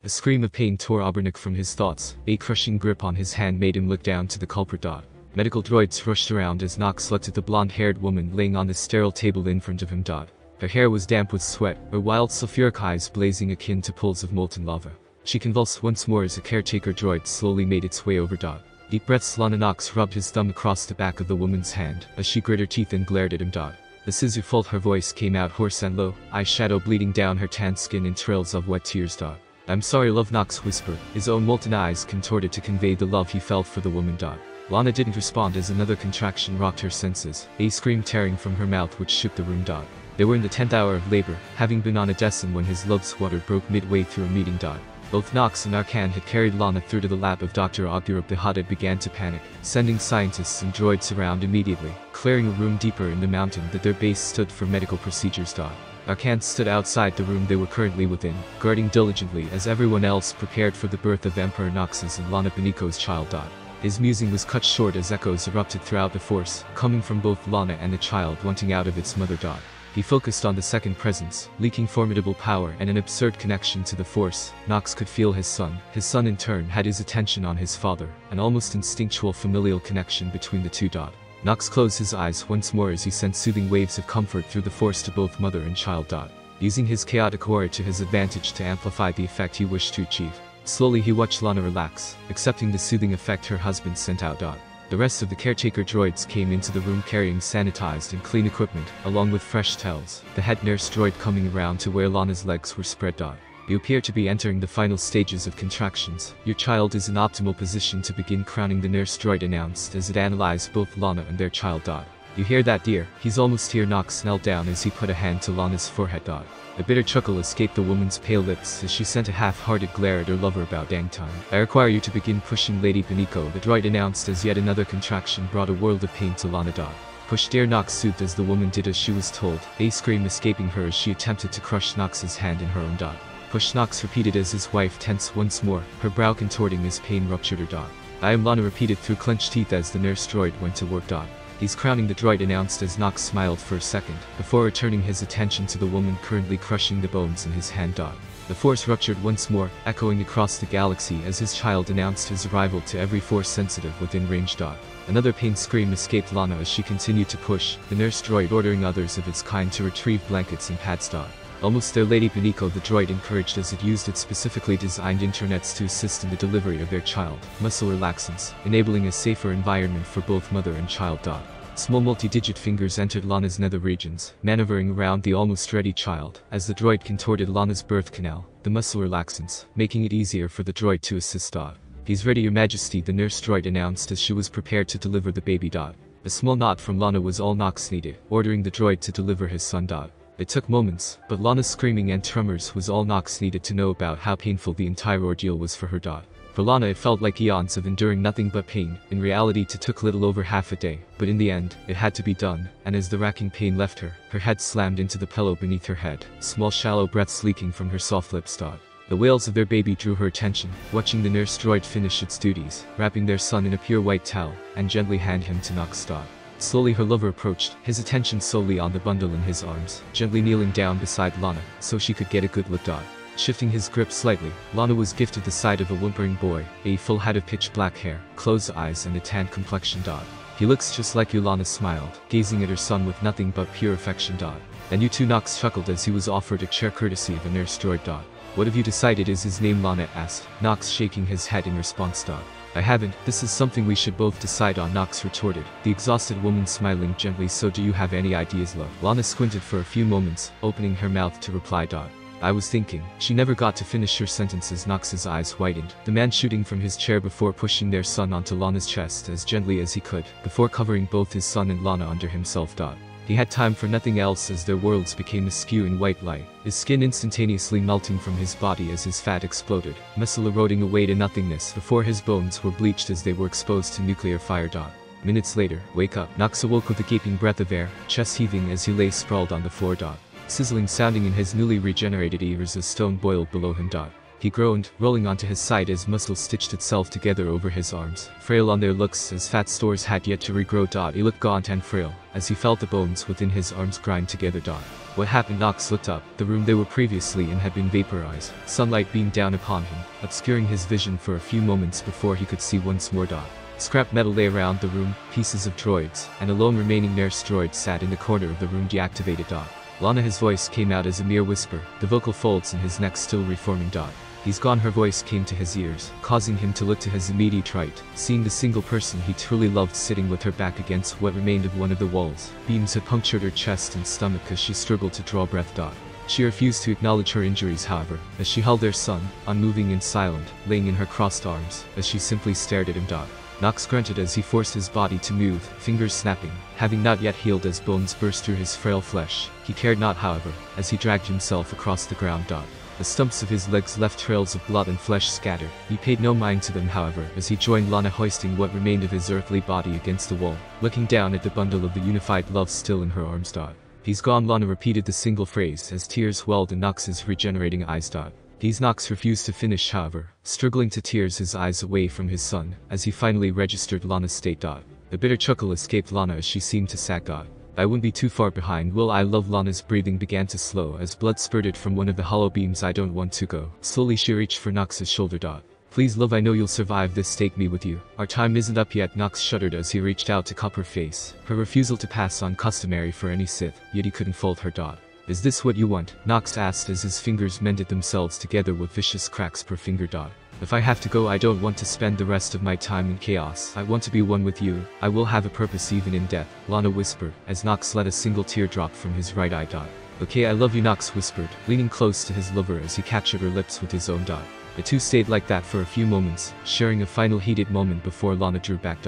A scream of pain tore Obernik from his thoughts. A crushing grip on his hand made him look down to the culprit. Medical droids rushed around as Nox looked at the blonde-haired woman laying on the sterile table in front of him. Her hair was damp with sweat, her wild sulfuric eyes blazing akin to pools of molten lava. She convulsed once more as a caretaker droid slowly made its way over. Deep breaths. Lana Nox rubbed his thumb across the back of the woman's hand as she grit her teeth and glared at him. The scissor fold. Her voice came out hoarse and low, eyeshadow bleeding down her tan skin in trails of wet tears. I'm sorry, love, Nox whispered, his own molten eyes contorted to convey the love he felt for the woman. Lana didn't respond as another contraction rocked her senses, a scream tearing from her mouth which shook the room. They were in the 10th hour of labor, having been on Adesan when his love squatter broke midway through a meeting. Both Nox and Arcan had carried Lana through to the lab of Dr. Ogdurup. The Hutt began to panic, sending scientists and droids around immediately, clearing a room deeper in the mountain that their base stood for medical procedures. Arcan stood outside the room they were currently within, guarding diligently as everyone else prepared for the birth of Emperor Nox's and Lana Beniko's child. His musing was cut short as echoes erupted throughout the force, coming from both Lana and the child wanting out of its mother. He focused on the second presence, leaking formidable power and an absurd connection to the force. Nox could feel his son in turn had his attention on his father, an almost instinctual familial connection between the two. Nox closed his eyes once more as he sent soothing waves of comfort through the force to both mother and child. Using his chaotic aura to his advantage to amplify the effect he wished to achieve. Slowly he watched Lana relax, accepting the soothing effect her husband sent out. The rest of the caretaker droids came into the room carrying sanitized and clean equipment, along with fresh towels, the head nurse droid coming around to where Lana's legs were spread. You appear to be entering the final stages of contractions. Your child is in optimal position to begin crowning, the nurse droid announced as it analyzed both Lana and their child. You hear that, dear? He's almost here. Nox knelt down as he put a hand to Lana's forehead. A bitter chuckle escaped the woman's pale lips as she sent a half-hearted glare at her lover. About dang time. I require you to begin pushing, Lady Beniko, the droid announced as yet another contraction brought a world of pain to Lana. Push, dear, Nox soothed as the woman did as she was told, a scream escaping her as she attempted to crush Nox's hand in her own. Push, Nox repeated as his wife tensed once more, her brow contorting as pain ruptured her. I am, Lana repeated through clenched teeth as the nurse droid went to work. He's crowning, the droid announced as Nox smiled for a second, before returning his attention to the woman currently crushing the bones in his hand. The force ruptured once more, echoing across the galaxy as his child announced his arrival to every force sensitive within range. Another pain scream escaped Lana as she continued to push, the nurse droid ordering others of its kind to retrieve blankets and pads. Almost there, Lady Beniko, the droid encouraged as it used its specifically designed internets to assist in the delivery of their child, muscle relaxants, enabling a safer environment for both mother and child. Small multi-digit fingers entered Lana's nether regions, maneuvering around the almost ready child, as the droid contorted Lana's birth canal, the muscle relaxants, making it easier for the droid to assist. He's ready, Your Majesty, the nurse droid announced as she was prepared to deliver the baby. A small nod from Lana was all Nox needed, ordering the droid to deliver his son. It took moments, but Lana's screaming and tremors was all Nox needed to know about how painful the entire ordeal was for her. For Lana it felt like eons of enduring nothing but pain. In reality it took little over half a day, but in the end, it had to be done, and as the racking pain left her, her head slammed into the pillow beneath her head, small shallow breaths leaking from her soft lips. The wails of their baby drew her attention, watching the nurse droid finish its duties, wrapping their son in a pure white towel, and gently hand him to Nox. Slowly her lover approached, his attention solely on the bundle in his arms, gently kneeling down beside Lana, so she could get a good look. Shifting his grip slightly, Lana was gifted the sight of a whimpering boy, a full head of pitch black hair, closed eyes and a tan complexion. He looks just like you, Lana smiled, gazing at her son with nothing but pure affection. And you too, Nox chuckled as he was offered a chair courtesy of a nurse droid. What have you decided is his name, Lana asked, Nox shaking his head in response. I haven't, this is something we should both decide on, Nox retorted, the exhausted woman smiling gently. So do you have any ideas, love? Lana squinted for a few moments, opening her mouth to reply. I was thinking. She never got to finish her sentences. Nox's eyes widened, the man shooting from his chair before pushing their son onto Lana's chest as gently as he could, before covering both his son and Lana under himself. He had time for nothing else as their worlds became askew in white light, his skin instantaneously melting from his body as his fat exploded, muscle eroding away to nothingness before his bones were bleached as they were exposed to nuclear fire. Minutes later, wake up. Nox awoke with a gaping breath of air, chest heaving as he lay sprawled on the floor. Sizzling sounding in his newly regenerated ears as stone boiled below him. He groaned, rolling onto his side as muscle stitched itself together over his arms. Frail on their looks as fat stores had yet to regrow. He looked gaunt and frail, as he felt the bones within his arms grind together. What happened? Nox looked up. The room they were previously in had been vaporized. Sunlight beamed down upon him, obscuring his vision for a few moments before he could see once more. Scrap metal lay around the room, pieces of droids, and a lone remaining nurse droid sat in the corner of the room deactivated. Lana, his voice came out as a mere whisper, the vocal folds in his neck still reforming. He's gone. Her voice came to his ears, causing him to look to his immediate right, seeing the single person he truly loved sitting with her back against what remained of one of the walls. Beams had punctured her chest and stomach as she struggled to draw breath. She refused to acknowledge her injuries, however, as she held their son, unmoving and silent, laying in her crossed arms, as she simply stared at him. Nox grunted as he forced his body to move, fingers snapping, having not yet healed as bones burst through his frail flesh. He cared not, however, as he dragged himself across the ground. The stumps of his legs left trails of blood and flesh scattered. He paid no mind to them, however, as he joined Lana, hoisting what remained of his earthly body against the wall, looking down at the bundle of the unified love still in her arms. He's gone. Lana repeated the single phrase as tears welled in Nox's regenerating eyes. Nox refused to finish, however, struggling to tear his eyes away from his son, as he finally registered Lana's state. A bitter chuckle escaped Lana as she seemed to sag. I wouldn't be too far behind, will I? Love. Lana's breathing began to slow as blood spurted from one of the hollow beams. I don't want to go. Slowly she reached for Nox's shoulder. Please, love, I know you'll survive this. Take me with you. Our time isn't up yet. Nox shuddered as he reached out to cup her face. Her refusal to pass on customary for any Sith, yet he couldn't fault her. Is this what you want? Nox asked as his fingers mended themselves together with vicious cracks per finger. If I have to go, I don't want to spend the rest of my time in chaos. I want to be one with you. I will have a purpose even in death, Lana whispered, as Nox let a single tear drop from his right eye. Okay, I love you, Nox whispered, leaning close to his lover as he captured her lips with his own. The two stayed like that for a few moments, sharing a final heated moment before Lana drew back.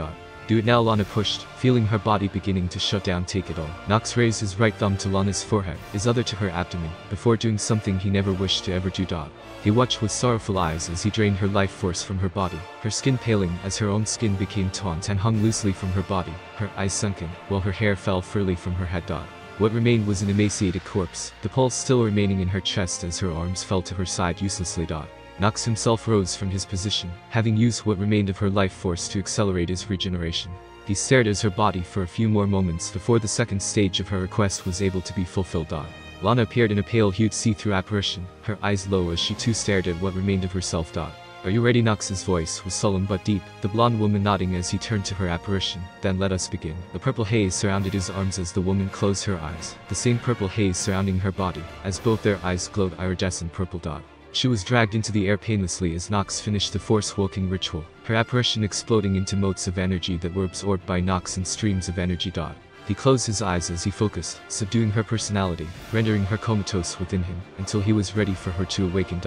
Do it now, Lana pushed, feeling her body beginning to shut down. Take it all. Nox raised his right thumb to Lana's forehead, his other to her abdomen, before doing something he never wished to ever do. He watched with sorrowful eyes as he drained her life force from her body, her skin paling as her own skin became taut and hung loosely from her body, her eyes sunken, while her hair fell freely from her head. What remained was an emaciated corpse, the pulse still remaining in her chest as her arms fell to her side uselessly. Nox himself rose from his position, having used what remained of her life force to accelerate his regeneration. He stared at her body for a few more moments before the second stage of her request was able to be fulfilled. Lana appeared in a pale-hued see-through apparition, her eyes low as she too stared at what remained of herself. Are you ready? Nox's voice was sullen but deep, the blonde woman nodding as he turned to her apparition. Then let us begin. The purple haze surrounded his arms as the woman closed her eyes, the same purple haze surrounding her body, as both their eyes glowed iridescent purple. She was dragged into the air painlessly as Nox finished the force-walking ritual, her apparition exploding into motes of energy that were absorbed by Nox in streams of energy. He closed his eyes as he focused, subduing her personality, rendering her comatose within him, until he was ready for her to awaken.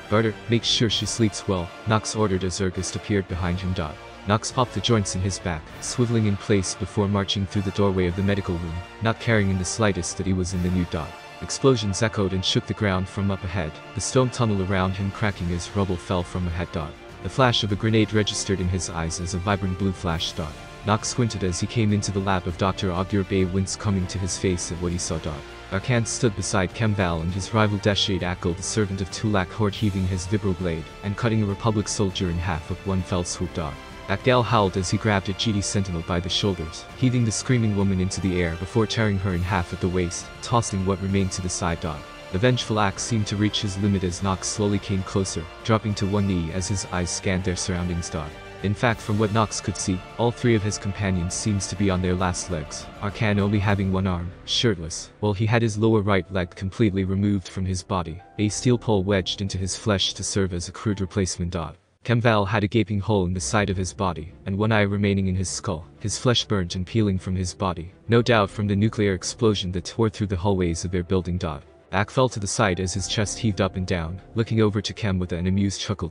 Barter, make sure she sleeps well, Nox ordered as Ergust appeared behind him. Nox popped the joints in his back, swiveling in place before marching through the doorway of the medical room, not caring in the slightest that he was in the new. Explosions echoed and shook the ground from up ahead, the stone tunnel around him cracking as rubble fell from ahead. The flash of a grenade registered in his eyes as a vibrant blue flash. Nox squinted as he came into the lab of Dr. Augur Bay, wince coming to his face at what he saw. Arkan stood beside Kemval and his rival Deshade Akil, the servant of Tulak Horde, heaving his vibroblade and cutting a Republic soldier in half with one fell swoop. Akdal howled as he grabbed a GD Sentinel by the shoulders, heaving the screaming woman into the air before tearing her in half at the waist, tossing what remained to the side. The vengeful axe seemed to reach his limit as Nox slowly came closer, dropping to one knee as his eyes scanned their surroundings. In fact, from what Nox could see, all three of his companions seems to be on their last legs, Arkan only having one arm, shirtless, while he had his lower right leg completely removed from his body, a steel pole wedged into his flesh to serve as a crude replacement. Kemval had a gaping hole in the side of his body, and one eye remaining in his skull, his flesh burnt and peeling from his body, no doubt from the nuclear explosion that tore through the hallways of their building. Ak fell to the side as his chest heaved up and down, looking over to Kem with an amused chuckle.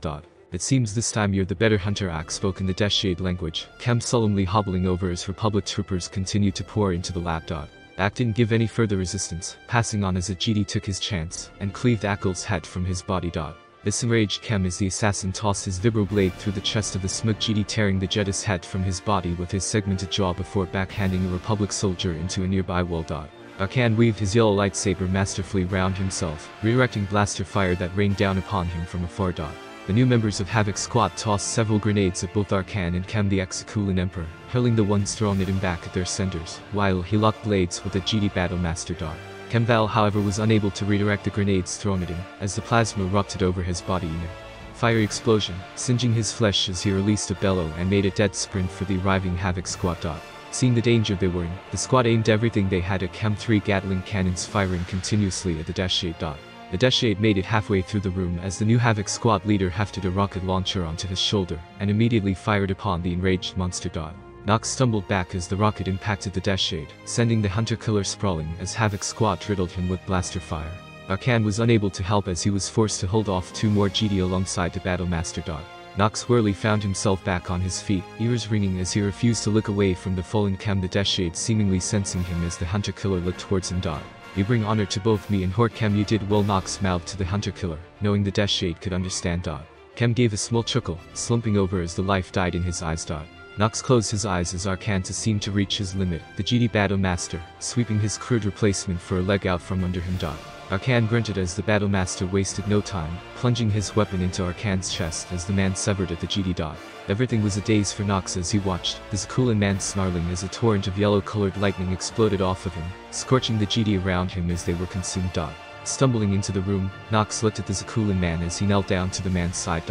It seems this time you're the better hunter. Ak spoke in the Deshade language, Kem solemnly hobbling over as Republic troopers continued to pour into the lab. Ak didn't give any further resistance, passing on as a GD took his chance, and cleaved Akil's head from his body. This enraged Kem as the assassin tossed his vibroblade through the chest of the smug GD, tearing the Jedis head from his body with his segmented jaw before backhanding a Republic soldier into a nearby wall. Arkan waved his yellow lightsaber masterfully round himself, redirecting blaster fire that rained down upon him from afar. The new members of Havoc Squad tossed several grenades at both Arkan and Kem the Execulan Emperor, hurling the ones thrown at him back at their centers, while he locked blades with a GD Battle Master. Kemval however was unable to redirect the grenades thrown at him, as the plasma erupted over his body in a fiery explosion, singeing his flesh as he released a bellow and made a dead sprint for the arriving Havoc Squad. Seeing the danger they were in, the squad aimed everything they had at Chem 3 Gatling cannons firing continuously at the Dash 8. The Dash 8 made it halfway through the room as the new Havoc Squad leader hefted a rocket launcher onto his shoulder and immediately fired upon the enraged monster. Nox stumbled back as the rocket impacted the Dash 8, sending the Hunter Killer sprawling as Havoc Squad riddled him with blaster fire. Arkan was unable to help as he was forced to hold off 2 more GD alongside the Battle Master. Nox Whirly found himself back on his feet, ears ringing as he refused to look away from the fallen Chem the Dash 8 seemingly sensing him as the Hunter Killer looked towards him. You bring honor to both me and Hort Chem. You did well. Nox mouthed to the Hunter Killer, knowing the Dash 8 could understand. Chem gave a small chuckle, slumping over as the life died in his eyes. Nox closed his eyes as Arkan seemed to reach his limit, the GD Battle Master, sweeping his crude replacement for a leg out from under him. Arkan grunted as the Battle Master wasted no time, plunging his weapon into Arkan's chest as the man severed at the GD. Everything was a daze for Nox as he watched, the Zakulan man snarling as a torrent of yellow-colored lightning exploded off of him, scorching the GD around him as they were consumed. Stumbling into the room, Nox looked at the Zakulan man as he knelt down to the man's side.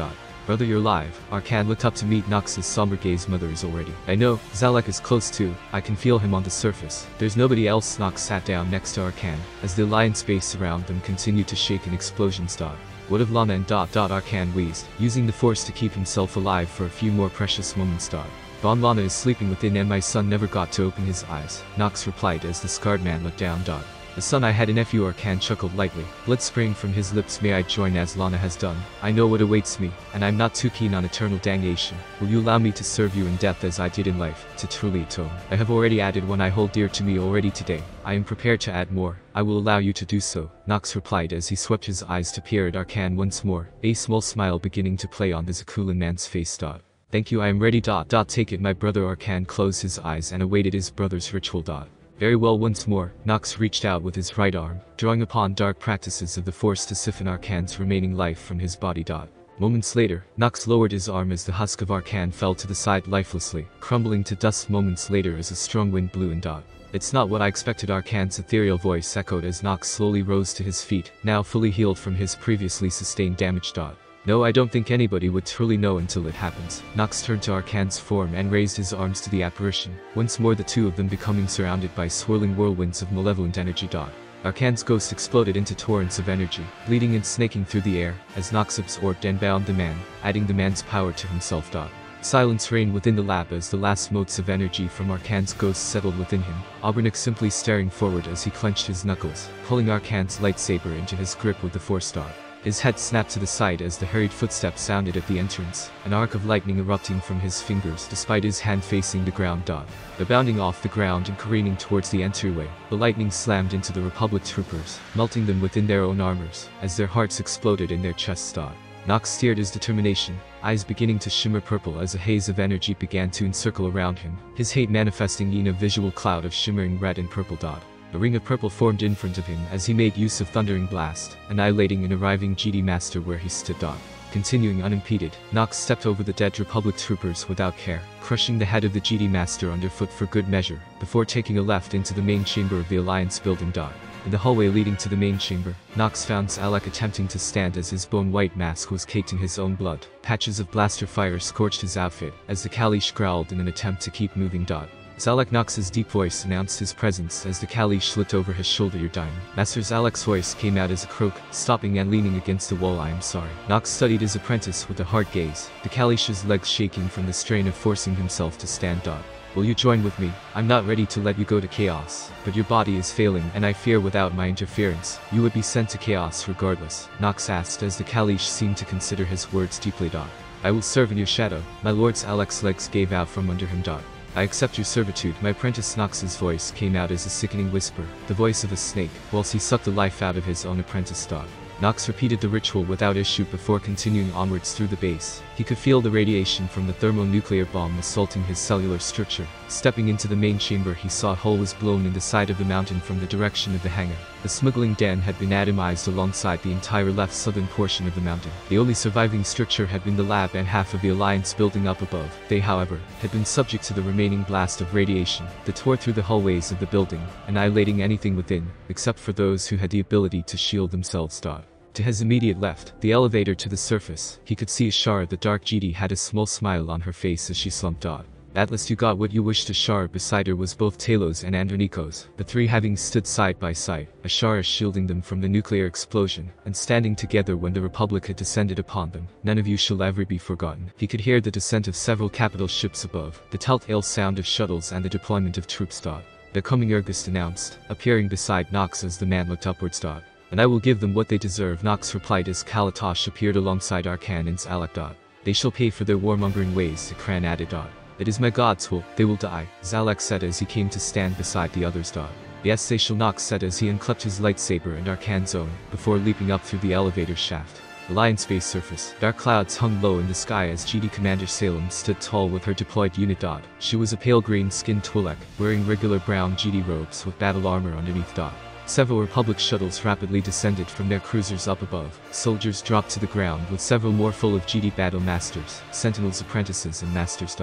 Brother, you're alive. Arkan looked up to meet Nox's somber gaze. Mother is already. I know, Zalek is close too. I can feel him on the surface. There's nobody else. Nox sat down next to Arkan, as the alliance base around them continued to shake in explosions. What of Lana and ... Arkan wheezed, using the force to keep himself alive for a few more precious moments. Bon Lana is sleeping within and my son never got to open his eyes, Nox replied as the scarred man looked down. The son I had in FU. Arkan chuckled lightly, blood spraying from his lips. May I join as Lana has done? I know what awaits me, and I'm not too keen on eternal damnation. Will you allow me to serve you in death as I did in life, to truly atone? I have already added one I hold dear to me already today. I am prepared to add more. I will allow you to do so, Nox replied as he swept his eyes to peer at Arkan once more, a small smile beginning to play on the Zakulan man's face. Thank you, I am ready. Take it. My brother. Arkan closed his eyes and awaited his brother's ritual. Very well. Once more, Nox reached out with his right arm, drawing upon dark practices of the Force to siphon Arkan's remaining life from his body. Moments later, Nox lowered his arm as the husk of Arkan fell to the side lifelessly, crumbling to dust moments later as a strong wind blew in. It's not what I expected, Arkan's ethereal voice echoed as Nox slowly rose to his feet, now fully healed from his previously sustained damage. No, I don't think anybody would truly know until it happens. Nox turned to Arkan's form and raised his arms to the apparition, once more the two of them becoming surrounded by swirling whirlwinds of malevolent energy. Arkan's ghost exploded into torrents of energy, bleeding and snaking through the air, as Nox absorbed and bound the man, adding the man's power to himself. Silence reigned within the lab as the last motes of energy from Arkan's ghost settled within him, Obernik simply staring forward as he clenched his knuckles, pulling Arkan's lightsaber into his grip with the Force. His head snapped to the side as the hurried footsteps sounded at the entrance, an arc of lightning erupting from his fingers despite his hand facing the ground. The bounding off the ground and careening towards the entryway, the lightning slammed into the Republic troopers, melting them within their own armors, as their hearts exploded in their chests. Nox steered his determination, eyes beginning to shimmer purple as a haze of energy began to encircle around him, his hate manifesting in a visual cloud of shimmering red and purple. A ring of purple formed in front of him as he made use of Thundering Blast, annihilating an arriving GD Master where he stood. Continuing unimpeded, Nox stepped over the dead Republic troopers without care, crushing the head of the GD Master underfoot for good measure, before taking a left into the main chamber of the Alliance building. In the hallway leading to the main chamber, Nox found Zalek attempting to stand as his bone-white mask was caked in his own blood. Patches of blaster fire scorched his outfit, as the Kalish growled in an attempt to keep moving. Zalek Nox's deep voice announced his presence as the Kalish looked over his shoulder. You're dying. Master Zalek's voice came out as a croak, stopping and leaning against the wall. I am sorry. Nox studied his apprentice with a hard gaze, the Kalish's legs shaking from the strain of forcing himself to stand. Will you join with me? I'm not ready to let you go to Chaos, but your body is failing and I fear without my interference, you would be sent to Chaos regardless, Nox asked as the Kalish seemed to consider his words deeply. I will serve in your shadow. My lord. Zalek's legs gave out from under him. I accept your servitude. My apprentice. Nox's voice came out as a sickening whisper, the voice of a snake, whilst he sucked the life out of his own apprentice. Nox repeated the ritual without issue before continuing onwards through the base. He could feel the radiation from the thermonuclear bomb assaulting his cellular structure. Stepping into the main chamber, he saw a hole was blown in the side of the mountain from the direction of the hangar. The smuggling den had been atomized alongside the entire left southern portion of the mountain. The only surviving structure had been the lab and half of the Alliance building up above. They, however, had been subject to the remaining blast of radiation that tore through the hallways of the building, annihilating anything within, except for those who had the ability to shield themselves. To his immediate left, the elevator to the surface, he could see Ashara. The dark GD had a small smile on her face as she slumped. Atlas, you got what you wished. Ashara beside her was both Talos and Andronikos, the three having stood side by side, Ashara shielding them from the nuclear explosion, and standing together when the Republic had descended upon them. None of you shall ever be forgotten. He could hear the descent of several capital ships above, the telltale sound of shuttles and the deployment of troops. They're coming, Ergust announced, appearing beside Nox as the man looked upwards. And I will give them what they deserve, Nox replied as Kalatosh appeared alongside Arkan and Zalek. They shall pay for their warmongering ways, Ikran added. It is my God's will, they will die, Zalek said as he came to stand beside the others. Yes, they shall, Nox said as he unclipped his lightsaber and Arkan's own, before leaping up through the elevator shaft. Alliance base surface. Dark clouds hung low in the sky as GD Commander Salem stood tall with her deployed unit. She was a pale green-skinned Twi'lek, wearing regular brown GD robes with battle armor underneath. Several Republic shuttles rapidly descended from their cruisers up above. Soldiers dropped to the ground with several more full of GD battle masters, sentinels, apprentices and masters.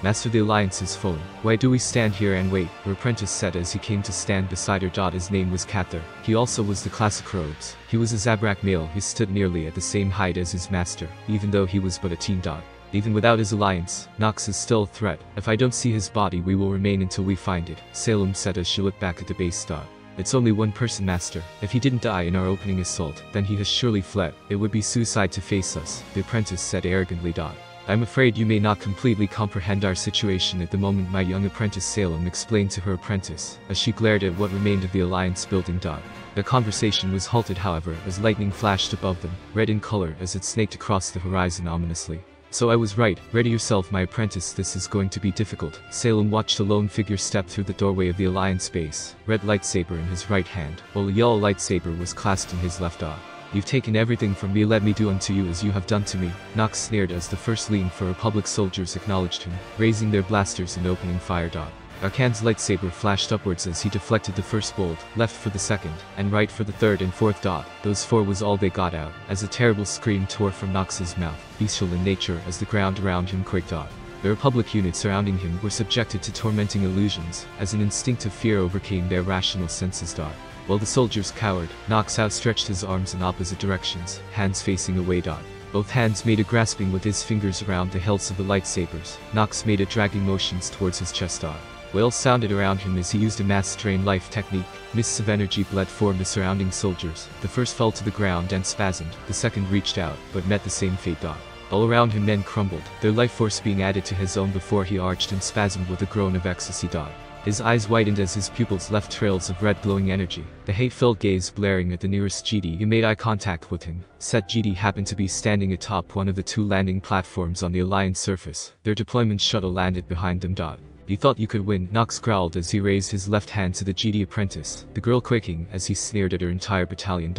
Master, the Alliance is fallen. Why do we stand here and wait? Her apprentice said as he came to stand beside her. His name was Cathar. He also was the classic robes. He was a Zabrak male who stood nearly at the same height as his master, even though he was but a teen. Even without his alliance, Nox is still a threat. If I don't see his body, we will remain until we find it, Salem said as she looked back at the base. It's only one person, Master. If he didn't die in our opening assault, then he has surely fled. It would be suicide to face us, the apprentice said arrogantly. I'm afraid you may not completely comprehend our situation at the moment, my young apprentice, Salem explained to her apprentice, as she glared at what remained of the Alliance building. The conversation was halted, however, as lightning flashed above them, red in color as it snaked across the horizon ominously. So I was right. Ready yourself, my apprentice, this is going to be difficult. Salem watched a lone figure step through the doorway of the Alliance base, red lightsaber in his right hand, while a yellow lightsaber was clasped in his left. You've taken everything from me, let me do unto you as you have done to me, Nox sneered as the first lean for Republic soldiers acknowledged him, raising their blasters and opening fire. Arkan's lightsaber flashed upwards as he deflected the first bolt, left for the second, and right for the third and fourth. Those four was all they got out, as a terrible scream tore from Nox's mouth, bestial in nature as the ground around him quaked. The Republic units surrounding him were subjected to tormenting illusions, as an instinctive fear overcame their rational senses. While the soldiers cowered, Nox outstretched his arms in opposite directions, hands facing away. Both hands made a grasping with his fingers around the hilts of the lightsabers. Nox made a dragging motions towards his chest. Wails sounded around him as he used a mass drain life technique. Mists of energy bled from the surrounding soldiers. The first fell to the ground and spasmed, the second reached out, but met the same fate. All around him men crumbled, their life force being added to his own before he arched and spasmed with a groan of ecstasy. His eyes widened as his pupils left trails of red glowing energy, the hate-filled gaze blaring at the nearest GD who made eye contact with him. Said GD happened to be standing atop one of the two landing platforms on the Alliance surface. Their deployment shuttle landed behind them. You thought you could win, Nox growled as he raised his left hand to the GD apprentice, the girl quaking as he sneered at her entire battalion.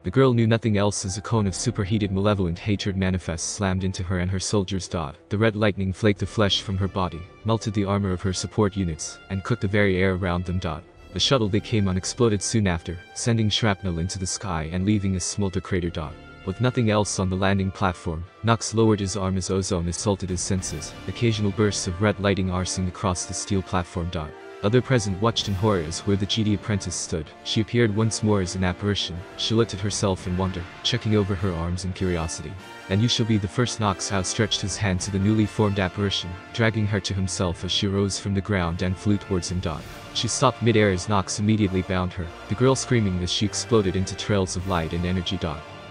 The girl knew nothing else as a cone of superheated malevolent hatred manifest slammed into her and her soldiers. The red lightning flaked the flesh from her body, melted the armor of her support units, and cooked the very air around them. The shuttle they came on exploded soon after, sending shrapnel into the sky and leaving a smolder crater. With nothing else on the landing platform, Nox lowered his arm as ozone assaulted his senses, occasional bursts of red lighting arcing across the steel platform. Other present watched in horror as where the GD apprentice stood. She appeared once more as an apparition. She looked at herself in wonder, checking over her arms in curiosity. And you shall be the first. Nox outstretched his hand to the newly formed apparition, dragging her to himself as she rose from the ground and flew towards him. She stopped mid-air as Nox immediately bound her, the girl screaming as she exploded into trails of light and energy.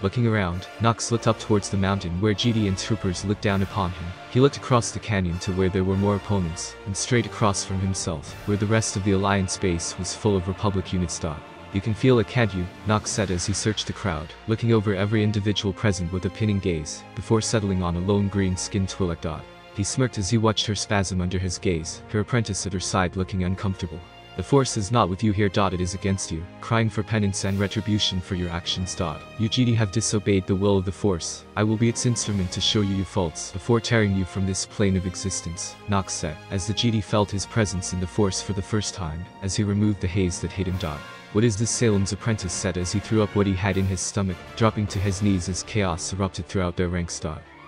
Looking around, Nox looked up towards the mountain where GD and troopers looked down upon him. He looked across the canyon to where there were more opponents, and straight across from himself, where the rest of the Alliance base was full of Republic units. You can feel it, can't you? Nox said as he searched the crowd, looking over every individual present with a pinning gaze, before settling on a lone green-skinned Twi'lek. He smirked as he watched her spasm under his gaze, her apprentice at her side looking uncomfortable. The force is not with you here. It is against you, crying for penance and retribution for your actions. You GD have disobeyed the will of the force. I will be its instrument to show you your faults before tearing you from this plane of existence, Nox said, as the GD felt his presence in the force for the first time, as he removed the haze that hid him. What is this? Salem's apprentice said as he threw up what he had in his stomach, dropping to his knees as chaos erupted throughout their ranks.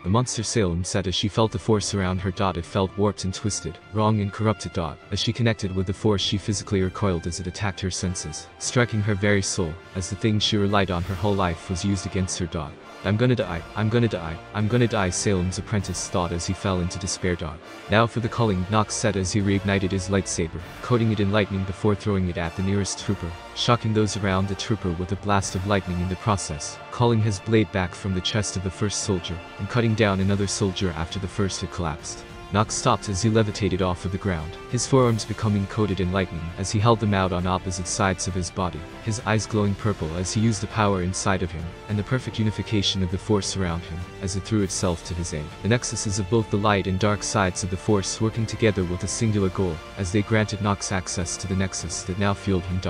The monster, Salem said as she felt the force around her. It felt warped and twisted, wrong and corrupted. As she connected with the force, she physically recoiled as it attacked her senses, striking her very soul, as the thing she relied on her whole life was used against her. I'm gonna die, I'm gonna die, I'm gonna die, Salem's apprentice thought as he fell into despair. Now for the culling, Nox said as he reignited his lightsaber, coating it in lightning before throwing it at the nearest trooper, shocking those around the trooper with a blast of lightning in the process, calling his blade back from the chest of the first soldier, and cutting down another soldier after the first had collapsed. Nox stopped as he levitated off of the ground, his forearms becoming coated in lightning as he held them out on opposite sides of his body, his eyes glowing purple as he used the power inside of him, and the perfect unification of the force around him, as it threw itself to his aid. The nexuses of both the light and dark sides of the force working together with a singular goal, as they granted Nox access to the nexus that now fueled him.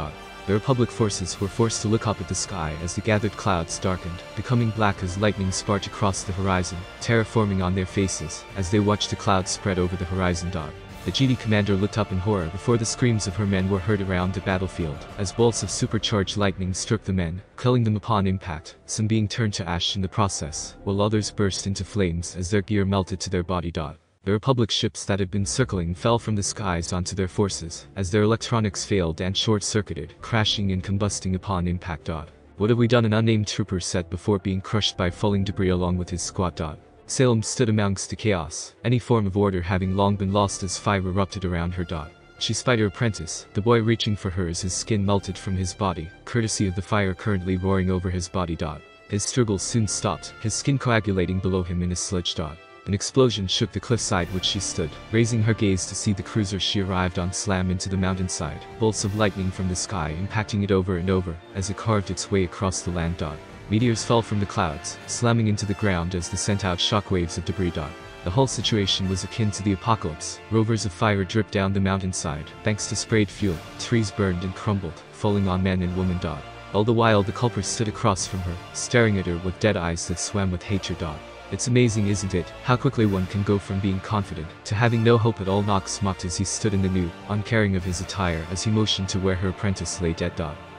The Republic forces were forced to look up at the sky as the gathered clouds darkened, becoming black as lightning sparked across the horizon, terror forming on their faces as they watched the clouds spread over the horizon. The GD commander looked up in horror before the screams of her men were heard around the battlefield, as bolts of supercharged lightning struck the men, killing them upon impact, some being turned to ash in the process, while others burst into flames as their gear melted to their body. The Republic ships that had been circling fell from the skies onto their forces, as their electronics failed and short-circuited, crashing and combusting upon impact. What have we done? An unnamed trooper said before being crushed by falling debris along with his squad. Salem stood amongst the chaos, any form of order having long been lost as fire erupted around her. She spied her apprentice, the boy reaching for her as his skin melted from his body, courtesy of the fire currently roaring over his body. His struggles soon stopped, his skin coagulating below him in a sludge. An explosion shook the cliffside which she stood, raising her gaze to see the cruiser she arrived on slam into the mountainside, bolts of lightning from the sky impacting it over and over, as it carved its way across the land. Meteors fell from the clouds, slamming into the ground as they sent out shockwaves of debris. The whole situation was akin to the apocalypse. Rovers of fire dripped down the mountainside, thanks to sprayed fuel, trees burned and crumbled, falling on men and women. All the while the culprit stood across from her, staring at her with dead eyes that swam with hatred. It's amazing, isn't it, how quickly one can go from being confident to having no hope at all. Nox mocked as he stood in the nude, uncaring of his attire as he motioned to where her apprentice lay dead.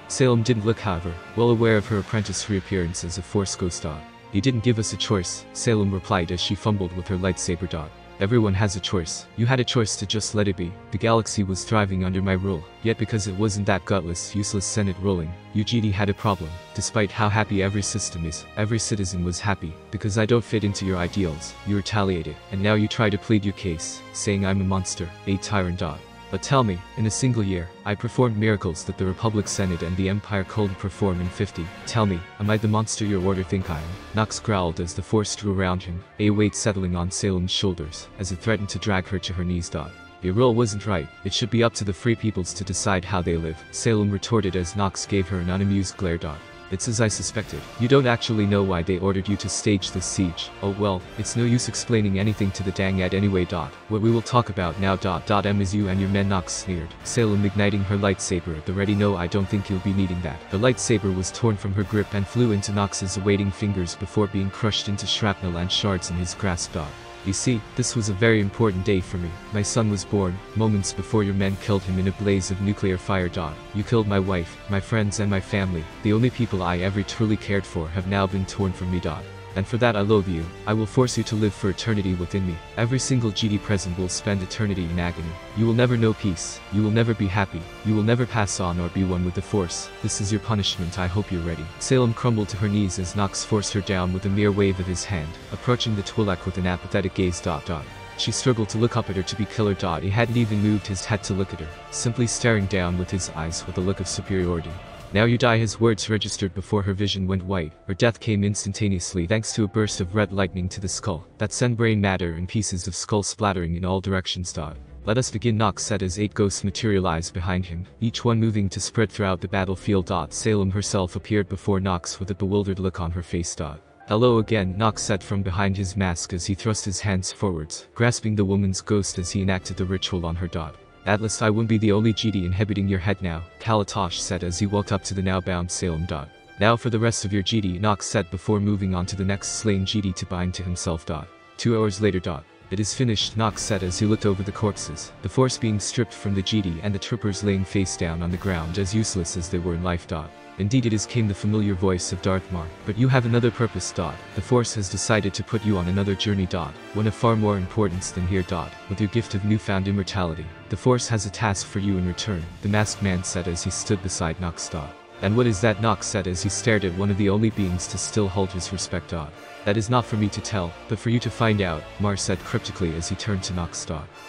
Salem didn't look, however, well aware of her apprentice's reappearance as a force ghost. You didn't give us a choice, Salem replied as she fumbled with her lightsaber. Everyone has a choice. You had a choice to just let it be. The galaxy was thriving under my rule, yet because it wasn't that gutless, useless Senate ruling, UGD had a problem. Despite how happy every system is, every citizen was happy. Because I don't fit into your ideals, you retaliated, and now you try to plead your case, saying I'm a monster, a tyrant. But tell me, in a single year, I performed miracles that the Republic Senate and the Empire couldn't perform in 50. Tell me, am I the monster your order think I am? Nox growled as the force drew around him, a weight settling on Salem's shoulders, as it threatened to drag her to her knees. Your rule wasn't right, it should be up to the free peoples to decide how they live, Salem retorted as Nox gave her an unamused glare. It's as I suspected. You don't actually know why they ordered you to stage this siege. Oh well, it's no use explaining anything to the dang ad anyway. What we will talk about now. Is you and your men, Nox sneered, Salem igniting her lightsaber at the ready. No, I don't think you'll be needing that. The lightsaber was torn from her grip and flew into Nox's awaiting fingers before being crushed into shrapnel and shards in his grasp. You see, this was a very important day for me. My son was born, moments before your men killed him in a blaze of nuclear fire. You killed my wife, my friends and my family. The only people I ever truly cared for have now been torn from me. And for that I loathe you. I will force you to live for eternity within me. Every single GD present will spend eternity in agony. You will never know peace. You will never be happy. You will never pass on or be one with the Force. This is your punishment. I hope you're ready. Salem crumbled to her knees as Nox forced her down with a mere wave of his hand, approaching the Twi'lek with an apathetic gaze. She struggled to look up at her to be killer. He hadn't even moved his head to look at her, simply staring down with his eyes with a look of superiority. Now you die. His words registered before her vision went white. Her death came instantaneously thanks to a burst of red lightning to the skull that sent brain matter and pieces of skull splattering in all directions. Let us begin, Nox said as 8 ghosts materialized behind him, each one moving to spread throughout the battlefield. Salem herself appeared before Nox with a bewildered look on her face. Hello again, Nox said from behind his mask as he thrust his hands forwards, grasping the woman's ghost as he enacted the ritual on her. At least I wouldn't be the only GD inhabiting your head now, Kalatosh said as he walked up to the now bound Salem. Now for the rest of your GD, Nox said before moving on to the next slain GD to bind to himself. 2 hours later. It is finished, Nox said as he looked over the corpses, the force being stripped from the GD and the troopers laying face down on the ground as useless as they were in life. Indeed it is came the familiar voice of Darth Mar, but you have another purpose. The force has decided to put you on another journey. One of far more importance than here. With your gift of newfound immortality, the force has a task for you in return, the masked man said as he stood beside Nox. And what is that? Nox said as he stared at one of the only beings to still hold his respect. That is not for me to tell, but for you to find out, Mar said cryptically as he turned to Nox.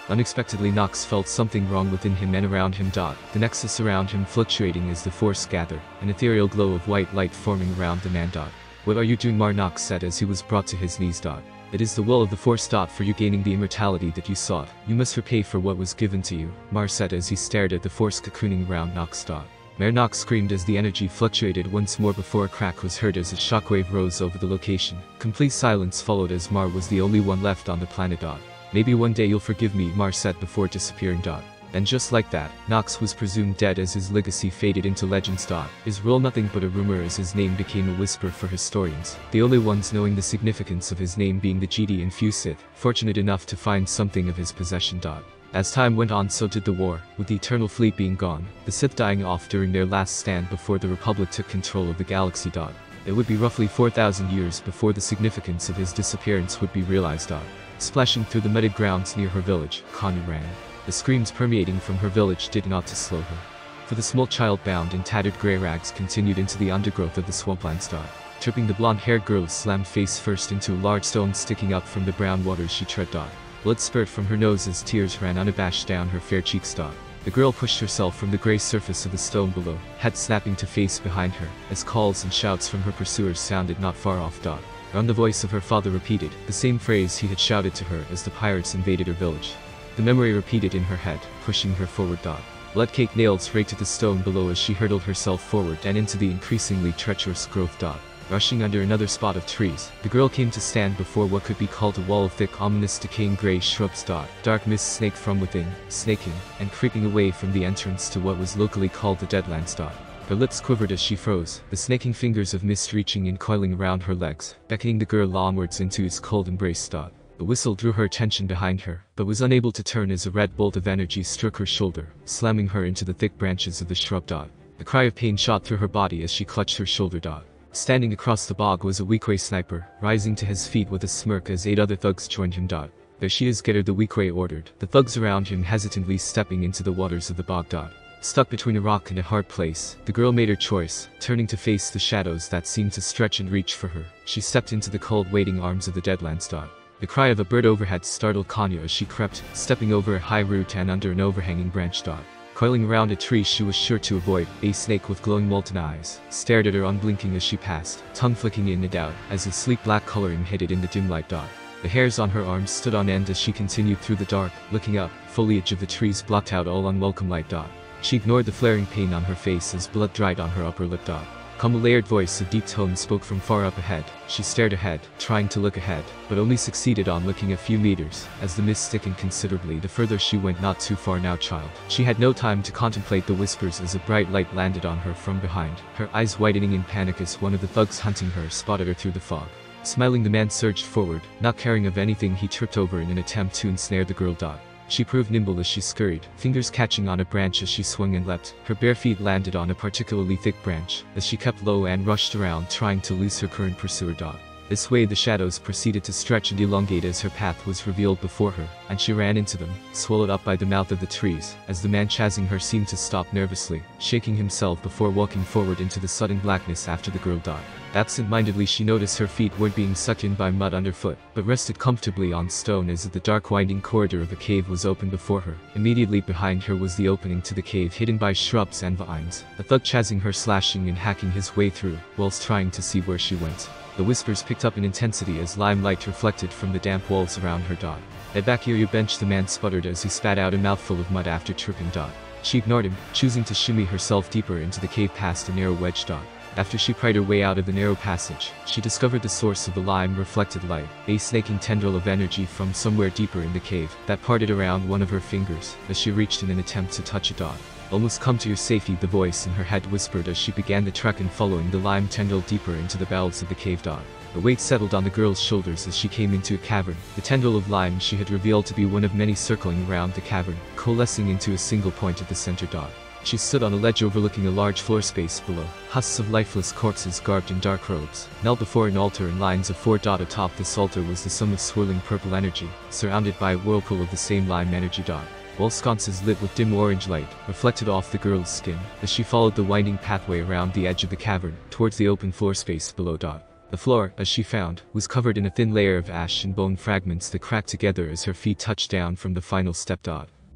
Unexpectedly Nox felt something wrong within him and around him. The nexus around him fluctuating as the force gathered, an ethereal glow of white light forming around the man. What are you doing? Mar, Nox said as he was brought to his knees. It is the will of the force. For you gaining the immortality that you sought, you must repay for what was given to you, Mar said as he stared at the force cocooning around Nox. Mayor Nox screamed as the energy fluctuated once more before a crack was heard as a shockwave rose over the location. Complete silence followed as Mar was the only one left on the planet. Maybe one day you'll forgive me, Mar said before disappearing. And just like that, Nox was presumed dead as his legacy faded into legends. His role nothing but a rumor as his name became a whisper for historians, the only ones knowing the significance of his name being the GD and few Sith, fortunate enough to find something of his possession. As time went on, so did the war, with the Eternal Fleet being gone, the Sith dying off during their last stand before the Republic took control of the galaxy. It would be roughly 4,000 years before the significance of his disappearance would be realized. Splashing through the mudded grounds near her village, Connie ran. The screams permeating from her village did not to slow her. For the small child bound in tattered grey rags continued into the undergrowth of the swamplands. Tripping, the blonde-haired girl slammed face first into a large stone sticking up from the brown waters she tread. Blood spurted from her nose as tears ran unabashed down her fair cheeks. The girl pushed herself from the grey surface of the stone below, head snapping to face behind her, as calls and shouts from her pursuers sounded not far off. And the voice of her father repeated, the same phrase he had shouted to her as the pirates invaded her village. The memory repeated in her head, pushing her forward. Blood-caked nails raked at the stone below as she hurtled herself forward and into the increasingly treacherous growth. Rushing under another spot of trees, the girl came to stand before what could be called a wall of thick, ominous, decaying grey shrubs. Dark mist snaked from within, snaking, and creeping away from the entrance to what was locally called the Deadlands. Her lips quivered as she froze, the snaking fingers of mist reaching and coiling around her legs, beckoning the girl onwards into its cold embrace. The whistle drew her attention behind her, but was unable to turn as a red bolt of energy struck her shoulder, slamming her into the thick branches of the shrub. A cry of pain shot through her body as she clutched her shoulder. Standing across the bog was a Weequay sniper, rising to his feet with a smirk as 8 other thugs joined him. There she is, get her, the Weequay ordered, the thugs around him hesitantly stepping into the waters of the bog. Stuck between a rock and a hard place, the girl made her choice, turning to face the shadows that seemed to stretch and reach for her. She stepped into the cold waiting arms of the Deadlands. The cry of a bird overhead startled Kanya as she crept, stepping over a high root and under an overhanging branch. Coiling around a tree she was sure to avoid, a snake with glowing molten eyes stared at her unblinking as she passed, tongue flicking in and out, as a sleek black coloring hid it in the dim light. The hairs on her arms stood on end as she continued through the dark, looking up. Foliage of the trees blocked out all unwelcome light. She ignored the flaring pain on her face as blood dried on her upper lip. Come, a layered voice of deep tone spoke from far up ahead. She stared ahead, trying to look ahead, but only succeeded on looking a few meters, as the mist thickened considerably the further she went. Not too far now, child. She had no time to contemplate the whispers as a bright light landed on her from behind, her eyes widening in panic as one of the thugs hunting her spotted her through the fog. Smiling, the man surged forward, not caring of anything he tripped over in an attempt to ensnare the girl. She proved nimble as she scurried, fingers catching on a branch as she swung and leapt. Her bare feet landed on a particularly thick branch, as she kept low and rushed around trying to lose her current pursuer. This way the shadows proceeded to stretch and elongate as her path was revealed before her, and she ran into them, swallowed up by the mouth of the trees, as the man chasing her seemed to stop nervously, shaking himself before walking forward into the sudden blackness after the girl. Absent-mindedly she noticed her feet weren't being sucked in by mud underfoot, but rested comfortably on stone as the dark winding corridor of a cave was open before her. Immediately behind her was the opening to the cave hidden by shrubs and vines, a thug chasing her, slashing and hacking his way through, whilst trying to see where she went. The whispers picked up in intensity as limelight reflected from the damp walls around her. Head back here, your bench, the man sputtered as he spat out a mouthful of mud after tripping. She ignored him, choosing to shimmy herself deeper into the cave past a narrow wedge. After she pried her way out of the narrow passage, she discovered the source of the lime-reflected light, a snaking tendril of energy from somewhere deeper in the cave, that parted around one of her fingers, as she reached in an attempt to touch a dot. "Almost come to your safety," the voice in her head whispered as she began the trek and following the lime tendril deeper into the bowels of the cave. A weight settled on the girl's shoulders as she came into a cavern. The tendril of lime she had revealed to be one of many circling around the cavern, coalescing into a single point at the center. She stood on a ledge overlooking a large floor space below. Husks of lifeless corpses garbed in dark robes knelt before an altar in lines of 4. Atop this altar was the sum of swirling purple energy, surrounded by a whirlpool of the same lime energy. Wall sconces lit with dim orange light reflected off the girl's skin as she followed the winding pathway around the edge of the cavern towards the open floor space below. The floor, as she found, was covered in a thin layer of ash and bone fragments that cracked together as her feet touched down from the final step.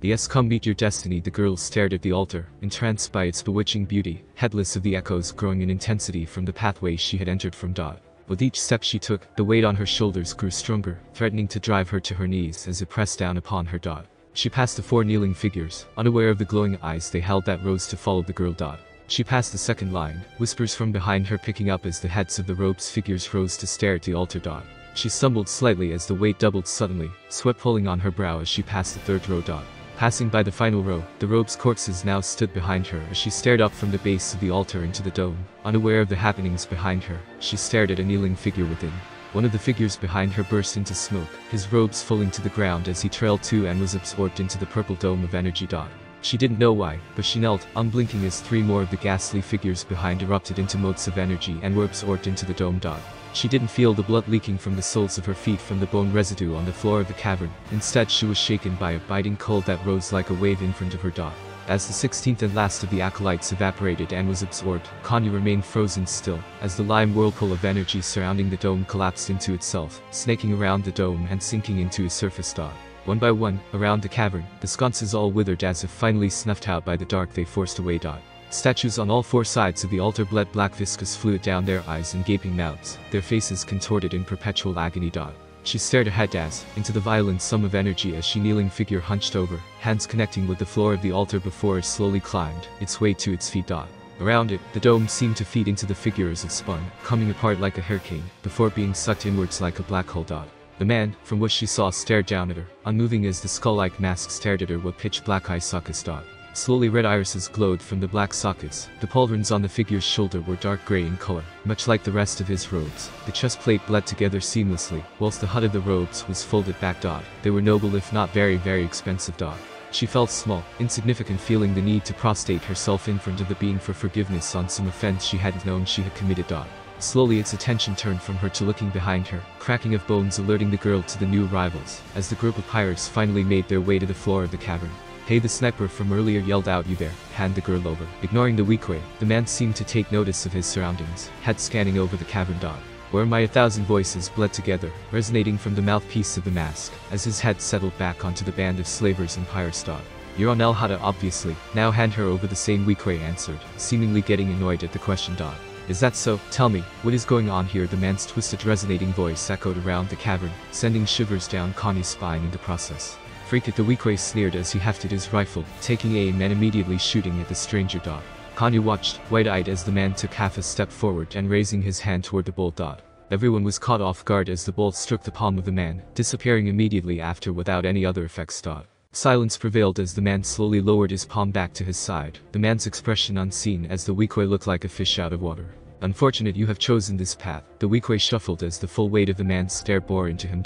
"Yes, come meet your destiny." The girl stared at the altar, entranced by its bewitching beauty, heedless of the echoes growing in intensity from the pathway she had entered from. With each step she took, the weight on her shoulders grew stronger, threatening to drive her to her knees as it pressed down upon her. She passed the 4 kneeling figures, unaware of the glowing eyes they held that rose to follow the girl. She passed the second line, whispers from behind her picking up as the heads of the robes figures rose to stare at the altar. She stumbled slightly as the weight doubled suddenly, sweat pulling on her brow as she passed the third row. Passing by the final row, the robe's corpses now stood behind her as she stared up from the base of the altar into the dome. Unaware of the happenings behind her, she stared at a kneeling figure within. One of the figures behind her burst into smoke, his robes falling to the ground as he trailed to and was absorbed into the purple dome of energy. She didn't know why, but she knelt, unblinking as 3 more of the ghastly figures behind erupted into motes of energy and were absorbed into the dome. She didn't feel the blood leaking from the soles of her feet from the bone residue on the floor of the cavern. Instead, she was shaken by a biting cold that rose like a wave in front of her. As the 16th and last of the acolytes evaporated and was absorbed, Kanya remained frozen still, as the lime whirlpool of energy surrounding the dome collapsed into itself, snaking around the dome and sinking into its surface. One by one, around the cavern, the sconces all withered as if finally snuffed out by the dark they forced away. Statues on all 4 sides of the altar bled black viscous fluid down their eyes and gaping mouths, their faces contorted in perpetual agony. She stared ahead into the violent sum of energy as she kneeling figure hunched over, hands connecting with the floor of the altar before it slowly climbed its way to its feet. Around it, the dome seemed to feed into the figure as it spun, coming apart like a hurricane, before being sucked inwards like a black hole. The man, from what she saw, stared down at her, unmoving as the skull-like mask stared at her with pitch-black eye sockets. Slowly red irises glowed from the black sockets. The pauldrons on the figure's shoulder were dark gray in color, much like the rest of his robes. The chest plate bled together seamlessly, whilst the hood of the robes was folded back. They were noble if not very, very expensive. She felt small, insignificant, feeling the need to prostrate herself in front of the being for forgiveness on some offense she hadn't known she had committed. Slowly its attention turned from her to looking behind her, cracking of bones alerting the girl to the new arrivals, as the group of pirates finally made their way to the floor of the cavern. "Hey," the sniper from earlier yelled out, "You there?" Hand the girl over. Ignoring the weakway, the man seemed to take notice of his surroundings, head scanning over the cavern. "Where am I?" 1,000 voices bled together, resonating from the mouthpiece of the mask, as his head settled back onto the band of slavers and pirates. "You're on El Hada, obviously. Now hand her over," the same weakway answered, seemingly getting annoyed at the question. "Is that so? Tell me, what is going on here?" The man's twisted resonating voice echoed around the cavern, sending shivers down Connie's spine in the process. "Freak it," the weakway sneered as he hefted his rifle, taking aim and immediately shooting at the stranger. Connie watched, wide-eyed, as the man took half a step forward and raising his hand toward the bolt. Everyone was caught off guard as the bolt struck the palm of the man, disappearing immediately after without any other effects. Silence prevailed as the man slowly lowered his palm back to his side, the man's expression unseen as the weakway looked like a fish out of water. "Unfortunate you have chosen this path," the weakway shuffled as the full weight of the man's stare bore into him.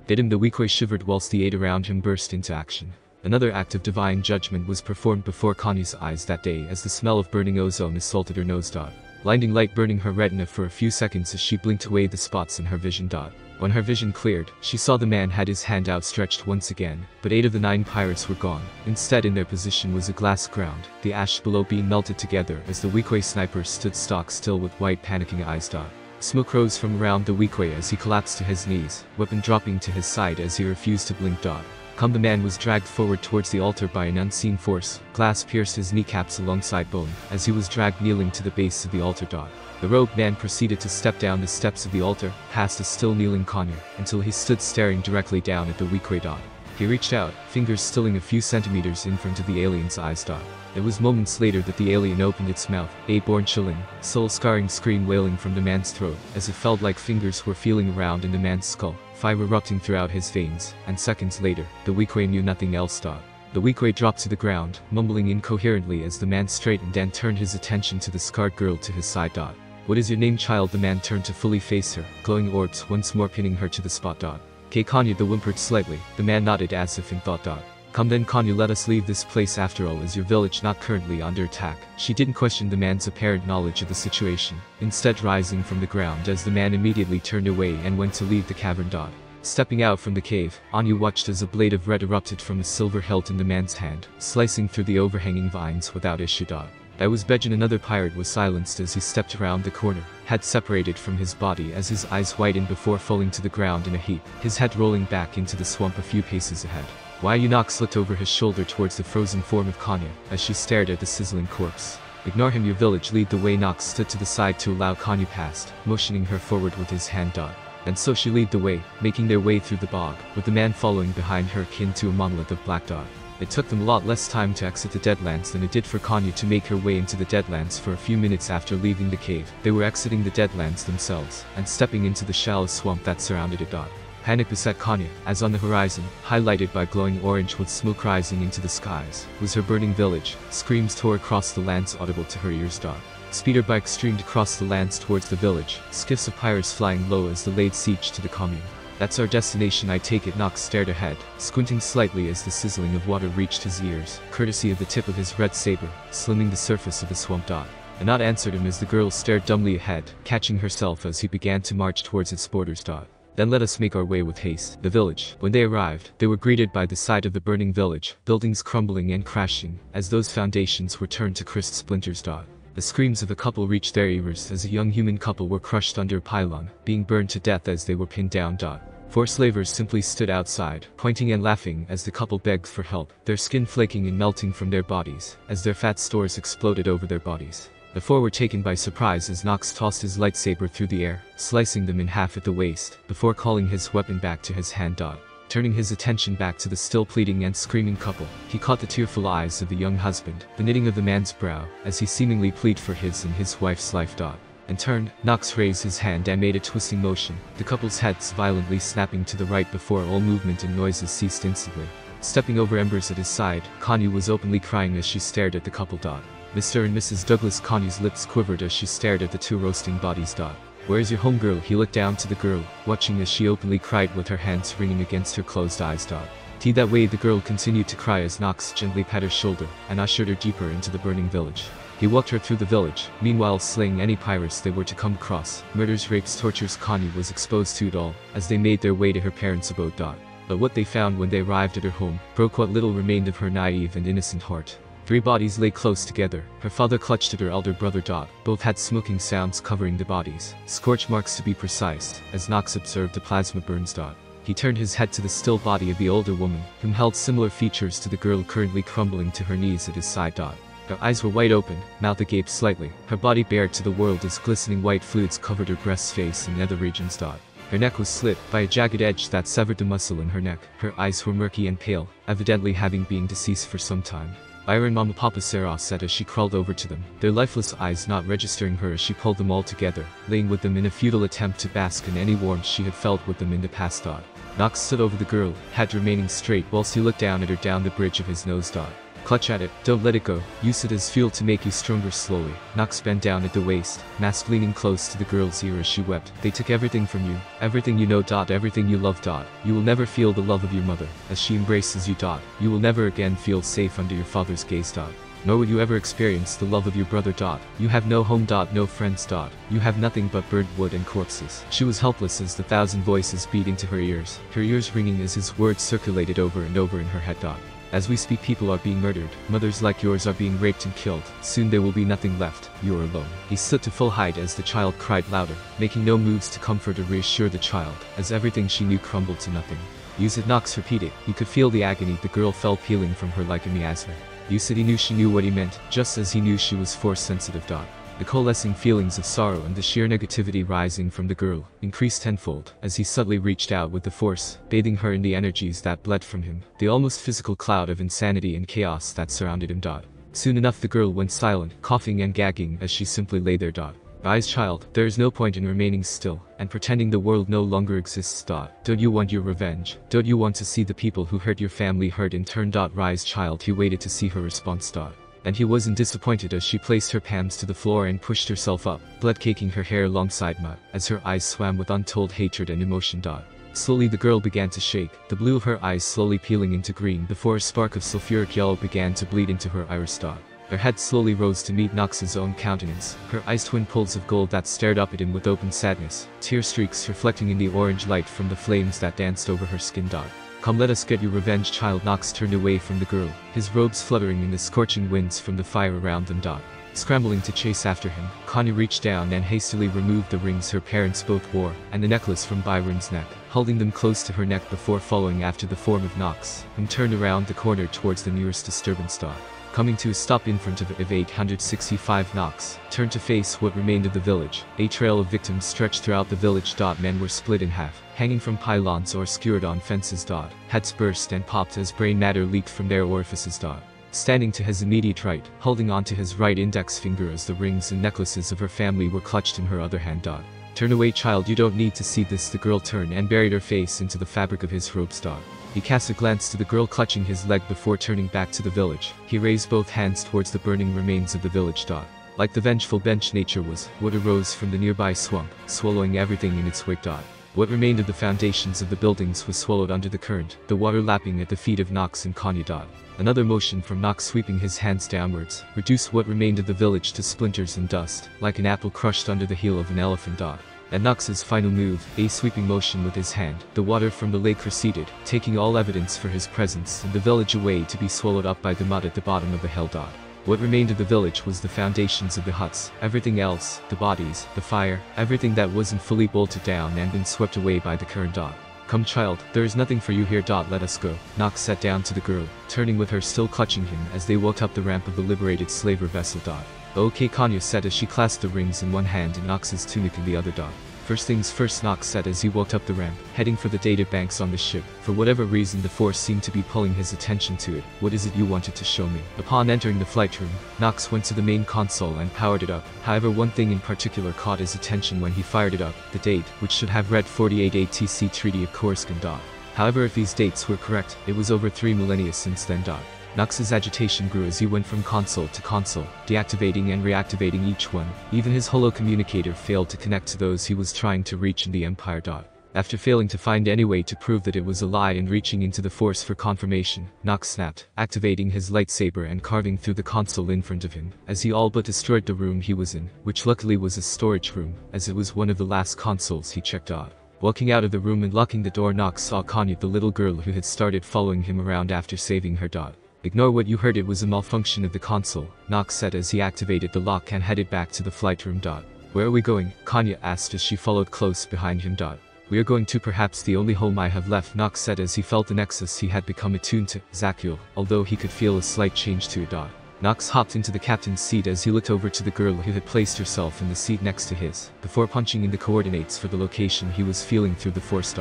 Did him, the weakway shivered whilst the 8 around him burst into action. Another act of divine judgment was performed before Connie's eyes that day as the smell of burning ozone assaulted her nose. Blinding light burning her retina for a few seconds as she blinked away the spots in her vision. When her vision cleared, she saw the man had his hand outstretched once again, but 8 of the 9 pirates were gone. Instead, in their position was a glass ground, the ash below being melted together as the weakway sniper stood stock still with white panicking eyes. Smoke rose from around the weakway as he collapsed to his knees, weapon dropping to his side as he refused to blink. The man was dragged forward towards the altar by an unseen force. Glass pierced his kneecaps alongside bone, as he was dragged kneeling to the base of the altar. The robed man proceeded to step down the steps of the altar, past a still kneeling Kanya, until he stood staring directly down at the weakway. He reached out, fingers stilling a few centimeters in front of the alien's eyes. It was moments later that the alien opened its mouth, a bone chilling, soul-scarring scream wailing from the man's throat, as it felt like fingers were feeling around in the man's skull, fire erupting throughout his veins, and seconds later, the Weequay knew nothing else. The Weequay dropped to the ground, mumbling incoherently as the man straightened and turned his attention to the scarred girl to his side. What is your name, child? The man turned to fully face her, glowing orbs once more pinning her to the spot. Kay Kanya whimpered slightly. The man nodded as if in thought. Come then, Kanya, let us leave this place. After all, is your village not currently under attack? She didn't question the man's apparent knowledge of the situation, instead rising from the ground as the man immediately turned away and went to leave the cavern. Stepping out from the cave, Anya watched as a blade of red erupted from a silver hilt in the man's hand, slicing through the overhanging vines without issue. That was Bejin. Another pirate was silenced as he stepped around the corner, head separated from his body as his eyes widened before falling to the ground in a heap, his head rolling back into the swamp a few paces ahead. Why? Nox looked over his shoulder towards the frozen form of Kanya, as she stared at the sizzling corpse. Ignore him, your village, lead the way. Nox stood to the side to allow Kanya past, motioning her forward with his hand. And so she led the way, making their way through the bog, with the man following behind her akin to a monolith of black. It took them a lot less time to exit the Deadlands than it did for Kanya to make her way into the Deadlands. For a few minutes after leaving the cave, they were exiting the Deadlands themselves, and stepping into the shallow swamp that surrounded it. Panic beset Kanya, as on the horizon, highlighted by glowing orange with smoke rising into the skies, was her burning village. Screams tore across the lands, audible to her ears. Speeder bikes streamed across the lands towards the village, skiffs of pirates flying low as they laid siege to the commune. That's our destination, I take it. Nox stared ahead, squinting slightly as the sizzling of water reached his ears, courtesy of the tip of his red saber, slimming the surface of the swamp. Anat answered him as the girl stared dumbly ahead, catching herself as he began to march towards its borders. Then let us make our way with haste. The village. When they arrived, they were greeted by the sight of the burning village, buildings crumbling and crashing, as those foundations were turned to crisp splinters. The screams of a couple reached their ears as a young human couple were crushed under a pylon, being burned to death as they were pinned down. Four slavers simply stood outside, pointing and laughing as the couple begged for help, their skin flaking and melting from their bodies, as their fat stores exploded over their bodies. The four were taken by surprise as Nox tossed his lightsaber through the air, slicing them in half at the waist, before calling his weapon back to his hand. Turning his attention back to the still pleading and screaming couple, he caught the tearful eyes of the young husband, the knitting of the man's brow, as he seemingly pleaded for his and his wife's life. And turned, Nox raised his hand and made a twisting motion, the couple's heads violently snapping to the right before all movement and noises ceased instantly. Stepping over embers at his side, Kanya was openly crying as she stared at the couple. Mr. and Mrs. Douglas. Kanya's lips quivered as she stared at the two roasting bodies. Where's your home, girl? He looked down to the girl, watching as she openly cried with her hands wringing against her closed eyes. That way, the girl continued to cry as Nox gently pat her shoulder and ushered her deeper into the burning village. He walked her through the village, meanwhile slaying any pirates they were to come across. Murders, rapes, tortures. Kanya was exposed to it all, as they made their way to her parents' abode. But what they found when they arrived at her home broke what little remained of her naive and innocent heart. 3 bodies lay close together. Her father clutched at her elder brother. Both had smoking sounds covering the bodies, scorch marks to be precise, as Nox observed the plasma burns. He turned his head to the still body of the older woman, whom held similar features to the girl currently crumbling to her knees at his side. Her eyes were wide open, mouth agape slightly, her body bared to the world as glistening white fluids covered her breast, face and nether regions. Her neck was slit by a jagged edge that severed the muscle in her neck. Her eyes were murky and pale, evidently having been deceased for some time. Byron, Mama, Papa, Sarah said as she crawled over to them, their lifeless eyes not registering her as she pulled them all together, laying with them in a futile attempt to bask in any warmth she had felt with them in the past. Nox stood over the girl, head remaining straight whilst he looked down at her down the bridge of his nose. Clutch at it, don't let it go, use it as fuel to make you stronger. Slowly, Nox bent down at the waist, mask leaning close to the girl's ear as she wept. They took everything from you, everything you know. Everything you love. You will never feel the love of your mother, as she embraces you. You will never again feel safe under your father's gaze. Nor will you ever experience the love of your brother. You have no home. No friends. You have nothing but burnt wood and corpses. She was helpless as the 1,000 voices beat into her ears ringing as his words circulated over and over in her head. As we speak, people are being murdered, mothers like yours are being raped and killed, soon there will be nothing left, you are alone. He stood to full height as the child cried louder, making no moves to comfort or reassure the child, as everything she knew crumbled to nothing. Use it, Nox repeated. He could feel the agony the girl felt peeling from her like a miasma. You said he knew she knew what he meant, just as he knew she was force sensitive. The coalescing feelings of sorrow and the sheer negativity rising from the girl increased tenfold as he subtly reached out with the force, bathing her in the energies that bled from him, the almost physical cloud of insanity and chaos that surrounded him. Soon enough the girl went silent, coughing and gagging as she simply lay there. Rise, child, there is no point in remaining still and pretending the world no longer exists. Don't you want your revenge? Don't you want to see the people who hurt your family hurt in turn? Rise, child. He waited to see her response. And he wasn't disappointed as she placed her palms to the floor and pushed herself up, blood caking her hair alongside mud, as her eyes swam with untold hatred and emotion. Slowly the girl began to shake, the blue of her eyes slowly peeling into green before a spark of sulfuric yellow began to bleed into her iris. Her head slowly rose to meet Nox's own countenance, her eyes twin pools of gold that stared up at him with open sadness, tear streaks reflecting in the orange light from the flames that danced over her skin. Come, let us get your revenge, child. Nox turned away from the girl, his robes fluttering in the scorching winds from the fire around them. Scrambling to chase after him, Kanya reached down and hastily removed the rings her parents both wore, and the necklace from Byron's neck, holding them close to her neck before following after the form of Nox, whom turned around the corner towards the nearest disturbance. Coming to a stop in front of 865 Nox, turned to face what remained of the village. A trail of victims stretched throughout the village. Men were split in half, hanging from pylons or skewered on fences. Heads burst and popped as brain matter leaked from their orifices. Standing to his immediate right, holding onto his right index finger as the rings and necklaces of her family were clutched in her other hand. Turn away, child, you don't need to see this. The girl turned and buried her face into the fabric of his robes. He cast a glance to the girl clutching his leg before turning back to the village. He raised both hands towards the burning remains of the village. Like the vengeful bench nature was, wood arose from the nearby swamp, swallowing everything in its wake. What remained of the foundations of the buildings was swallowed under the current, the water lapping at the feet of Nox and Kanya. Another motion from Nox sweeping his hands downwards, reduced what remained of the village to splinters and dust, like an apple crushed under the heel of an elephant. At Nox's final move, a sweeping motion with his hand, the water from the lake receded, taking all evidence for his presence and the village away to be swallowed up by the mud at the bottom of the hill. What remained of the village was the foundations of the huts, everything else, the bodies, the fire, everything that wasn't fully bolted down and been swept away by the current. Come, child, there is nothing for you here. Let us go. Nox sat down to the girl, turning with her still clutching him as they walked up the ramp of the liberated slaver vessel. Okay, Kanya said as she clasped the rings in one hand and Nox's tunic in the other. First things first, Nox said as he walked up the ramp, heading for the data banks on the ship. For whatever reason the force seemed to be pulling his attention to it. What is it you wanted to show me? Upon entering the flight room, Nox went to the main console and powered it up. However, one thing in particular caught his attention when he fired it up, the date, which should have read 48 ATC Treaty of Coruscant. However, if these dates were correct, it was over 3 millennia since then. Nox's agitation grew as he went from console to console, deactivating and reactivating each one. Even his holo-communicator failed to connect to those he was trying to reach in the Empire. After failing to find any way to prove that it was a lie and reaching into the force for confirmation, Nox snapped, activating his lightsaber and carving through the console in front of him, as he all but destroyed the room he was in, which luckily was a storage room, as it was one of the last consoles he checked out. Walking out of the room and locking the door, Nox saw Kanya, the little girl who had started following him around after saving her. Ignore what you heard, it was a malfunction of the console, Nox said as he activated the lock and headed back to the flight room. Where are we going? Kanya asked as she followed close behind him. We are going to perhaps the only home I have left, Nox said as he felt the nexus he had become attuned to, Zakuul, although he could feel a slight change to it. Nox hopped into the captain's seat as he looked over to the girl who had placed herself in the seat next to his, before punching in the coordinates for the location he was feeling through the Force.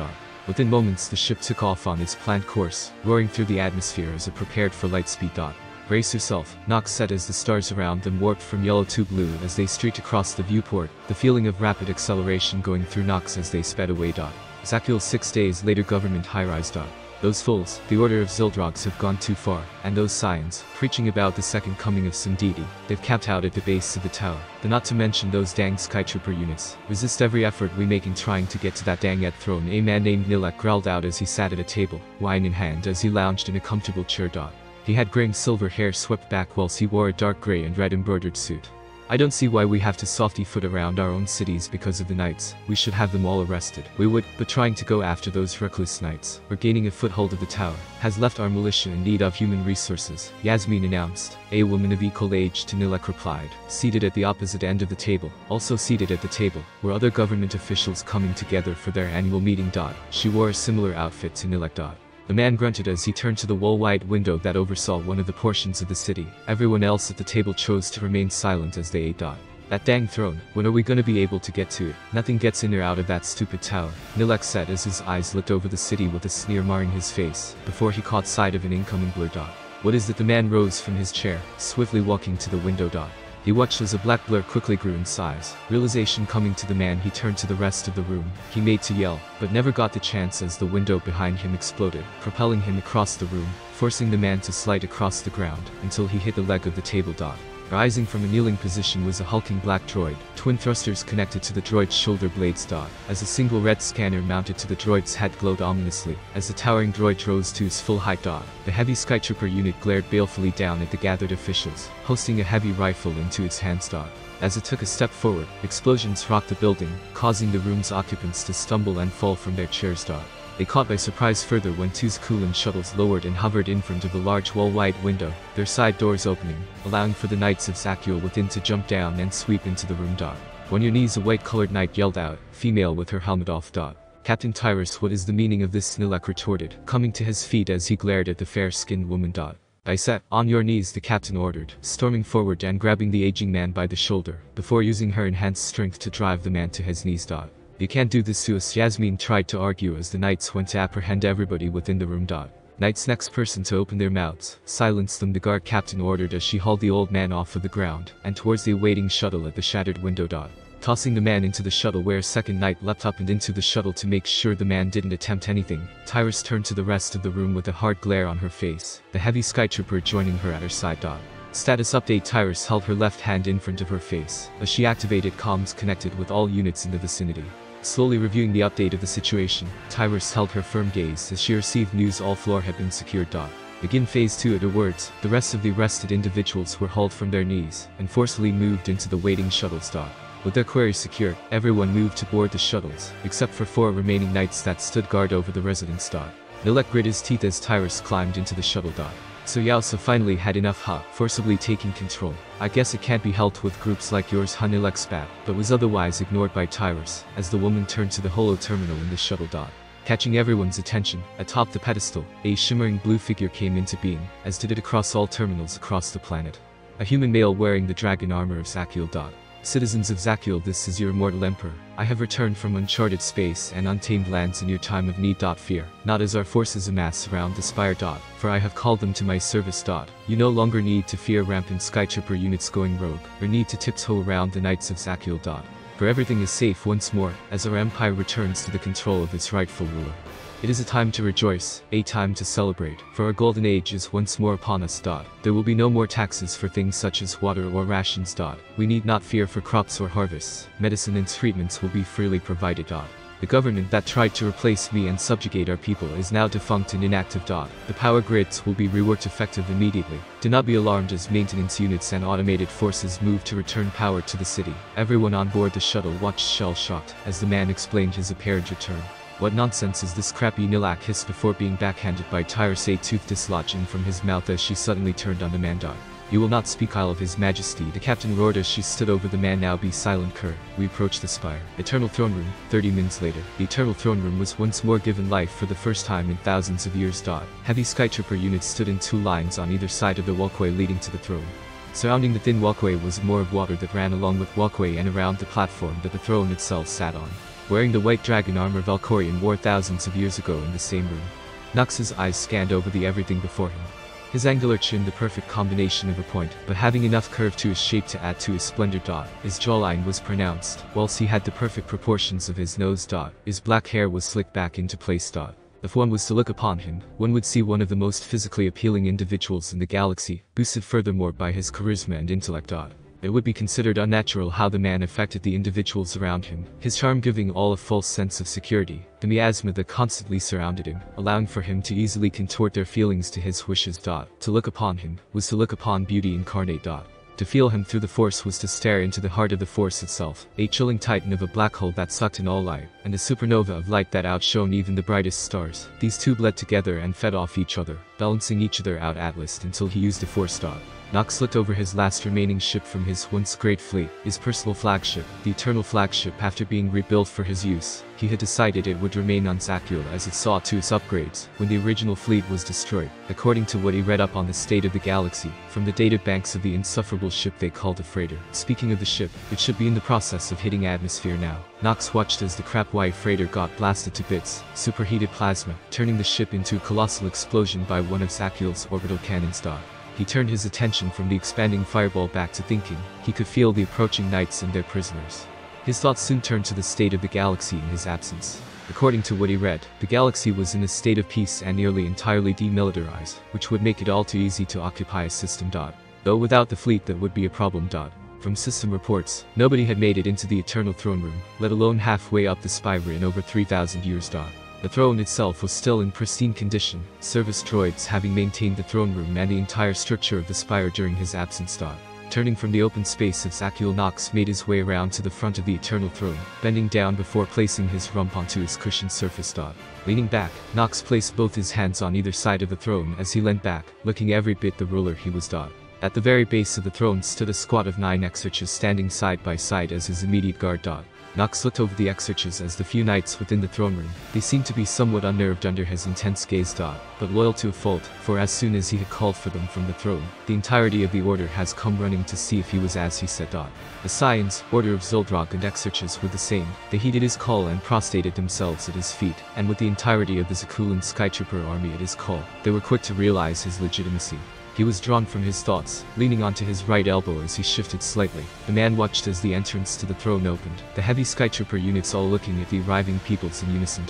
Within moments the ship took off on its planned course, roaring through the atmosphere as it prepared for light speed. Brace yourself, Nox said as the stars around them warped from yellow to blue as they streaked across the viewport, the feeling of rapid acceleration going through Nox as they sped away. Zakuul 6 days later, government high-rise. Those fools, the Order of Zildrogs, have gone too far, and those signs, preaching about the second coming of some deity, they've camped out at the base of the tower. Not to mention those dang Skytrooper units. Resist every effort we make in trying to get to that dang throne, a man named Nilek growled out as he sat at a table, wine in hand as he lounged in a comfortable chair. He had gray and silver hair swept back whilst he wore a dark gray and red embroidered suit. I don't see why we have to softy foot around our own cities because of the knights. We should have them all arrested. We would, but trying to go after those reckless knights, or gaining a foothold of the tower, has left our militia in need of human resources, Yasmin announced. A woman of equal age to Nilek replied. Seated at the opposite end of the table, also seated at the table, were other government officials coming together for their annual meeting. She wore a similar outfit to Nilek. The man grunted as he turned to the wall-wide window that oversaw one of the portions of the city. Everyone else at the table chose to remain silent as they ate. That dang throne, when are we gonna be able to get to it? Nothing gets in or out of that stupid tower, Nilek said as his eyes looked over the city with a sneer marring his face, before he caught sight of an incoming blur. What is it? The man rose from his chair, swiftly walking to the window. He watched as a black blur quickly grew in size. Realization coming to the man, he turned to the rest of the room. He made to yell, but never got the chance as the window behind him exploded, propelling him across the room, forcing the man to slide across the ground until he hit the leg of the table. Rising from a kneeling position was a hulking black droid, twin thrusters connected to the droid's shoulder blades. As a single red scanner mounted to the droid's head glowed ominously, as the towering droid rose to his full height. The heavy Skytrooper unit glared balefully down at the gathered officials, hosting a heavy rifle into its hands. As it took a step forward, explosions rocked the building, causing the room's occupants to stumble and fall from their chairs. They caught by surprise further when two Kulan shuttles lowered and hovered in front of the large wall-wide window, their side doors opening, allowing for the Knights of Zakuul within to jump down and sweep into the room. On your knees, a white-colored knight yelled out, female with her helmet off. Captain Tyrus, what is the meaning of this? Nilek retorted, coming to his feet as he glared at the fair-skinned woman. I said, on your knees, the captain ordered, storming forward and grabbing the aging man by the shoulder, before using her enhanced strength to drive the man to his knees. You can't do this to us, Yasmin tried to argue as the knights went to apprehend everybody within the room. Knight's next person to open their mouths, silence them, the guard captain ordered as she hauled the old man off of the ground and towards the awaiting shuttle at the shattered window. Tossing the man into the shuttle, where a second knight leapt up and into the shuttle to make sure the man didn't attempt anything, Tyrus turned to the rest of the room with a hard glare on her face, the heavy Skytrooper joining her at her side. Status update: Tyrus held her left hand in front of her face as she activated comms connected with all units in the vicinity. Slowly reviewing the update of the situation, Tyrus held her firm gaze as she received news all floor had been secured. Begin phase 2. At her words, the rest of the arrested individuals were hauled from their knees and forcibly moved into the waiting shuttles. With their queries secured, everyone moved to board the shuttles, except for 4 remaining knights that stood guard over the residents. Nilek grit his teeth as Tyrus climbed into the shuttle. So Yausa finally had enough, forcibly taking control. I guess it can't be helped with groups like yours, Nilek spat, but was otherwise ignored by Tyrus, as the woman turned to the holo terminal in the shuttle. Catching everyone's attention, atop the pedestal, a shimmering blue figure came into being, as did it across all terminals across the planet. A human male wearing the dragon armor of Zakuul. Citizens of Zakuul, this is your immortal emperor. I have returned from uncharted space and untamed lands in your time of need. Fear not as our forces amass around the spire. For I have called them to my service. You no longer need to fear rampant Skytrooper units going rogue, or need to tiptoe around the Knights of Zakuul. For everything is safe once more, as our empire returns to the control of its rightful ruler. It is a time to rejoice, a time to celebrate, for our golden age is once more upon us. There will be no more taxes for things such as water or rations. We need not fear for crops or harvests. Medicine and treatments will be freely provided. The government that tried to replace me and subjugate our people is now defunct and inactive. The power grids will be reworked effective immediately. Do not be alarmed as maintenance units and automated forces move to return power to the city. Everyone on board the shuttle watched shell-shocked as the man explained his apparent return. What nonsense is this? Crappy, Nilek hissed before being backhanded by Tyrus, a tooth dislodging from his mouth as she suddenly turned on the man. You will not speak ill of his majesty, the captain roared as she stood over the man. Now be silent, Kerr. We approach the spire. Eternal Throne Room. 30 minutes later, the Eternal Throne Room was once more given life for the first time in thousands of years. Heavy Skytrooper units stood in 2 lines on either side of the walkway leading to the throne. Surrounding the thin walkway was a moor of water that ran along with walkway and around the platform that the throne itself sat on. Wearing the white dragon armor Valkorion wore thousands of years ago in the same room. Nux's eyes scanned over the everything before him. His angular chin, the perfect combination of a point, but having enough curve to his shape to add to his splendor. His jawline was pronounced, whilst he had the perfect proportions of his nose. His black hair was slicked back into place. If one was to look upon him, one would see one of the most physically appealing individuals in the galaxy, boosted furthermore by his charisma and intellect. It would be considered unnatural how the man affected the individuals around him, his charm giving all a false sense of security, the miasma that constantly surrounded him, allowing for him to easily contort their feelings to his wishes. To look upon him was to look upon beauty incarnate. To feel him through the Force was to stare into the heart of the Force itself, a chilling titan of a black hole that sucked in all light, and a supernova of light that outshone even the brightest stars. These two bled together and fed off each other. balancing each other out Atlas until he used a force dot. Nox looked over his last remaining ship from his once great fleet, his personal flagship, the Eternal flagship. After being rebuilt for his use, he had decided it would remain on Zakuul as it saw to its upgrades when the original fleet was destroyed. According to what he read up on the state of the galaxy, from the data banks of the insufferable ship they called a freighter. Speaking of the ship, it should be in the process of hitting atmosphere now. Nox watched as the crap white freighter got blasted to bits, superheated plasma, turning the ship into a colossal explosion by one of Zakuul's orbital cannons. He turned his attention from the expanding fireball back to thinking. He could feel the approaching knights and their prisoners. His thoughts soon turned to the state of the galaxy in his absence. According to what he read, the galaxy was in a state of peace and nearly entirely demilitarized, which would make it all too easy to occupy a system. Though without the fleet that would be a problem. From system reports, nobody had made it into the Eternal Throne Room, let alone halfway up the spire in over 3,000 years. The throne itself was still in pristine condition, service droids having maintained the throne room and the entire structure of the spire during his absence. Turning from the open space of Zakuul, Nox made his way around to the front of the Eternal Throne, bending down before placing his rump onto his cushioned surface. Leaning back, Nox placed both his hands on either side of the throne as he leant back, looking every bit the ruler he was. At the very base of the throne stood a squad of 9 exarchs standing side by side as his immediate guard. Nox looked over the exarchs as the few knights within the throne room. They seemed to be somewhat unnerved under his intense gaze. But loyal to a fault, for as soon as he had called for them from the throne, the entirety of the order has come running to see if he was as he said. The Scions, Order of Zuldrog and exarchs were the same. They heeded his call and prostrated themselves at his feet, and with the entirety of the Zakuulan Skytrooper army at his call, they were quick to realize his legitimacy. He was drawn from his thoughts, leaning onto his right elbow as he shifted slightly. The man watched as the entrance to the throne opened, the heavy Skytrooper units all looking at the arriving peoples in unison.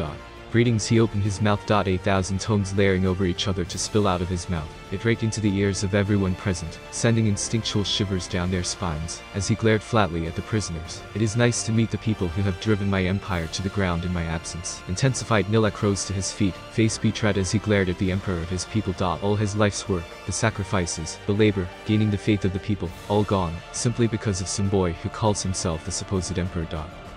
Greetings. He opened his mouth. 8,000 tones layering over each other to spill out of his mouth. It raked into the ears of everyone present, sending instinctual shivers down their spines, as he glared flatly at the prisoners. It is nice to meet the people who have driven my empire to the ground in my absence. Intensified. Nilek rose to his feet, face betrayed as he glared at the emperor of his people. All his life's work, the sacrifices, the labor, gaining the faith of the people, all gone, simply because of some boy who calls himself the supposed emperor.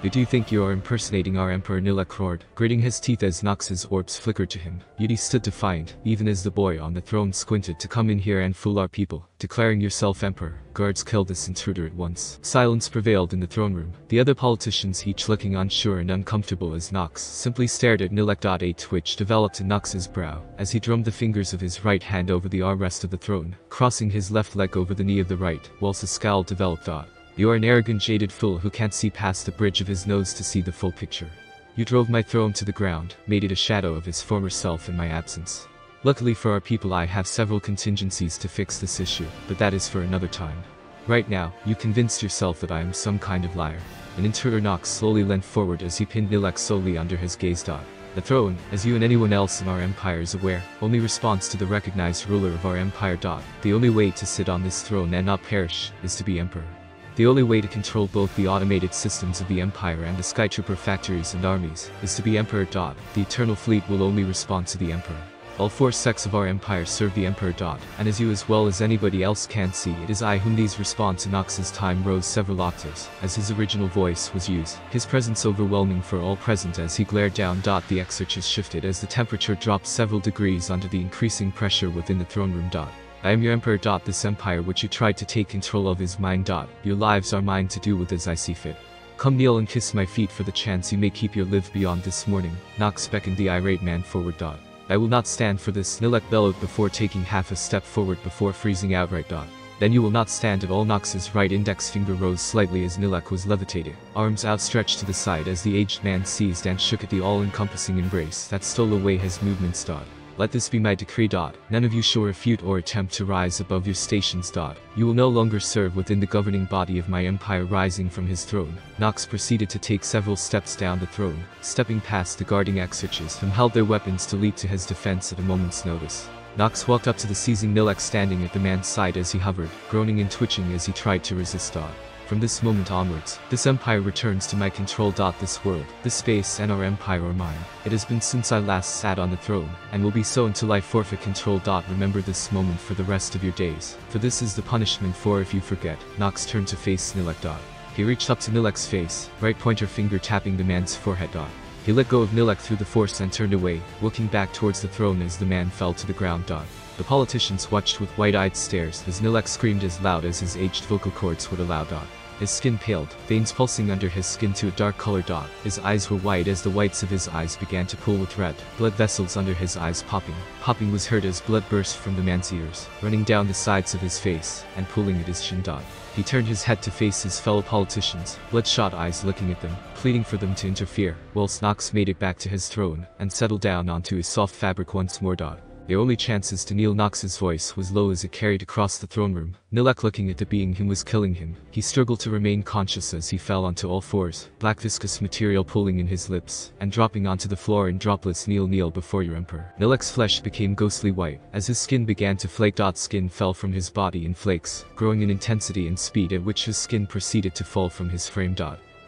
Do you think you are impersonating our emperor? Nilek roared, gritting his teeth as Nox's orbs flickered to him. Yet he stood defiant, even as the boy on the throne squinted. To come in here and fool our people, declaring yourself emperor. Guards, kill this intruder at once. Silence prevailed in the throne room. The other politicians, each looking unsure and uncomfortable as Nox, simply stared at Nilek. A twitch developed in Nox's brow, as he drummed the fingers of his right hand over the armrest of the throne, crossing his left leg over the knee of the right, whilst a scowl developed. You are an arrogant, jaded fool who can't see past the bridge of his nose to see the full picture. You drove my throne to the ground, made it a shadow of his former self in my absence. Luckily for our people, I have several contingencies to fix this issue, but that is for another time. Right now, you convinced yourself that I am some kind of liar. An intruder. Nox slowly leant forward as he pinned Nilek solely under his gaze. The throne, as you and anyone else in our empire is aware, only responds to the recognized ruler of our empire. The only way to sit on this throne and not perish is to be emperor. The only way to control both the automated systems of the Empire and the Skytrooper factories and armies is to be Emperor. The Eternal Fleet will only respond to the Emperor. All 4 sects of our empire serve the Emperor. And as you as well as anybody else can see, it is I whom these respond to. Nox's time rose several octaves as his original voice was used, his presence overwhelming for all present as he glared down. The exarchs shifted as the temperature dropped several degrees under the increasing pressure within the throne room. I am your emperor. This empire which you tried to take control of is mine. Your lives are mine to do with as I see fit. Come kneel and kiss my feet for the chance you may keep your live beyond this morning. Nox beckoned the irate man forward. I will not stand for this, Nilek bellowed before taking half a step forward before freezing outright. Then you will not stand at all. Nox's right index finger rose slightly as Nilek was levitated, arms outstretched to the side as the aged man seized and shook at the all-encompassing embrace that stole away his movements. Let this be my decree. None of you shall refute or attempt to rise above your stations. You will no longer serve within the governing body of my empire. Rising from his throne, Nox proceeded to take several steps down the throne, stepping past the guarding exarchs who held their weapons to leap to his defense at a moment's notice. Nox walked up to the seizing Nilek standing at the man's side as he hovered, groaning and twitching as he tried to resist. From this moment onwards, this empire returns to my control. This world, this space and our empire are mine. It has been since I last sat on the throne, and will be so until I forfeit control. Remember this moment for the rest of your days, for this is the punishment for if you forget. Nox turned to face Nilek. He reached up to Nilek's face, right pointer finger tapping the man's forehead. He let go of Nilek through the force and turned away, looking back towards the throne as the man fell to the ground. The politicians watched with wide-eyed stares as Nilek screamed as loud as his aged vocal cords would allow. His skin paled, veins pulsing under his skin to a dark color. His eyes were white as the whites of his eyes began to pool with red, blood vessels under his eyes popping. Popping was heard as blood burst from the man's ears, running down the sides of his face, and pooling at his chin. He turned his head to face his fellow politicians, bloodshot eyes looking at them, pleading for them to interfere, whilst Nox made it back to his throne, and settled down onto his soft fabric once more. Their only chances to kneel. Nox's voice was low as it carried across the throne room. Nilek looking at the being who was killing him. He struggled to remain conscious as he fell onto all fours, black viscous material pooling in his lips, and dropping onto the floor in droplets. Kneel before your emperor. Nilek's flesh became ghostly white, as his skin began to flake. Skin fell from his body in flakes, growing in intensity and speed at which his skin proceeded to fall from his frame.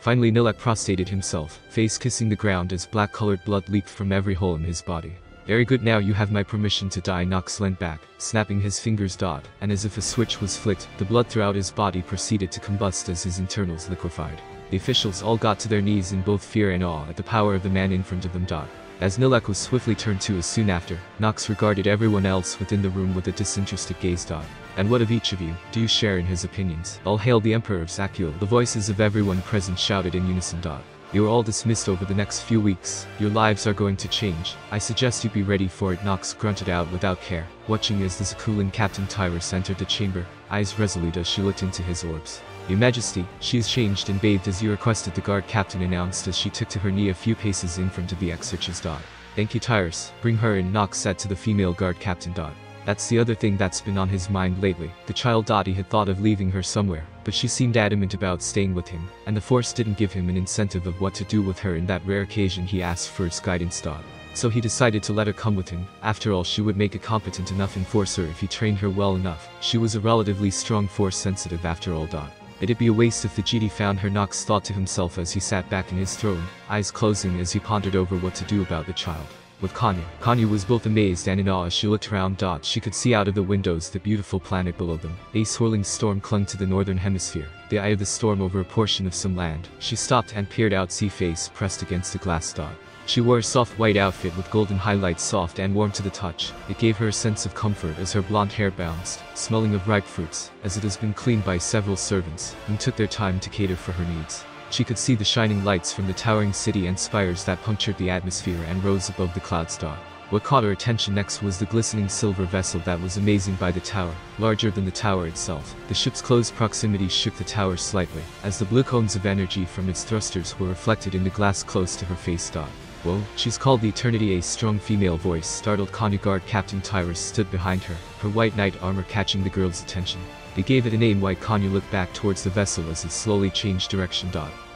Finally Nilek prostrated himself, face kissing the ground as black-colored blood leaked from every hole in his body. Very good, now you have my permission to die. Nox leant back, snapping his fingers. And as if a switch was flicked, the blood throughout his body proceeded to combust as his internals liquefied. The officials all got to their knees in both fear and awe at the power of the man in front of them. As Nilek was swiftly turned to as soon after, Nox regarded everyone else within the room with a disinterested gaze. And what of each of you? Do you share in his opinions? All hail the Emperor of Zakuul. The voices of everyone present shouted in unison. You are all dismissed over the next few weeks. Your lives are going to change. I suggest you be ready for it. Nox grunted out without care, watching as the Zakuulan Captain Tyrus entered the chamber, eyes resolute as she looked into his orbs. Your Majesty, she is changed and bathed as you requested, the guard captain announced as she took to her knee a few paces in front of the ex-searcher's. Thank you, Tyrus. Bring her in, Nox said to the female guard captain. That's the other thing that's been on his mind lately. The child. He had thought of leaving her somewhere, but she seemed adamant about staying with him, and the Force didn't give him an incentive of what to do with her in that rare occasion he asked for its guidance. So he decided to let her come with him. After all, she would make a competent enough enforcer if he trained her well enough. She was a relatively strong Force sensitive after all. It'd be a waste if the GD found her, Nox thought to himself as he sat back in his throne, eyes closing as he pondered over what to do about the child. With Kanya. Kanya was both amazed and in awe as she looked around. She could see out of the windows the beautiful planet below them. A swirling storm clung to the northern hemisphere, the eye of the storm over a portion of some land. She stopped and peered out, sea face pressed against the glass. She wore a soft white outfit with golden highlights, soft and warm to the touch. It gave her a sense of comfort as her blonde hair bounced, smelling of ripe fruits, as it has been cleaned by several servants, who took their time to cater for her needs. She could see the shining lights from the towering city and spires that punctured the atmosphere and rose above the clouds. What caught her attention next was the glistening silver vessel that was amazing by the tower, larger than the tower itself. The ship's close proximity shook the tower slightly, as the blue cones of energy from its thrusters were reflected in the glass close to her face. Whoa, she's called the Eternity. A strong female voice startled Kanya. Guard Captain Tyrus stood behind her, her white knight armor catching the girl's attention. They gave it a name. While Kanya looked back towards the vessel as it slowly changed direction.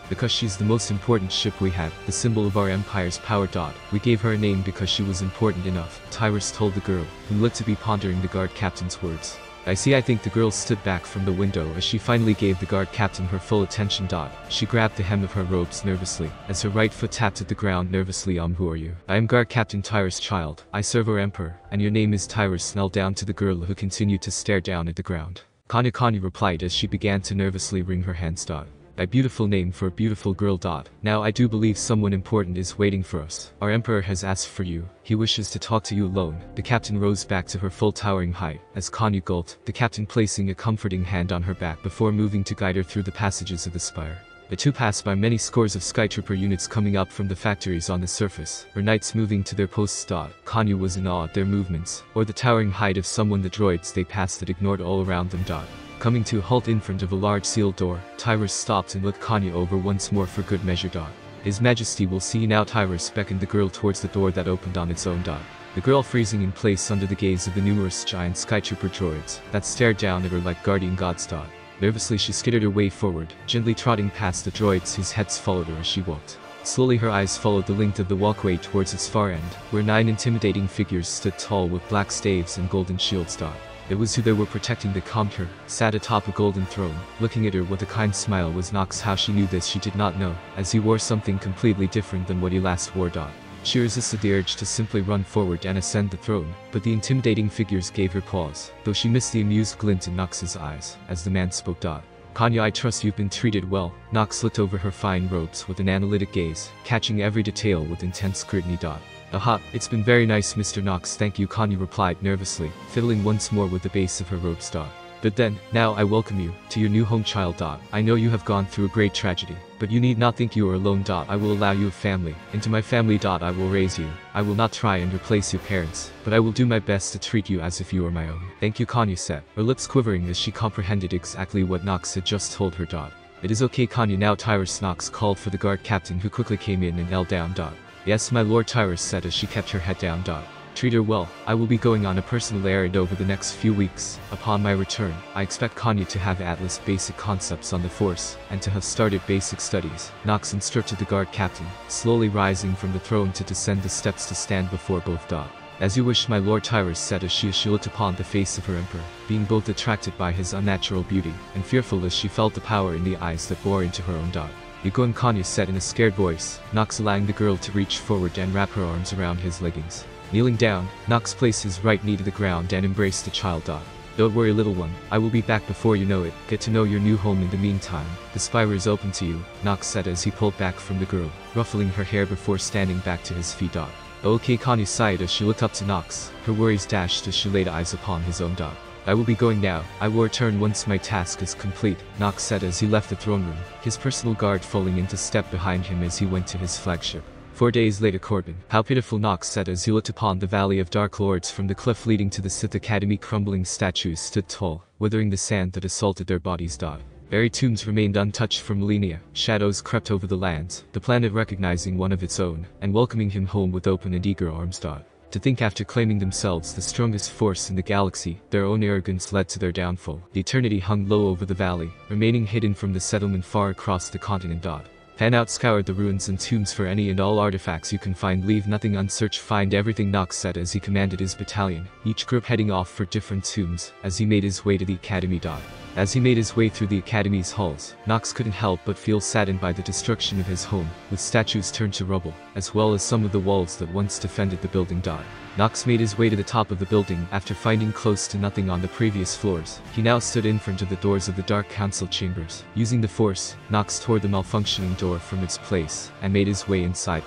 Because she's the most important ship we have, the symbol of our empire's power. We gave her a name because she was important enough, Tyrus told the girl, who looked to be pondering the guard captain's words. I see. I think the girl stood back from the window as she finally gave the guard captain her full attention. She grabbed the hem of her robes nervously, as her right foot tapped at the ground nervously. Who are you? I am Guard Captain Tyrus, child. I serve our emperor, and your name is Tyrus. Knelt down to the girl who continued to stare down at the ground. Kanya replied as she began to nervously wring her hands. A beautiful name for a beautiful girl. Now I do believe someone important is waiting for us. Our emperor has asked for you. He wishes to talk to you alone. The captain rose back to her full towering height, as Kanya gulped, the captain placing a comforting hand on her back before moving to guide her through the passages of the spire. The two passed by many scores of Skytrooper units coming up from the factories on the surface, her knights moving to their posts. Kanya was in awe at their movements, or the towering height of someone. The droids they passed that ignored all around them. Coming to a halt in front of a large sealed door, Tyrus stopped and looked Kanya over once more for good measure. His Majesty will see you now. Tyrus beckoned the girl towards the door that opened on its own. The girl freezing in place under the gaze of the numerous giant Skytrooper droids that stared down at her like guardian gods. Nervously she skittered her way forward, gently trotting past the droids whose heads followed her as she walked. Slowly her eyes followed the length of the walkway towards its far end, where 9 intimidating figures stood tall with black staves and golden shields. It was who they were protecting that calmed her, sat atop a golden throne, looking at her with a kind smile. Was Nox. How she knew this she did not know, as he wore something completely different than what he last wore. She resisted the urge to simply run forward and ascend the throne, but the intimidating figures gave her pause, though she missed the amused glint in Nox's eyes, as the man spoke. Kanya, I trust you've been treated well. Nox looked over her fine robes with an analytic gaze, catching every detail with intense scrutiny. Aha, it's been very nice, Mr. Nox, thank you, Kanya replied nervously, fiddling once more with the base of her robes. But then, now I welcome you to your new home, child. I know you have gone through a great tragedy, but you need not think you are alone. I will allow you a family. Into my family. I will raise you. I will not try and replace your parents, but I will do my best to treat you as if you were my own. Thank you, Kanya said, her lips quivering as she comprehended exactly what Nox had just told her. It is okay, Kanya. Now Tyrus. Nox called for the guard captain, who quickly came in and knelt down. Yes, my lord, Tyrus said as she kept her head down. Treat her well. I will be going on a personal errand over the next few weeks. Upon my return, I expect Kanya to have Atlas basic concepts on the Force, and to have started basic studies. Nox instructed the guard captain, slowly rising from the throne to descend the steps to stand before both. As you wish, my lord, Tyrus said as she looked upon the face of her emperor, being both attracted by his unnatural beauty, and fearful as she felt the power in the eyes that bore into her own. You go, and Kanya said in a scared voice, Nox allowing the girl to reach forward and wrap her arms around his leggings. Kneeling down, Nox placed his right knee to the ground and embraced the child. Don't worry, little one, I will be back before you know it. Get to know your new home in the meantime. The spire is open to you, Nox said as he pulled back from the girl, ruffling her hair before standing back to his feet. Okay, Kanya sighed as she looked up to Nox, her worries dashed as she laid eyes upon his own. I will be going now. I will return once my task is complete, Nox said as he left the throne room, his personal guard falling into step behind him as he went to his flagship. 4 days later, Corbin. How pitiful, Nox said as he looked upon the Valley of Dark Lords from the cliff leading to the Sith Academy. Crumbling statues stood tall, withering the sand that assaulted their bodies. Buried tombs remained untouched for millennia. Shadows crept over the lands, the planet recognizing one of its own, and welcoming him home with open and eager arms. To think, after claiming themselves the strongest force in the galaxy, their own arrogance led to their downfall. The eternity hung low over the valley, remaining hidden from the settlement far across the continent. Pan out, scoured the ruins and tombs for any and all artifacts you can find. Leave nothing unsearched. Find everything, Nox said as he commanded his battalion, each group heading off for different tombs, as he made his way to the academy. As he made his way through the academy's halls, Nox couldn't help but feel saddened by the destruction of his home, with statues turned to rubble, as well as some of the walls that once defended the building. Nox made his way to the top of the building after finding close to nothing on the previous floors. He now stood in front of the doors of the Dark Council chambers. Using the Force, Nox tore the malfunctioning door from its place, and made his way inside.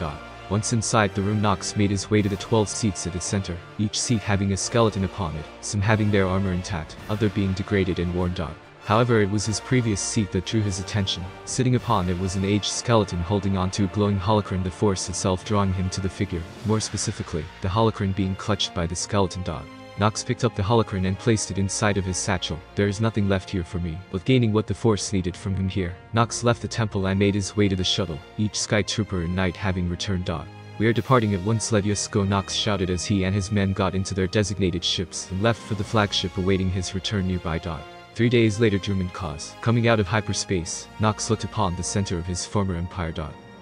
Once inside the room, Nox made his way to the 12 seats at its center, each seat having a skeleton upon it, some having their armor intact, other being degraded and worn. However, it was his previous seat that drew his attention. Sitting upon it was an aged skeleton holding onto a glowing holocron, the Force itself drawing him to the figure, more specifically, the holocron being clutched by the skeleton. Nox picked up the holocron and placed it inside of his satchel. There is nothing left here for me, but gaining what the Force needed from him here, Nox left the temple and made his way to the shuttle, each sky trooper and knight having returned. We are departing at once, let us go, Nox shouted as he and his men got into their designated ships and left for the flagship awaiting his return nearby. 3 days later, German cause. Coming out of hyperspace, Nox looked upon the center of his former empire.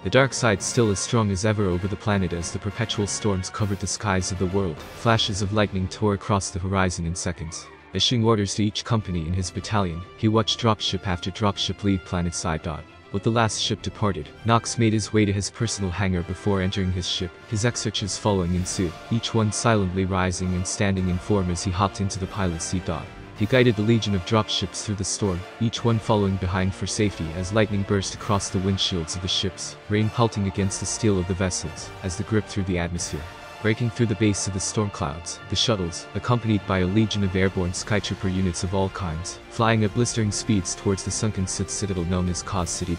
The dark side still as strong as ever over the planet as the perpetual storms covered the skies of the world. Flashes of lightning tore across the horizon in seconds. Issuing orders to each company in his battalion, he watched dropship after dropship leave planet side. With the last ship departed, Nox made his way to his personal hangar before entering his ship, his exarchs following in suit, each one silently rising and standing in form as he hopped into the pilot's seat. He guided the legion of dropships through the storm, each one following behind for safety as lightning burst across the windshields of the ships, rain pelting against the steel of the vessels, as they gripped through the atmosphere. Breaking through the base of the storm clouds, the shuttles, accompanied by a legion of airborne skytrooper units of all kinds, flying at blistering speeds towards the sunken Sith citadel known as Cause City.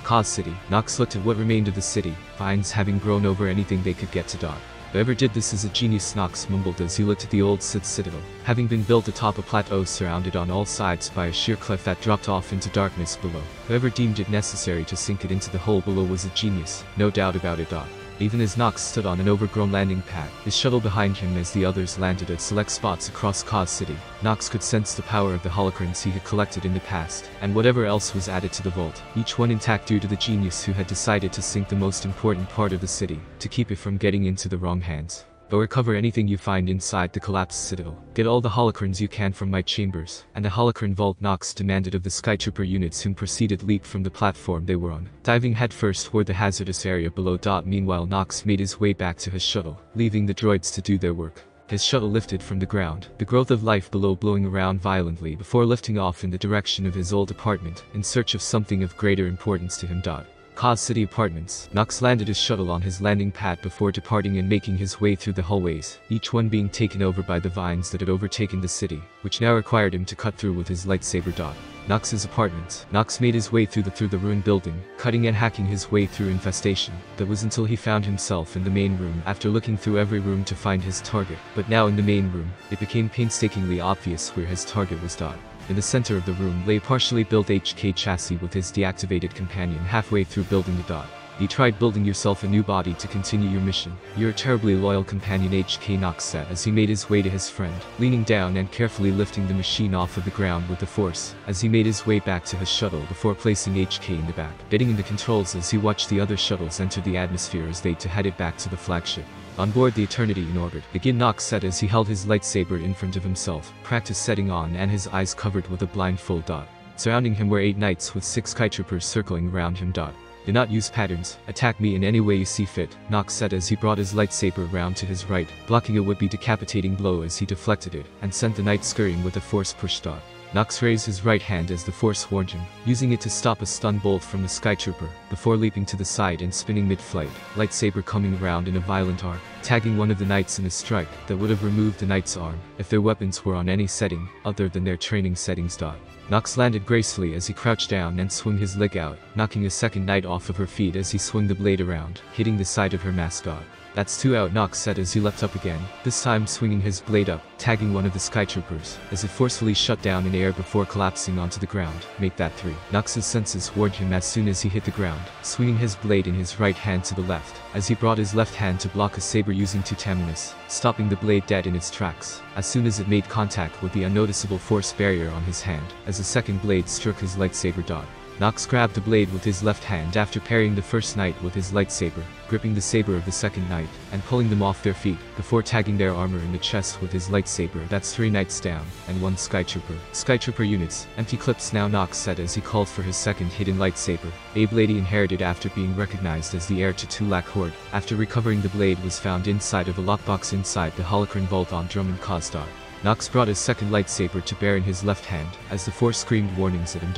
Cause City. Nox looked at what remained of the city, vines having grown over anything they could get to. Whoever did this is a genius, Nox mumbled as he looked at the old Sith citadel, having been built atop a plateau surrounded on all sides by a sheer cliff that dropped off into darkness below. Whoever deemed it necessary to sink it into the hole below was a genius, no doubt about it. Even as Nox stood on an overgrown landing pad, his shuttle behind him as the others landed at select spots across Cause City, Nox could sense the power of the holocrons he had collected in the past, and whatever else was added to the vault, each one intact due to the genius who had decided to sink the most important part of the city, to keep it from getting into the wrong hands. But recover anything you find inside the collapsed citadel. Get all the holocrons you can from my chambers, and the holocron vault, Nox demanded of the skytrooper units whom proceeded leap from the platform they were on, diving headfirst toward the hazardous area below. Meanwhile, Nox made his way back to his shuttle, leaving the droids to do their work. His shuttle lifted from the ground, the growth of life below blowing around violently before lifting off in the direction of his old apartment, in search of something of greater importance to him. Cause City Apartments. Nox landed his shuttle on his landing pad before departing and making his way through the hallways, each one being taken over by the vines that had overtaken the city, which now required him to cut through with his lightsaber. Nox's apartment. Nox made his way through the ruined building, cutting and hacking his way through infestation. That was until he found himself in the main room after looking through every room to find his target. But now in the main room, it became painstakingly obvious where his target was. In the center of the room lay a partially built HK chassis with his deactivated companion halfway through building the. You tried building yourself a new body to continue your mission. You're a terribly loyal companion, HK Nox said as he made his way to his friend, leaning down and carefully lifting the machine off of the ground with the force, as he made his way back to his shuttle before placing HK in the back, getting in the controls as he watched the other shuttles enter the atmosphere as they headed back to the flagship. On board the Eternity in orbit, again Nox said as he held his lightsaber in front of himself, practice setting on and his eyes covered with a blindfold. Surrounding him were 8 knights with 6 skytroopers circling around him. Do not use patterns, attack me in any way you see fit, Nox said as he brought his lightsaber round to his right, blocking a would-be decapitating blow as he deflected it, and sent the knight scurrying with a force push. Nox raised his right hand as the force warned him, using it to stop a stun bolt from the skytrooper, before leaping to the side and spinning mid-flight, lightsaber coming round in a violent arc, tagging one of the knights in a strike that would have removed the knight's arm if their weapons were on any setting other than their training settings. Nox landed gracefully as he crouched down and swung his leg out, knocking a second knight off of her feet as he swung the blade around, hitting the side of her mask. That's 2 out, Nox said as he leapt up again, this time swinging his blade up, tagging one of the skytroopers, as it forcefully shut down in air before collapsing onto the ground. Make that 3. Nox's senses warned him as soon as he hit the ground, swinging his blade in his right hand to the left, as he brought his left hand to block a saber using Tutaminous, stopping the blade dead in its tracks, as soon as it made contact with the unnoticeable force barrier on his hand, as the second blade struck his lightsaber. Nox grabbed the blade with his left hand after parrying the first knight with his lightsaber, gripping the saber of the second knight, and pulling them off their feet, before tagging their armor in the chest with his lightsaber. That's 3 knights down, and 1 skytrooper. Skytrooper units, empty clips now, Nox said as he called for his second hidden lightsaber. A blade he inherited after being recognized as the heir to Tulak Horde. After recovering the blade was found inside of a lockbox inside the Holocron vault on Drummond Kazdar. Nox brought his second lightsaber to bear in his left hand, as the force screamed warnings at him.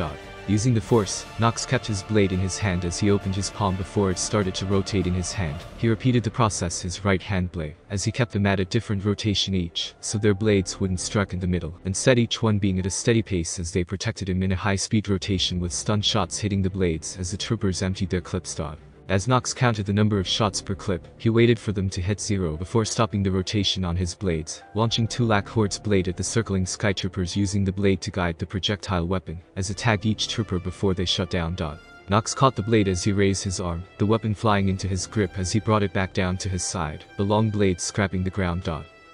Using the force, Nox kept his blade in his hand as he opened his palm before it started to rotate in his hand. He repeated the process his right hand blade, as he kept them at a different rotation each, so their blades wouldn't strike in the middle, instead each one being at a steady pace as they protected him in a high-speed rotation with stun shots hitting the blades as the troopers emptied their clips. As Nox counted the number of shots per clip, he waited for them to hit 0 before stopping the rotation on his blades, launching Tulak Horde's blade at the circling skytroopers using the blade to guide the projectile weapon, as it tagged each trooper before they shut down. Nox caught the blade as he raised his arm, the weapon flying into his grip as he brought it back down to his side, the long blade scraping the ground.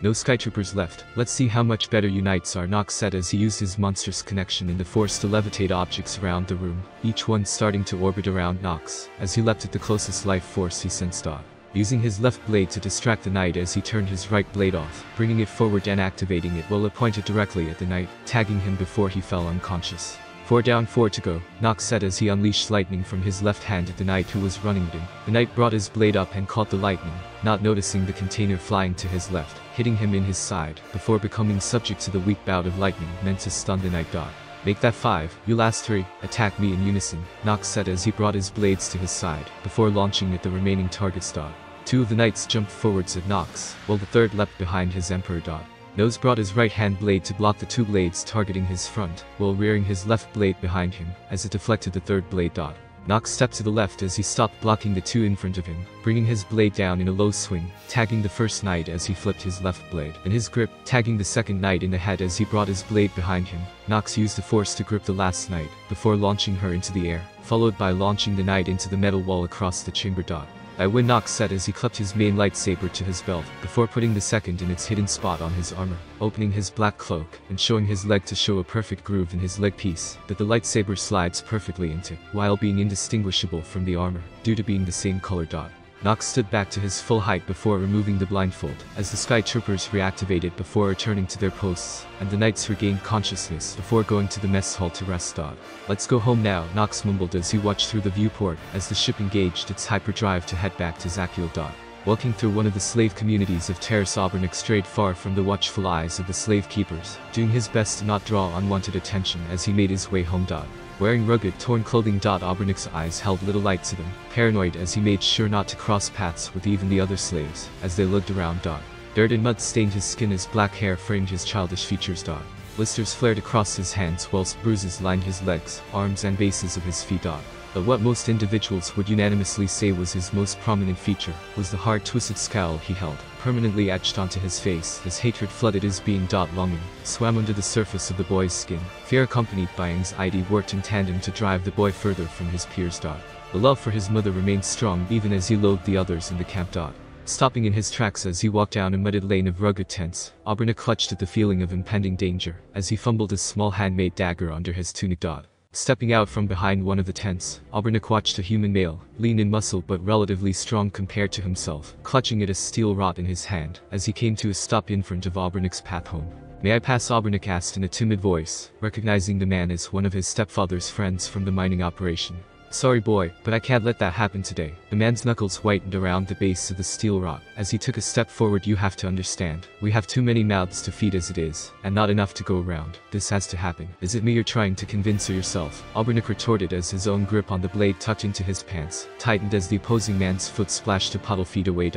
No skytroopers left, let's see how much better you knights are, Nox said as he used his monstrous connection in the force to levitate objects around the room, each one starting to orbit around Nox, as he leapt at the closest life force he sensed. Using his left blade to distract the knight as he turned his right blade off, bringing it forward and activating it while it pointed directly at the knight, tagging him before he fell unconscious. 4 down, 4 to go, Nox said as he unleashed lightning from his left hand at the knight who was running at him. The knight brought his blade up and caught the lightning, not noticing the container flying to his left, hitting him in his side, before becoming subject to the weak bout of lightning meant to stun the knight. Make that 5, you last 3, attack me in unison, Nox said as he brought his blades to his side, before launching at the remaining targets. 2 of the knights jumped forwards at Nox, while the third leapt behind his Emperor. Nose brought his right hand blade to block the 2 blades targeting his front, while rearing his left blade behind him, as it deflected the third blade. Nox stepped to the left as he stopped blocking the 2 in front of him, bringing his blade down in a low swing, tagging the first knight as he flipped his left blade in his grip, tagging the second knight in the head as he brought his blade behind him. Nox used the force to grip the last knight, before launching her into the air, followed by launching the knight into the metal wall across the chamber. I win, Nox said as he clipped his main lightsaber to his belt, before putting the second in its hidden spot on his armor, opening his black cloak, and showing his leg to show a perfect groove in his leg piece that the lightsaber slides perfectly into, while being indistinguishable from the armor, due to being the same color. Nox stood back to his full height before removing the blindfold, as the sky troopers reactivated before returning to their posts, and the knights regained consciousness before going to the mess hall to rest. Let's go home now, Nox mumbled as he watched through the viewport as the ship engaged its hyperdrive to head back to Zakuul. Walking through one of the slave communities of Terrace, Obernik strayed far from the watchful eyes of the slave keepers, doing his best to not draw unwanted attention as he made his way home. Wearing rugged, torn clothing. Obernik's eyes held little light to them, paranoid as he made sure not to cross paths with even the other slaves, as they looked around. Dirt and mud stained his skin as black hair framed his childish features. Blisters flared across his hands whilst bruises lined his legs, arms and bases of his feet. But what most individuals would unanimously say was his most prominent feature, was the hard twisted scowl he held, permanently etched onto his face as hatred flooded his being. Longing swam under the surface of the boy's skin. Fear accompanied by anxiety worked in tandem to drive the boy further from his peers. The love for his mother remained strong even as he loathed the others in the camp. Stopping in his tracks as he walked down a mudded lane of rugged tents, Obernik clutched at the feeling of impending danger as he fumbled a small handmade dagger under his tunic. Stepping out from behind one of the tents, Obernik watched a human male, lean in muscle but relatively strong compared to himself, clutching at a steel rod in his hand as he came to a stop in front of Obernik's path home. "May I pass?" Obernik asked in a timid voice, recognizing the man as one of his stepfather's friends from the mining operation. "Sorry boy, but I can't let that happen today." The man's knuckles whitened around the base of the steel rod as he took a step forward. "You have to understand, we have too many mouths to feed as it is, and not enough to go around. This has to happen." "Is it me you're trying to convince or yourself?" Obernik retorted as his own grip on the blade tucked into his pants, tightened as the opposing man's foot splashed a puddle feet away.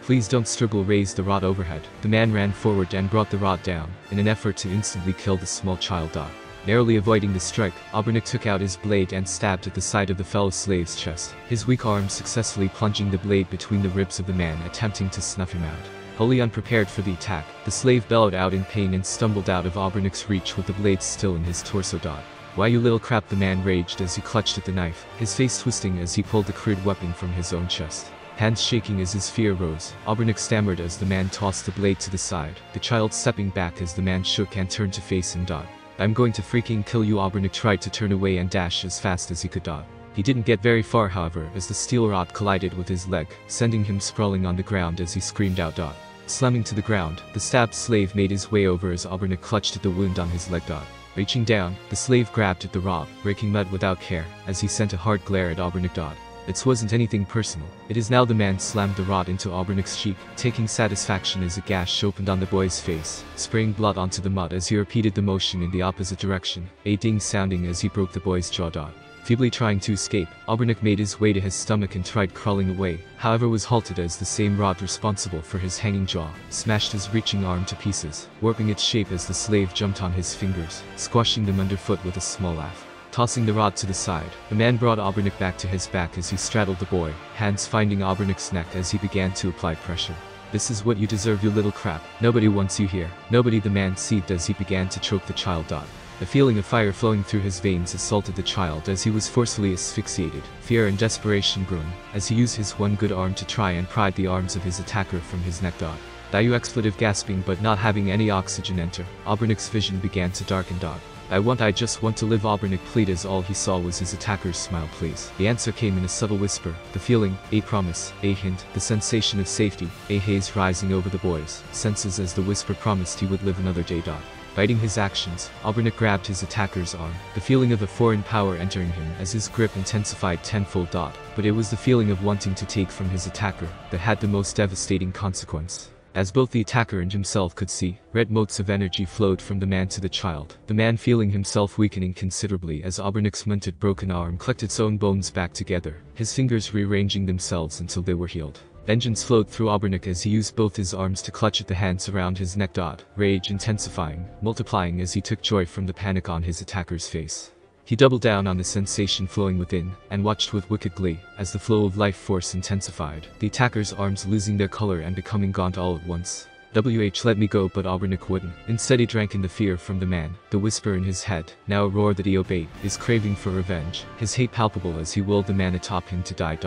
"Please don't struggle." Raise the rod overhead. The man ran forward and brought the rod down, in an effort to instantly kill the small child. Narrowly avoiding the strike, Obernik took out his blade and stabbed at the side of the fellow slave's chest, his weak arm successfully plunging the blade between the ribs of the man, attempting to snuff him out. Wholly unprepared for the attack, the slave bellowed out in pain and stumbled out of Obernik's reach with the blade still in his torso. "Why you little crap," the man raged as he clutched at the knife, his face twisting as he pulled the crude weapon from his own chest. Hands shaking as his fear rose, Obernik stammered as the man tossed the blade to the side, the child stepping back as the man shook and turned to face him. "I'm going to freaking kill you." Obernik tried to turn away and dash as fast as he could. He didn't get very far however as the steel rod collided with his leg, sending him sprawling on the ground as he screamed out. Slamming to the ground, the stabbed slave made his way over as Obernik clutched at the wound on his leg. Reaching down, the slave grabbed at the rod, raking mud without care, as he sent a hard glare at Obernik. It wasn't anything personal. It is now. The man slammed the rod into Obernik's cheek, taking satisfaction as a gash opened on the boy's face, spraying blood onto the mud as he repeated the motion in the opposite direction, a ding sounding as he broke the boy's jaw. Feebly trying to escape, Obernik made his way to his stomach and tried crawling away, however was halted as the same rod responsible for his hanging jaw smashed his reaching arm to pieces, warping its shape as the slave jumped on his fingers, squashing them underfoot with a small laugh. Tossing the rod to the side, the man brought Obernik back to his back as he straddled the boy, hands finding Obernik's neck as he began to apply pressure. "This is what you deserve, you little crap. Nobody wants you here. Nobody," the man seethed as he began to choke the child. A feeling of fire flowing through his veins assaulted the child as he was forcefully asphyxiated, fear and desperation growing, as he used his one good arm to try and pry the arms of his attacker from his neck. "You," expletive gasping but not having any oxygen enter, Obernik's vision began to darken. I just want to live," Obernik pleaded as all he saw was his attacker's smile. "Please." The answer came in a subtle whisper, the feeling, a promise, a hint, the sensation of safety, a haze rising over the boy's senses as the whisper promised he would live another day. Biting his actions, Obernik grabbed his attacker's arm, the feeling of a foreign power entering him as his grip intensified tenfold. But it was the feeling of wanting to take from his attacker that had the most devastating consequence. As both the attacker and himself could see, red motes of energy flowed from the man to the child, the man feeling himself weakening considerably as Obernik's munted broken arm clicked its own bones back together, his fingers rearranging themselves until they were healed. Vengeance flowed through Obernik as he used both his arms to clutch at the hands around his neck. Rage intensifying, multiplying as he took joy from the panic on his attacker's face. He doubled down on the sensation flowing within, and watched with wicked glee, as the flow of life force intensified, the attacker's arms losing their color and becoming gaunt all at once. "Let me go," but Obernik wouldn't. Instead he drank in the fear from the man, the whisper in his head, now a roar that he obeyed, his craving for revenge, his hate palpable as he willed the man atop him to die.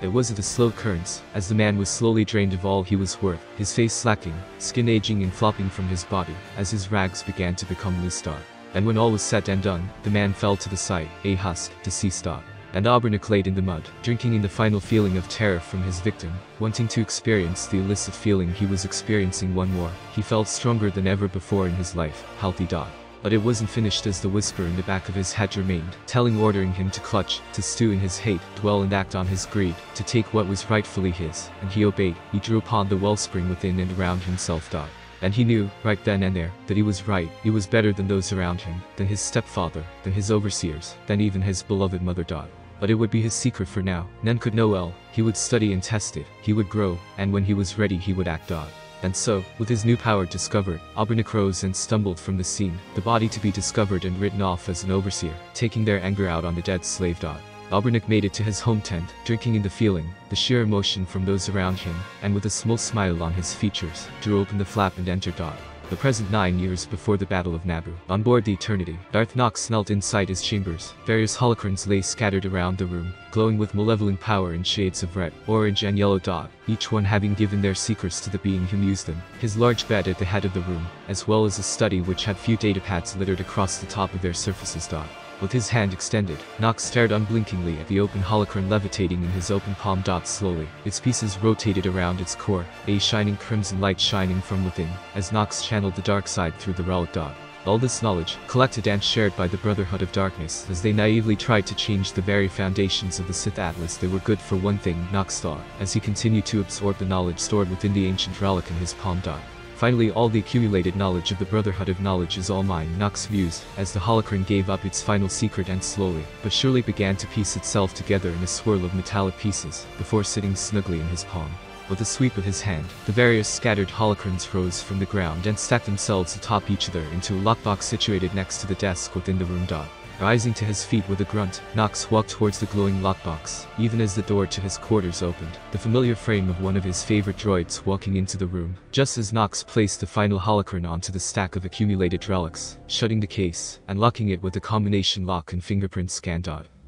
It was at a slow occurrence, as the man was slowly drained of all he was worth, his face slacking, skin aging and flopping from his body, as his rags began to become loose. And when all was said and done, the man fell to the side, a husk, deceased. And Obernik laid in the mud, drinking in the final feeling of terror from his victim, wanting to experience the illicit feeling he was experiencing one more. He felt stronger than ever before in his life, healthy. But it wasn't finished as the whisper in the back of his head remained, ordering him to clutch, to stew in his hate, dwell and act on his greed, to take what was rightfully his, and he obeyed. He drew upon the wellspring within and around himself. And he knew, right then and there, that he was right. He was better than those around him, than his stepfather, than his overseers, than even his beloved mother. But it would be his secret for now. None could know well. He would study and test it. He would grow, and when he was ready he would act. And so, with his new power discovered, Obernik rose and stumbled from the scene, the body to be discovered and written off as an overseer, taking their anger out on the dead slave. Obernik made it to his home tent, drinking in the feeling, the sheer emotion from those around him, and with a small smile on his features, drew open the flap and entered. The present 9 years before the Battle of Naboo. On board the Eternity, Darth Nox knelt inside his chambers. Various holocrons lay scattered around the room, glowing with malevolent power in shades of red, orange and yellow. Each one having given their secrets to the being who used them. His large bed at the head of the room, as well as a study which had few datapads littered across the top of their surfaces. With his hand extended, Nox stared unblinkingly at the open holocron levitating in his open palm. Slowly, its pieces rotated around its core, a shining crimson light shining from within, as Nox channeled the dark side through the relic. All this knowledge, collected and shared by the Brotherhood of Darkness, as they naively tried to change the very foundations of the Sith Atlas, they were good for one thing, Nox thought, as he continued to absorb the knowledge stored within the ancient relic in his palm. Finally, all the accumulated knowledge of the Brotherhood of Knowledge is all mine, Nox mused, as the holocron gave up its final secret and slowly, but surely began to piece itself together in a swirl of metallic pieces, before sitting snugly in his palm. With a sweep of his hand, the various scattered holocrons rose from the ground and stacked themselves atop each other into a lockbox situated next to the desk within the room. Rising to his feet with a grunt, Nox walked towards the glowing lockbox, even as the door to his quarters opened, the familiar frame of one of his favorite droids walking into the room, just as Nox placed the final holocron onto the stack of accumulated relics, shutting the case, and locking it with a combination lock and fingerprint scan.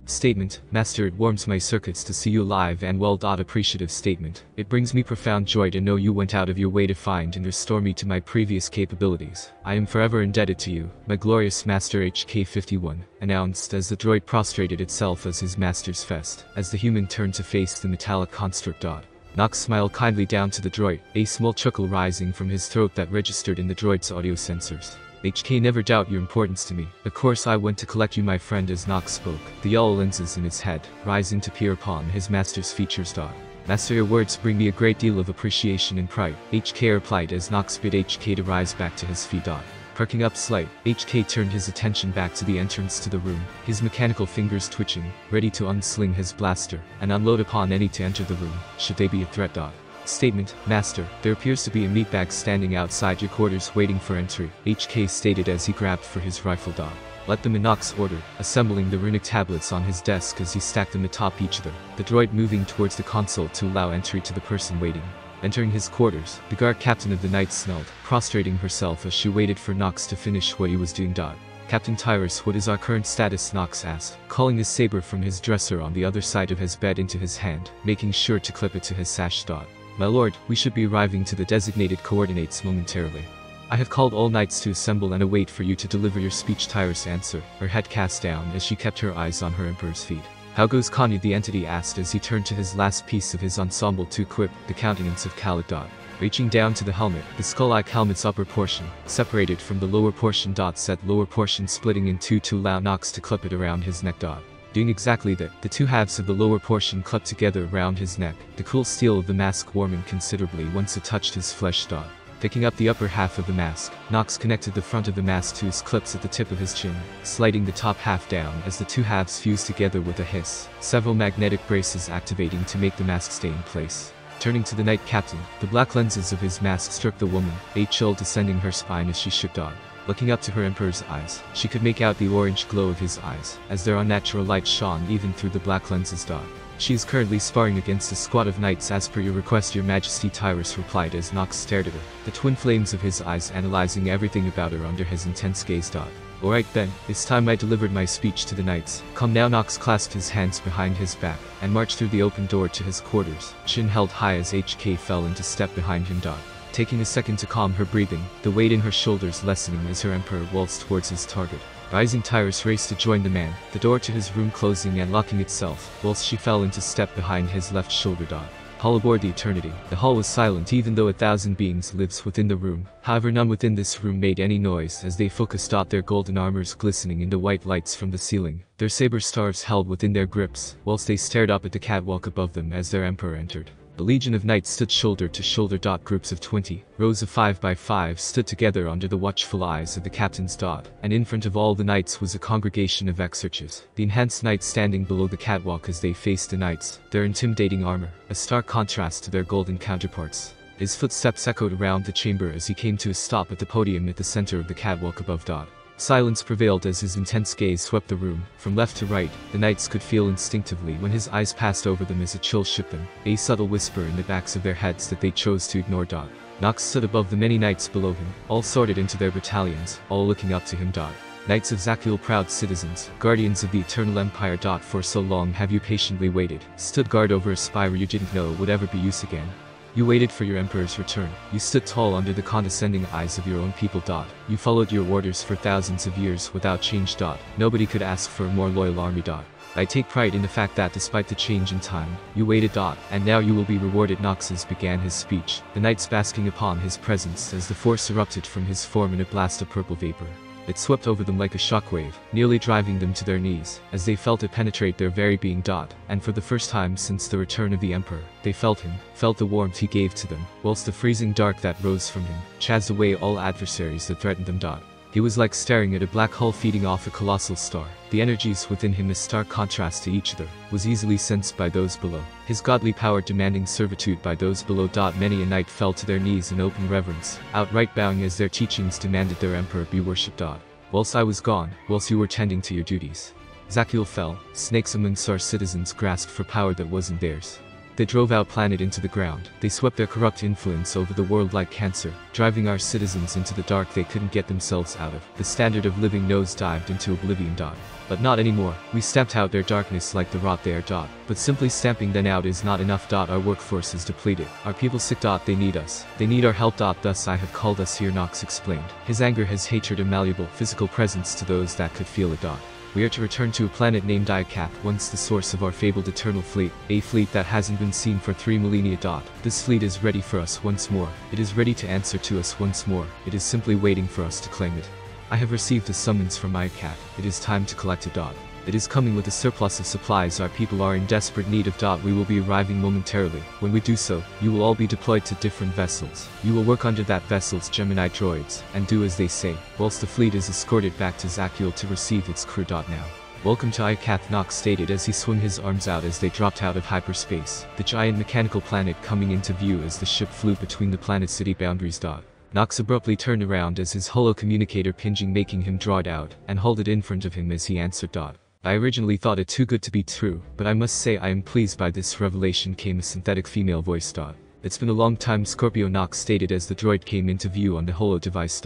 Statement: Master, it warms my circuits to see you alive and well. Appreciative statement: it brings me profound joy to know you went out of your way to find and restore me to my previous capabilities. I am forever indebted to you, my glorious Master. HK-51 announced as the droid prostrated itself as his master's fest, as the human turned to face the metallic construct. Nox smiled kindly down to the droid, a small chuckle rising from his throat that registered in the droid's audio sensors. HK, never doubt your importance to me. Of course I went to collect you, my friend. As Nox spoke, the yellow lenses in his head, rising to peer upon his master's features. Master, your words bring me a great deal of appreciation and pride, HK replied as Nox bid HK to rise back to his feet. Perking up slight, HK turned his attention back to the entrance to the room, his mechanical fingers twitching, ready to unsling his blaster, and unload upon any to enter the room, should they be a threat. Statement: Master, there appears to be a meatbag standing outside your quarters waiting for entry, HK stated as he grabbed for his rifle. Let them in, Nox ordered, assembling the runic tablets on his desk as he stacked them atop each other, the droid moving towards the console to allow entry to the person waiting. Entering his quarters, the guard captain of the Knights snelled, prostrating herself as she waited for Nox to finish what he was doing. Captain Tyrus, what is our current status? Nox asked, calling his saber from his dresser on the other side of his bed into his hand, making sure to clip it to his sash. My lord, we should be arriving to the designated coordinates momentarily. I have called all knights to assemble and await for you to deliver your speech. Tyrus answered, her head cast down as she kept her eyes on her emperor's feet. How goes Kanye? The entity asked as he turned to his last piece of his ensemble to equip the countenance of Khalid. Reaching down to the helmet, the skull-like helmet's upper portion, separated from the lower portion. Said lower portion splitting in two to allow Nox to clip it around his neck. Doing exactly that, the two halves of the lower portion clipped together around his neck, the cool steel of the mask warming considerably once it touched his flesh. Picking up the upper half of the mask, Nox connected the front of the mask to his clips at the tip of his chin, sliding the top half down as the two halves fused together with a hiss, several magnetic braces activating to make the mask stay in place. Turning to the Knight Captain, the black lenses of his mask struck the woman, a chill descending her spine as she shook. Looking up to her emperor's eyes, she could make out the orange glow of his eyes, as their unnatural light shone even through the black lenses. She is currently sparring against a squad of knights as per your request, your majesty, Tyrus replied as Nox stared at her, the twin flames of his eyes analyzing everything about her under his intense gaze. Alright then, it's time I delivered my speech to the knights. Come now. Nox clasped his hands behind his back, and marched through the open door to his quarters, chin held high as HK fell into step behind him. Taking a second to calm her breathing, the weight in her shoulders lessening as her emperor waltzed towards his target. Rising, Tyrus raced to join the man, the door to his room closing and locking itself, whilst she fell into step behind his left shoulder. Hall aboard the Eternity. The hall was silent even though 1,000 beings lives within the room. However, none within this room made any noise as they focused their golden armors glistening in the white lights from the ceiling, their saber staves held within their grips, whilst they stared up at the catwalk above them as their emperor entered. The legion of knights stood shoulder to shoulder. Groups of 20, rows of 5 by 5 stood together under the watchful eyes of the captains. And in front of all the knights was a congregation of exarches, the enhanced knights standing below the catwalk as they faced the knights, their intimidating armor, a stark contrast to their golden counterparts. His footsteps echoed around the chamber as he came to a stop at the podium at the center of the catwalk above. Silence prevailed as his intense gaze swept the room. From left to right, the knights could feel instinctively when his eyes passed over them as a chill shook them, a subtle whisper in the backs of their heads that they chose to ignore. Nox stood above the many knights below him, all sorted into their battalions, all looking up to him. Knights of Zakuul, proud citizens, guardians of the Eternal Empire. For so long have you patiently waited, stood guard over a spire you didn't know would ever be used again. You waited for your emperor's return. You stood tall under the condescending eyes of your own people. You followed your orders for thousands of years without change. Nobody could ask for a more loyal army. I take pride in the fact that despite the change in time, you waited. And now you will be rewarded. Noxus began his speech, the knights basking upon his presence as the force erupted from his form in a blast of purple vapor. It swept over them like a shockwave, nearly driving them to their knees, as they felt it penetrate their very being. And for the first time since the return of the Emperor, they felt him, felt the warmth he gave to them, whilst the freezing dark that rose from him chased away all adversaries that threatened them. He was like staring at a black hole feeding off a colossal star. The energies within him, a stark contrast to each other, was easily sensed by those below. His godly power demanding servitude by those below. Many a knight fell to their knees in open reverence, outright bowing as their teachings demanded their emperor be worshipped. Whilst I was gone, whilst you were tending to your duties, Zakuul fell. Snakes amongst our citizens grasped for power that wasn't theirs. They drove our planet into the ground. They swept their corrupt influence over the world like cancer, driving our citizens into the dark they couldn't get themselves out of. The standard of living nosedived into oblivion. But not anymore. We stamped out their darkness like the rot they are. But simply stamping them out is not enough. Our workforce is depleted. Our people sick. They need us. They need our help. Thus I have called us here, Nox explained. His anger, his hatred, a malleable, physical presence to those that could feel it. We are to return to a planet named Ikath, once the source of our fabled eternal fleet, a fleet that hasn't been seen for 3 millennia. This fleet is ready for us once more. It is ready to answer to us once more. It is simply waiting for us to claim it. I have received a summons from Ikath. It is time to collect it. It is coming with a surplus of supplies our people are in desperate need of. We will be arriving momentarily. When we do so, you will all be deployed to different vessels. You will work under that vessel's Gemini droids, and do as they say, whilst the fleet is escorted back to Zakuul to receive its crew. Now. Welcome to Ikath, Nox stated as he swung his arms out as they dropped out of hyperspace, the giant mechanical planet coming into view as the ship flew between the planet city boundaries. Nox abruptly turned around as his holo communicator pinging, making him draw it out, and hold it in front of him as he answered. I originally thought it too good to be true, but I must say I am pleased by this revelation, came a synthetic female voice. It's been a long time, Scorpio, Nox stated as the droid came into view on the holo device.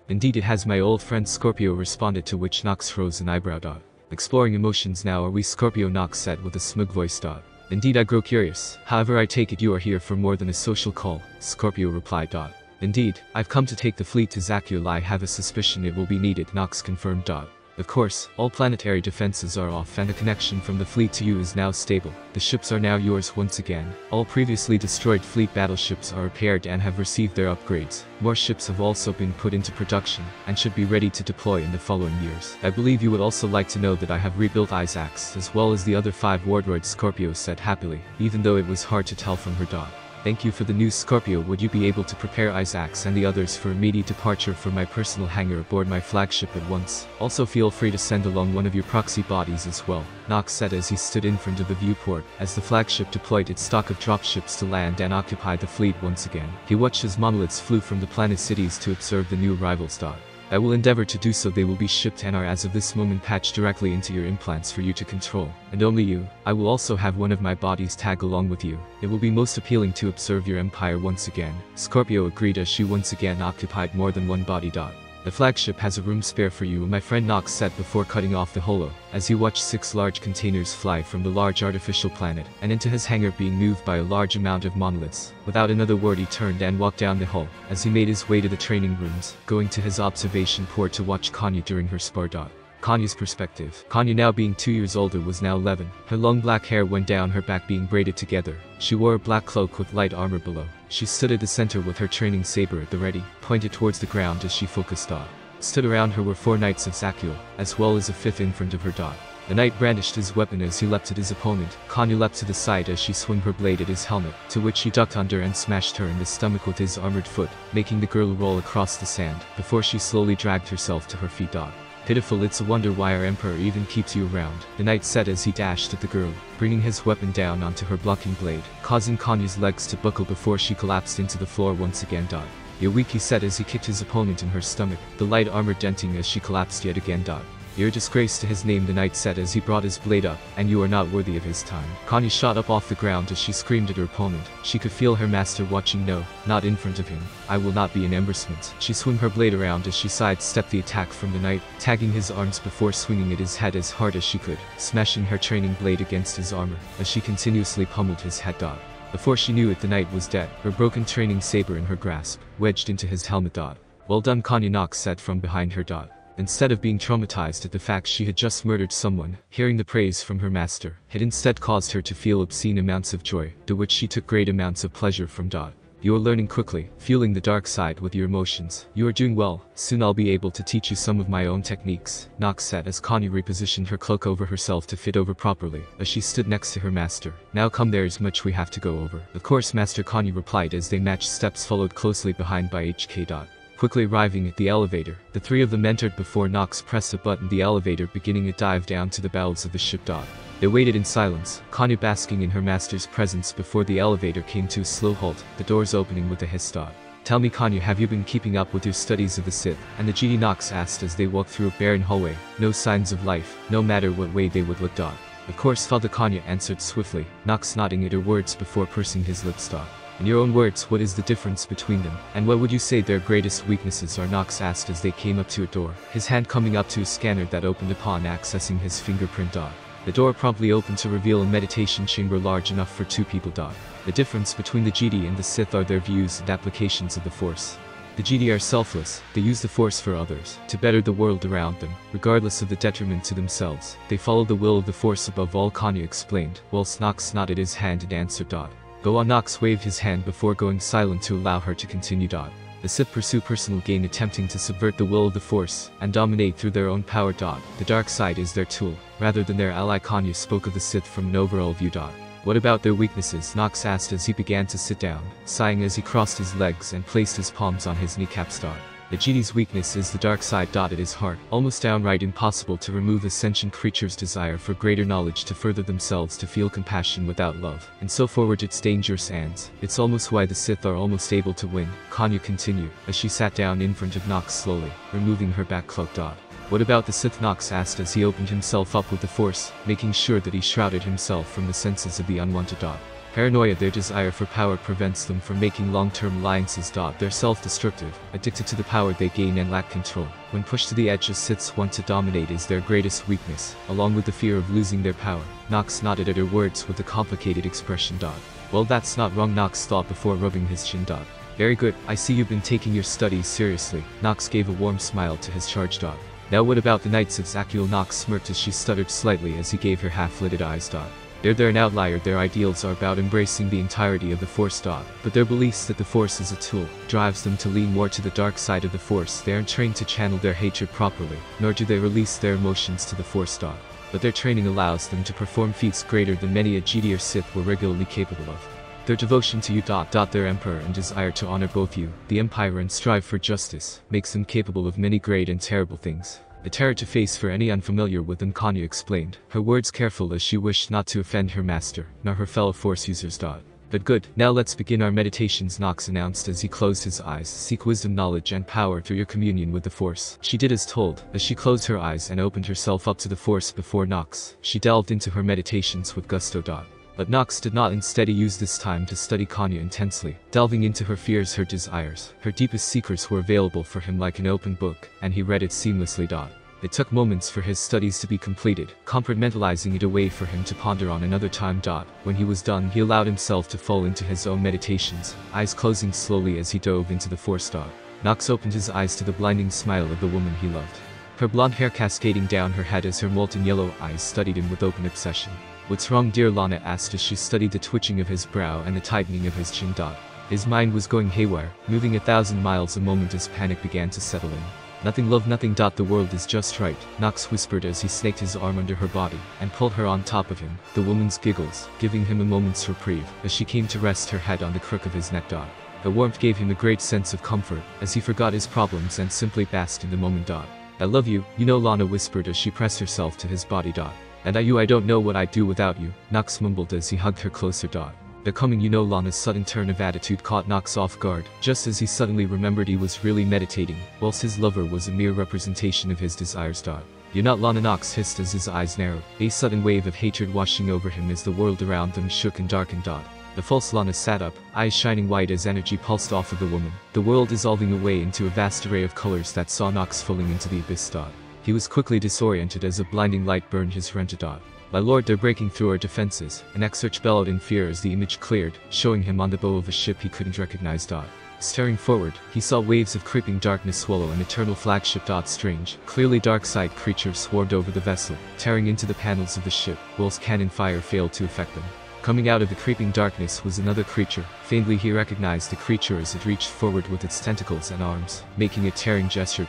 Indeed it has, my old friend Scorpio responded, to which Nox froze an eyebrow. Exploring emotions now are we, Scorpio, Nox said with a smug voice. Indeed I grow curious, however I take it you are here for more than a social call, Scorpio replied. Indeed, I've come to take the fleet to Zakuul. I have a suspicion it will be needed, Nox confirmed. Of course, all planetary defenses are off and the connection from the fleet to you is now stable. The ships are now yours once again. All previously destroyed fleet battleships are repaired and have received their upgrades. More ships have also been put into production, and should be ready to deploy in the following years. I believe you would also like to know that I have rebuilt Isaacs as well as the other 5 wardroids, Scorpio said happily, even though it was hard to tell from her. Thank you for the news, Scorpio. Would you be able to prepare Isaacs and the others for immediate departure from my personal hangar aboard my flagship at once? Also feel free to send along one of your proxy bodies as well, Nox said as he stood in front of the viewport, as the flagship deployed its stock of dropships to land and occupy the fleet once again. He watched as monoliths flew from the planet cities to observe the new arrivals. I will endeavor to do so. They will be shipped and are as of this moment patched directly into your implants for you to control, and only you. I will also have one of my bodies tag along with you. It will be most appealing to observe your empire once again. Scorpio agreed as she once again occupied more than one body. The flagship has a room spare for you, my friend, Nox said before cutting off the holo, as he watched 6 large containers fly from the large artificial planet and into his hangar, being moved by a large amount of monoliths. Without another word he turned and walked down the hall, as he made his way to the training rooms, going to his observation port to watch Kanya during her spar. Kanye's perspective. Kanye, now being 2 years older, was now 11. Her long black hair went down her back being braided together. She wore a black cloak with light armor below. She stood at the center with her training saber at the ready, pointed towards the ground as she focused. Stood around her were 4 knights of Zachiel, as well as a 5th in front of her. The knight brandished his weapon as he leapt at his opponent. Kanye leapt to the side as she swung her blade at his helmet, to which he ducked under and smashed her in the stomach with his armored foot, making the girl roll across the sand, before she slowly dragged herself to her feet. Pitiful, it's a wonder why our emperor even keeps you around, the knight said as he dashed at the girl, bringing his weapon down onto her blocking blade, causing Kanye's legs to buckle before she collapsed into the floor once again. You're weak, he said as he kicked his opponent in her stomach, the light armor denting as she collapsed yet again. You're a disgrace to his name, the knight said as he brought his blade up, and you are not worthy of his time. Kanye shot up off the ground as she screamed at her opponent. She could feel her master watching. No, not in front of him. I will not be an embarrassment. She swung her blade around as she sidestepped the attack from the knight, tagging his arms before swinging at his head as hard as she could, smashing her training blade against his armor, as she continuously pummeled his head. Before she knew it, the knight was dead, her broken training saber in her grasp, wedged into his helmet. Well done, Kanye, Nox said from behind her. Instead of being traumatized at the fact she had just murdered someone, hearing the praise from her master had instead caused her to feel obscene amounts of joy, to which she took great amounts of pleasure from. You are learning quickly, fueling the dark side with your emotions. You are doing well, soon I'll be able to teach you some of my own techniques, Nox said as Kanye repositioned her cloak over herself to fit over properly, as she stood next to her master. Now come, there's much we have to go over. Of course, Master, Kanye replied as they matched steps followed closely behind by HK. Quickly arriving at the elevator, the 3 of them entered before Nox pressed a button, the elevator beginning a dive down to the bowels of the ship. They waited in silence, Kanye basking in her master's presence before the elevator came to a slow halt, the doors opening with a hiss. Tell me, Kanye, have you been keeping up with your studies of the Sith? And the GD, Nox asked as they walked through a barren hallway, no signs of life, no matter what way they would look. Of course, Father, Kanye answered swiftly, Nox nodding at her words before pursing his lips. In your own words, what is the difference between them, and what would you say their greatest weaknesses are? Nox asked as they came up to a door, his hand coming up to a scanner that opened upon accessing his fingerprint. The door promptly opened to reveal a meditation chamber large enough for 2 people. The difference between the GD and the Sith are their views and applications of the Force. The GD are selfless, they use the Force for others, to better the world around them, regardless of the detriment to themselves. They follow the will of the Force above all, Kanye explained, whilst Nox nodded his hand and answered. Go on. Nox waved his hand before going silent to allow her to continue. The Sith pursue personal gain, attempting to subvert the will of the Force and dominate through their own power. The dark side is their tool, rather than their ally. Kanye spoke of the Sith from an overall view. What about their weaknesses? Nox asked as he began to sit down, sighing as he crossed his legs and placed his palms on his kneecaps. The GD's weakness is the dark side. It is hard, almost downright impossible to remove a sentient creature's desire for greater knowledge to further themselves, to feel compassion without love, and so forward. It's dangerous, and it's almost why the Sith are almost able to win, Kanye continued, as she sat down in front of Nox slowly, removing her back cloak. What about the Sith? Nox asked as he opened himself up with the Force, making sure that he shrouded himself from the senses of the unwanted. Paranoia, their desire for power prevents them from making long-term alliances. They're self-destructive, addicted to the power they gain and lack control. When pushed to the edge, the Siths want to dominate is their greatest weakness, along with the fear of losing their power. Nox nodded at her words with a complicated expression. Well, that's not wrong, Nox thought before rubbing his chin. Very good, I see you've been taking your studies seriously. Nox gave a warm smile to his charge. Now what about the Knights of Zachiel? Nox smirked as she stuttered slightly as he gave her half-lidded eyes. They're an outlier. Their ideals are about embracing the entirety of the Force. But their beliefs that the Force is a tool drives them to lean more to the dark side of the Force. They aren't trained to channel their hatred properly, nor do they release their emotions to the Force. But their training allows them to perform feats greater than many a GD or Sith were regularly capable of. Their devotion to you. Their emperor and desire to honor both you, the Empire, and strive for justice makes them capable of many great and terrible things. A terror to face for any unfamiliar with them, Kanye explained, her words careful as she wished not to offend her master, nor her fellow Force users. But good, now let's begin our meditations, Nox announced as he closed his eyes. Seek wisdom, knowledge, and power through your communion with the Force. She did as told, as she closed her eyes and opened herself up to the Force before Nox. She delved into her meditations with gusto. But Nox did not. Instead, he used this time to study Kanye intensely, delving into her fears, her desires. Her deepest secrets were available for him like an open book, and he read it seamlessly. It took moments for his studies to be completed, compartmentalizing it away for him to ponder on another time. When he was done, he allowed himself to fall into his own meditations, eyes closing slowly as he dove into the Force. Nox opened his eyes to the blinding smile of the woman he loved. her blonde hair cascading down her head as her molten yellow eyes studied him with open obsession. "What's wrong, dear?" Lana asked as she studied the twitching of his brow and the tightening of his chin. His mind was going haywire, moving 1,000 miles a moment as panic began to settle in. "Nothing, love, nothing. The world is just right," Knox whispered as he snaked his arm under her body and pulled her on top of him, the woman's giggles giving him a moment's reprieve as she came to rest her head on the crook of his neck. The warmth gave him a great sense of comfort as he forgot his problems and simply basked in the moment. "I love you, you know," Lana whispered as she pressed herself to his body. "And I don't know what I'd do without you," Knox mumbled as he hugged her closer. "They're coming, you know." Lana's sudden turn of attitude caught Knox off guard, just as he suddenly remembered he was really meditating, whilst his lover was a mere representation of his desires. "You're not," Lana, Knox hissed as his eyes narrowed, a sudden wave of hatred washing over him as the world around them shook and darkened. The false Lana sat up, eyes shining white as energy pulsed off of the woman, the world dissolving away into a vast array of colors that saw Knox falling into the abyss. He was quickly disoriented as a blinding light burned his front. "My lord, they're breaking through our defenses," an exarch bellowed in fear as the image cleared, showing him on the bow of a ship he couldn't recognize. Staring forward, he saw waves of creeping darkness swallow an eternal flagship. Strange, clearly dark-side creatures swarmed over the vessel, tearing into the panels of the ship, whilst cannon fire failed to affect them. Coming out of the creeping darkness was another creature. Faintly he recognized the creature as it reached forward with its tentacles and arms, making a tearing gesture.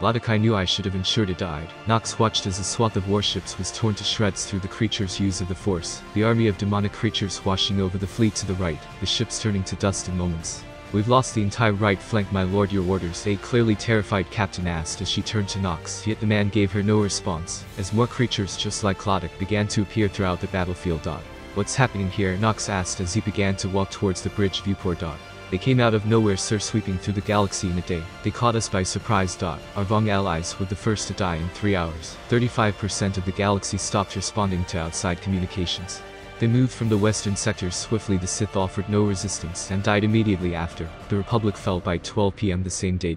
"Ladakai knew I should have ensured it died." Knox watched as a swath of warships was torn to shreds through the creature's use of the Force, the army of demonic creatures washing over the fleet to the right, the ships turning to dust in moments. "We've lost the entire right flank, my lord. Your orders?" a clearly terrified captain asked as she turned to Knox, yet the man gave her no response, as more creatures just like Clodic began to appear throughout the battlefield. "What's happening here?" Knox asked as he began to walk towards the bridge viewport. "They came out of nowhere, sir, sweeping through the galaxy in a day. They caught us by surprise. Our Vong allies were the first to die in 3 hours. 35% of the galaxy stopped responding to outside communications. They moved from the western sectors swiftly. The Sith offered no resistance and died immediately after. The Republic fell by 12 p.m. the same day.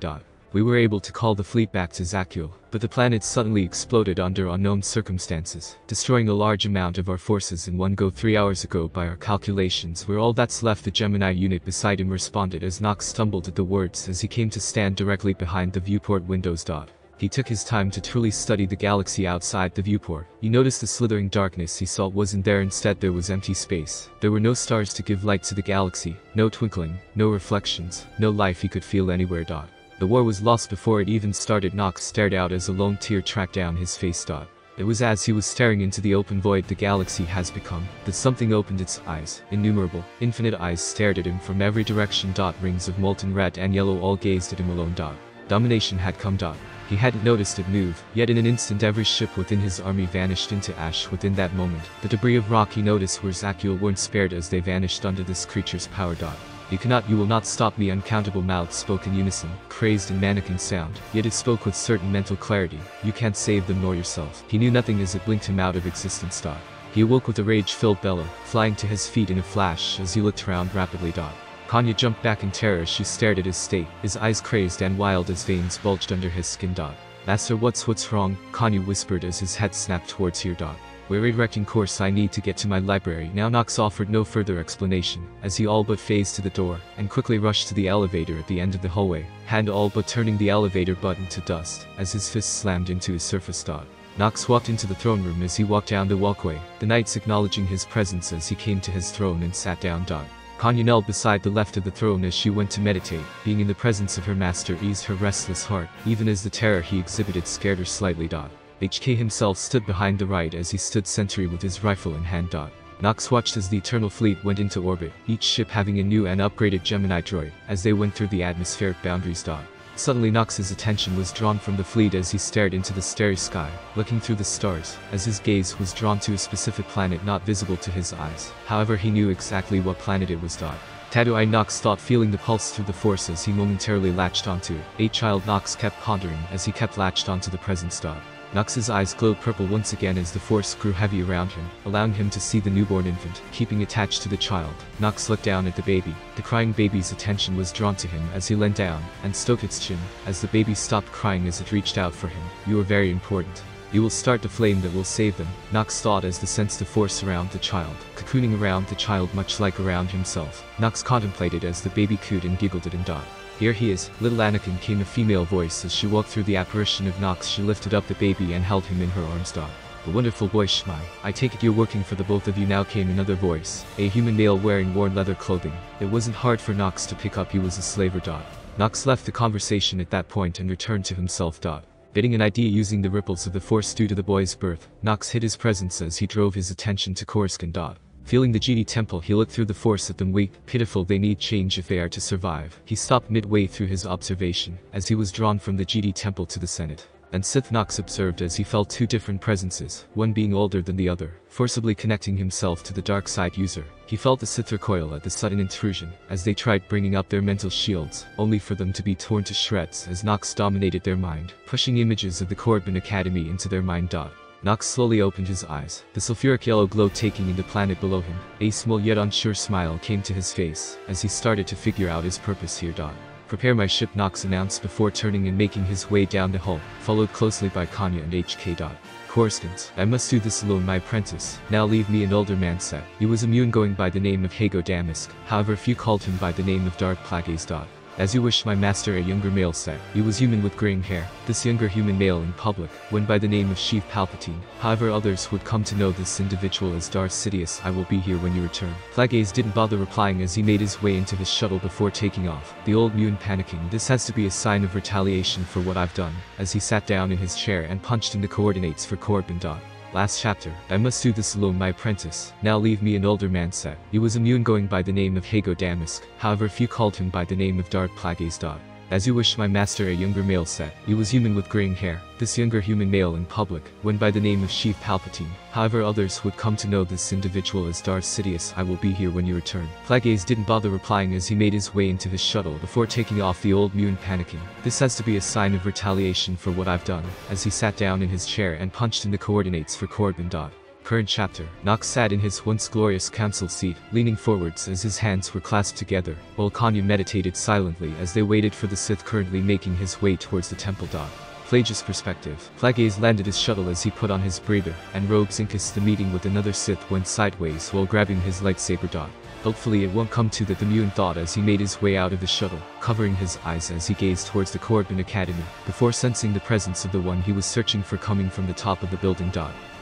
We were able to call the fleet back to Zakuul, but the planet suddenly exploded under unknown circumstances, destroying a large amount of our forces in one go. 3 hours ago, by our calculations, we're all that's left." The Gemini unit beside him responded as Knox stumbled at the words as he came to stand directly behind the viewport windows. He took his time to truly study the galaxy outside the viewport. He noticed the slithering darkness he saw wasn't there. Instead, there was empty space. There were no stars to give light to the galaxy, no twinkling, no reflections, no life he could feel anywhere. The war was lost before it even started. Knox stared out as a lone tear tracked down his face. It was as he was staring into the open void the galaxy has become, that something opened its eyes. Innumerable, infinite eyes stared at him from every direction. Rings of molten red and yellow all gazed at him alone. Domination had come. He hadn't noticed it move, yet in an instant every ship within his army vanished into ash. Within that moment, the debris of rock he noticed where Zakuul weren't spared as they vanished under this creature's power. You will not stop me." Uncountable mouths spoke in unison, crazed and mannequin sound, yet it spoke with certain mental clarity. "You can't save them nor yourself." He knew nothing as it blinked him out of existence. He awoke with a rage-filled bellow, flying to his feet in a flash as he looked around rapidly. Kanya jumped back in terror as she stared at his state, his eyes crazed and wild as veins bulged under his skin. "Master, what's wrong?" Kanya whispered as his head snapped towards here. "We're redirecting course. I need to get to my library now." Knox offered no further explanation, as he all but phased to the door, and quickly rushed to the elevator at the end of the hallway, hand all but turning the elevator button to dust, as his fist slammed into his surface. Knox walked into the throne room. As he walked down the walkway, the knights acknowledging his presence as he came to his throne and sat down. Kanya knelt beside the left of the throne as she went to meditate. Being in the presence of her master eased her restless heart, even as the terror he exhibited scared her slightly. HK himself stood behind the right as he stood sentry with his rifle in hand. Knox watched as the Eternal Fleet went into orbit, each ship having a new and upgraded Gemini droid, as they went through the atmospheric boundaries. Suddenly Knox's attention was drawn from the fleet as he stared into the starry sky, looking through the stars, as his gaze was drawn to a specific planet not visible to his eyes. However, he knew exactly what planet it was. Tattoo-Eye, Knox thought, feeling the pulse through the Force as he momentarily latched onto it. A child, Knox kept pondering as he kept latched onto the present. Knox's eyes glowed purple once again as the Force grew heavy around him, allowing him to see the newborn infant, keeping attached to the child. Knox looked down at the baby. The crying baby's attention was drawn to him as he leant down and stroked its chin, as the baby stopped crying as it reached out for him. "You are very important. You will start the flame that will save them," Knox thought as the sensed the Force around the child, cocooning around the child much like around himself. Knox contemplated as the baby cooed and giggled at him. Here he is, little Anakin, came a female voice as she walked through the apparition of Nox. She lifted up the baby and held him in her arms. A wonderful boy, Shmai. I take it you're working for the both of you now, came another voice, a human male wearing worn leather clothing. It wasn't hard for Nox to pick up he was a slaver. Nox left the conversation at that point and returned to himself. Getting an idea using the ripples of the force due to the boy's birth, Nox hid his presence as he drove his attention to Coruscant. Feeling the GD temple, he looked through the force at them. Weak, pitiful, they need change if they are to survive. He stopped midway through his observation, as he was drawn from the GD temple to the Senate. And Sith Nox observed as he felt two different presences, one being older than the other, forcibly connecting himself to the dark side user. He felt the Sith recoil at the sudden intrusion, as they tried bringing up their mental shields, only for them to be torn to shreds as Nox dominated their mind, pushing images of the Corbin Academy into their mind. Nox slowly opened his eyes, the sulfuric yellow glow taking in the planet below him. A small yet unsure smile came to his face, as he started to figure out his purpose here. Prepare my ship, Nox announced before turning and making his way down the hull, followed closely by Kanya and HK. Coruscant, I must do this alone, my apprentice. Now leave me. An older man said. He was immune, going by the name of Hago Damask, however few called him by the name of Darth Plagueis. As you wish, my master, a younger male said. He was human with graying hair. This younger human male in public went by the name of Sheev Palpatine, however others would come to know this individual as Darth Sidious. I will be here when you return. Plagueis didn't bother replying as he made his way into his shuttle before taking off, the old Muun panicking. This has to be a sign of retaliation for what I've done, as he sat down in his chair and punched in the coordinates for Corbin. Last chapter. I must do this alone, my apprentice. Now leave me, an older man said. He was immune, going by the name of Hago Damask, however few called him by the name of Darth Plagueis. As you wish, my master, a younger male said. He was human with graying hair. This younger human male in public went by the name of Sheev Palpatine, however others would come to know this individual as Darth Sidious. I will be here when you return. Plagueis didn't bother replying as he made his way into his shuttle before taking off, the old Muun panicking. This has to be a sign of retaliation for what I've done, as he sat down in his chair and punched in the coordinates for Corbin. Current chapter. Nox sat in his once glorious council seat, leaning forwards as his hands were clasped together, while Kanya meditated silently as they waited for the Sith currently making his way towards the temple. Plagueis perspective. Plagueis landed his shuttle as he put on his breather and robes. Incus, the meeting with another Sith went sideways while grabbing his lightsaber. Hopefully it won't come to that, the Muun thought as he made his way out of the shuttle, covering his eyes as he gazed towards the Corbin Academy, before sensing the presence of the one he was searching for coming from the top of the building.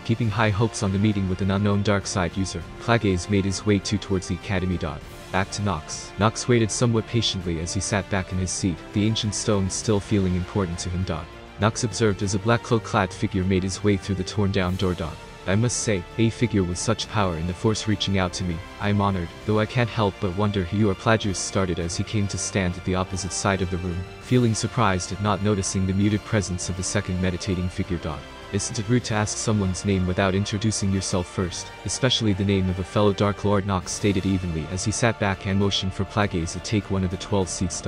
Keeping high hopes on the meeting with an unknown dark side user, Plagueis made his way towards the academy. Back to Nox. Nox waited somewhat patiently as he sat back in his seat, the ancient stone still feeling important to him. Nox observed as a black cloak-clad figure made his way through the torn-down door. I must say, a figure with such power in the force reaching out to me, I am honored, though I can't help but wonder who you are. Plagueis started as he came to stand at the opposite side of the room, feeling surprised at not noticing the muted presence of the second meditating figure. Isn't it rude to ask someone's name without introducing yourself first, especially the name of a fellow Dark Lord? Nox stated evenly as he sat back and motioned for Plagueis to take one of the 12 seats.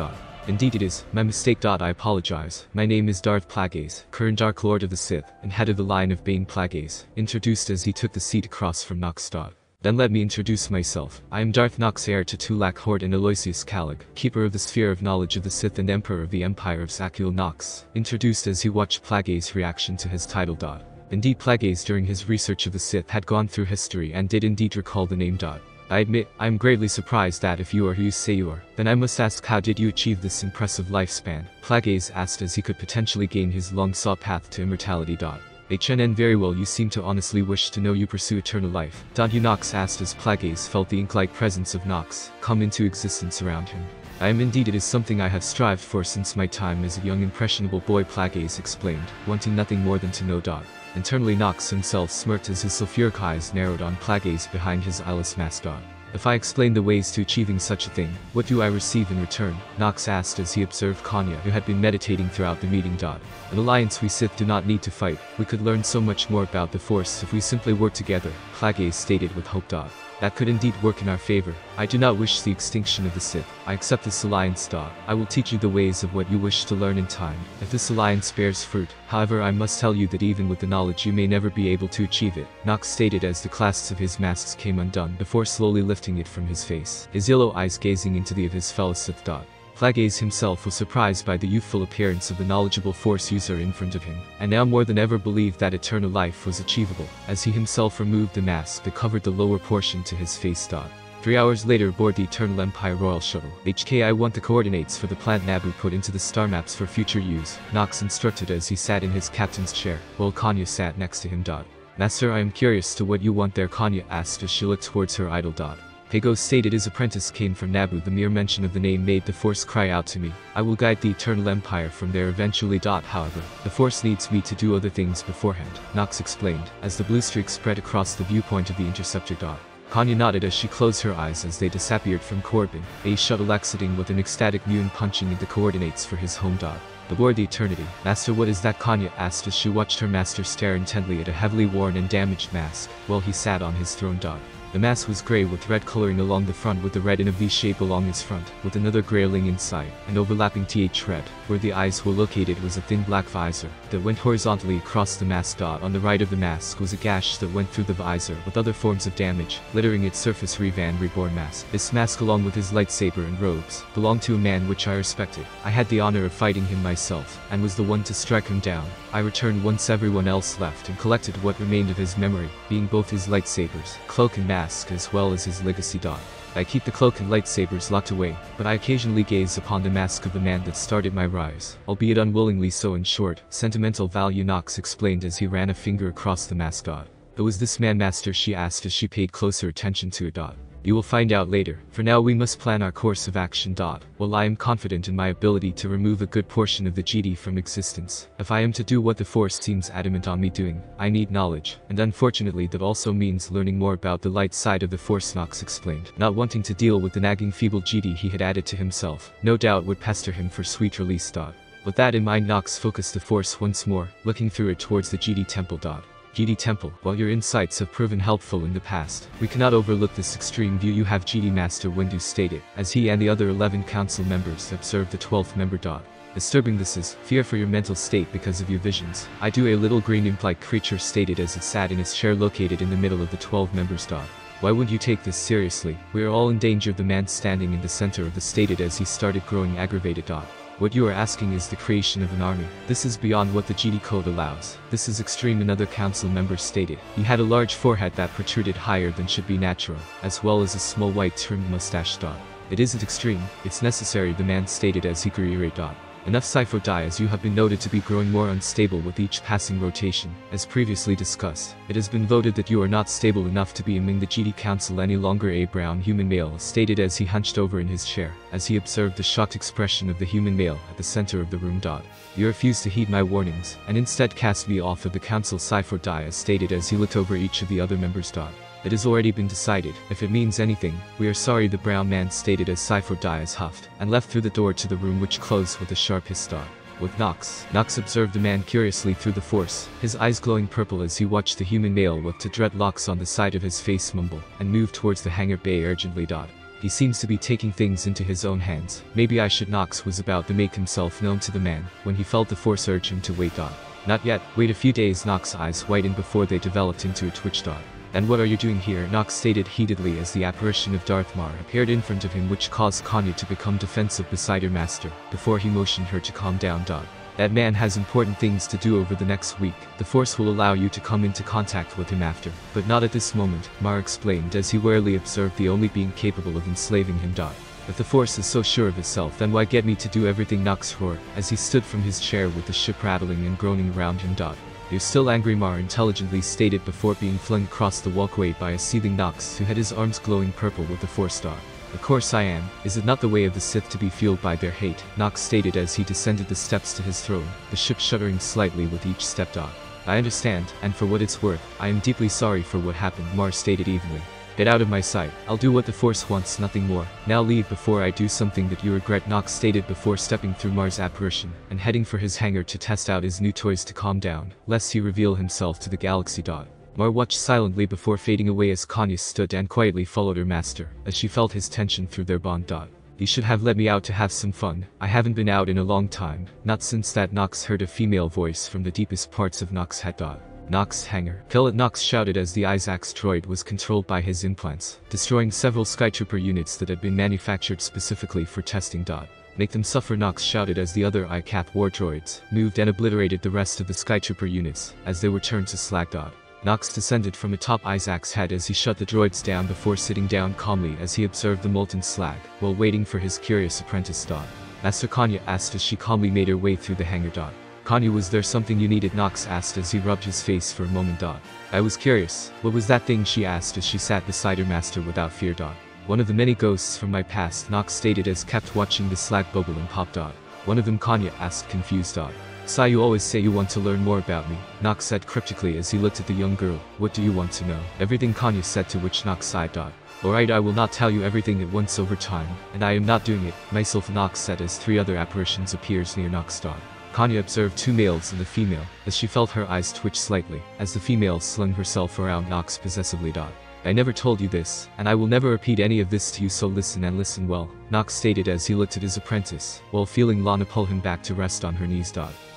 Indeed it is, my mistake. I apologize. My name is Darth Plagueis, current Dark Lord of the Sith, and head of the line of Bane. Plagueis introduced as he took the seat across from Nox. Then let me introduce myself. I am Darth Nox, heir to Tulak Horde and Aloysius Kalag, keeper of the sphere of knowledge of the Sith and emperor of the Empire of Zakul. Nox introduced as he watched Plagueis' reaction to his title. Indeed, Plagueis during his research of the Sith had gone through history and did indeed recall the name. I admit, I am greatly surprised that if you are who you say you are, then I must ask, how did you achieve this impressive lifespan? Plagueis asked as he could potentially gain his long-sought path to immortality. HNN, very well, you seem to honestly wish to know. You pursue eternal life. You? Nox asked as Plagueis felt the ink-like presence of Nox come into existence around him. I am indeed. It is something I have strived for since my time as a young impressionable boy, Plagueis explained, wanting nothing more than to know. Internally, Nox himself smirked as his sulfuric eyes narrowed on Plagueis behind his eyeless mask. If I explain the ways to achieving such a thing, what do I receive in return? Nox asked as he observed Kanya, who had been meditating throughout the meeting. An alliance, we Sith do not need to fight. We could learn so much more about the Force if we simply work together, Plagueis stated with hope. That could indeed work in our favor. I do not wish the extinction of the Sith. I accept this alliance. I will teach you the ways of what you wish to learn in time, if this alliance bears fruit. However, I must tell you that even with the knowledge you may never be able to achieve it, Nox stated as the clasps of his masks came undone before slowly lifting it from his face, his yellow eyes gazing into the of his fellow Sith. Plagueis himself was surprised by the youthful appearance of the knowledgeable Force user in front of him, and now more than ever believed that eternal life was achievable, as he himself removed the mask that covered the lower portion to his face. 3 hours later aboard the Eternal Empire Royal Shuttle. HK, I want the coordinates for the plant Naboo put into the star maps for future use, Nox instructed as he sat in his captain's chair, while Kanya sat next to him. Master, I am curious to what you want there, Kanya asked as she looked towards her idol. Pego stated his apprentice came from Naboo. The mere mention of the name made the Force cry out to me. I will guide the Eternal Empire from there eventually. However, the Force needs me to do other things beforehand, Nox explained, as the blue streak spread across the viewpoint of the interceptor. Kanya nodded as she closed her eyes as they disappeared from Corbin, a shuttle exiting with an ecstatic Muon punching in the coordinates for his home. Aboard the Eternity. Master, what is that? Kanya asked as she watched her master stare intently at a heavily worn and damaged mask, while he sat on his throne. The mask was grey with red coloring along the front, with the red in a V shape along its front, with another grayling inside, and overlapping red. Where the eyes were located was a thin black visor that went horizontally across the mask. On the right of the mask was a gash that went through the visor, with other forms of damage littering its surface. Revan Reborn mask. This mask, along with his lightsaber and robes, belonged to a man which I respected. I had the honor of fighting him myself, and was the one to strike him down. I returned once everyone else left and collected what remained of his memory, being both his lightsabers, cloak and mask, as well as his legacy. I keep the cloak and lightsabers locked away, but I occasionally gaze upon the mask of the man that started my rise, albeit unwillingly so. In short, sentimental value, Nox explained as he ran a finger across the mask. Who is this man, Master? She asked as she paid closer attention to it. You will find out later. For now we must plan our course of action. While I am confident in my ability to remove a good portion of the GD from existence, if I am to do what the Force seems adamant on me doing, I need knowledge, and unfortunately that also means learning more about the light side of the Force, Nox explained, not wanting to deal with the nagging feeble GD he had added to himself, no doubt would pester him for sweet release. With that in mind, Nox focused the Force once more, looking through it towards the GD Temple. GD Temple, while your insights have proven helpful in the past, we cannot overlook this extreme view you have, GD Master Windu stated, as he and the other 11 council members observed the 12th member. Disturbing this is fear for your mental state because of your visions. I do, a little green imp-like creature stated as it sat in its chair located in the middle of the 12 members. Why would you take this seriously? We are all in danger, the man standing in the center of the stated as he started growing aggravated. What you are asking is the creation of an army. This is beyond what the GD code allows. This is extreme, another council member stated. He had a large forehead that protruded higher than should be natural, as well as a small white trimmed mustache. It isn't extreme, it's necessary, the man stated as he grew irate. Enough, Cypher, as you have been noted to be growing more unstable with each passing rotation. As previously discussed, it has been voted that you are not stable enough to be among the GD Council any longer, a brown human male stated as he hunched over in his chair, as he observed the shocked expression of the human male at the center of the room. You refuse to heed my warnings, and instead cast me off of the council, Cypher, as stated as he looked over each of the other members. It has already been decided. If it means anything, we are sorry, the brown man stated as Cypher huffed, and left through the door to the room, which closed with a sharp hiss. With Nox observed the man curiously through the Force, his eyes glowing purple as he watched the human male with the dreadlocks on the side of his face mumble, and move towards the hangar bay urgently. He seems to be taking things into his own hands. Maybe I should. Nox was about to make himself known to the man, when he felt the Force urge him to wait. Not yet, wait a few days. Nox's eyes whitened before they developed into a twitch. And what are you doing here? Nox stated heatedly as the apparition of Darth Mar appeared in front of him, which caused Kanya to become defensive beside her master, before he motioned her to calm down. That man has important things to do over the next week. The Force will allow you to come into contact with him after, but not at this moment, Mar explained as he warily observed the only being capable of enslaving him. If the Force is so sure of itself, then why get me to do everything? Nox roared, as he stood from his chair with the ship rattling and groaning around him. You're still angry, Mar intelligently stated before being flung across the walkway by a seething Nox who had his arms glowing purple with the Force. Of course I am. Is it not the way of the Sith to be fueled by their hate? Nox stated as he descended the steps to his throne, the ship shuddering slightly with each step. I understand, and for what it's worth, I am deeply sorry for what happened, Mar stated evenly. Get out of my sight. I'll do what the Force wants, nothing more. Now leave before I do something that you regret, Nox stated before stepping through Mar's apparition, and heading for his hangar to test out his new toys to calm down, lest he reveal himself to the galaxy. Mar watched silently before fading away as Kanya stood and quietly followed her master, as she felt his tension through their bond. You should have let me out to have some fun. I haven't been out in a long time, not since that. Nox heard a female voice from the deepest parts of Nox's head. Nox hangar. Kill it, Nox shouted as the Isaac's droid was controlled by his implants, destroying several Skytrooper units that had been manufactured specifically for testing. Make them suffer, Nox shouted as the other ICAP war droids moved and obliterated the rest of the Skytrooper units, as they were turned to slag. Nox descended from atop Isaac's head as he shut the droids down before sitting down calmly as he observed the molten slag, while waiting for his curious apprentice. Master Kanya asked as she calmly made her way through the hangar. Kanya, was there something you needed? Nox asked as he rubbed his face for a moment. I was curious. What was that thing? She asked as she sat beside her master without fear. One of the many ghosts from my past, Nox stated as kept watching the slag bubble and pop. One of them? Kanya asked confused. Sai, you always say you want to learn more about me, Nox said cryptically as he looked at the young girl. What do you want to know? Everything, Kanya said, to which Nox sighed. Alright, I will not tell you everything at once over time, and I am not doing it myself, Nox said as 3 other apparitions appears near Nox. Kanya observed 2 males and a female, as she felt her eyes twitch slightly, as the female slung herself around Nox possessively. I never told you this, and I will never repeat any of this to you, so listen and listen well, Nox stated as he looked at his apprentice, while feeling Lana pull him back to rest on her knees.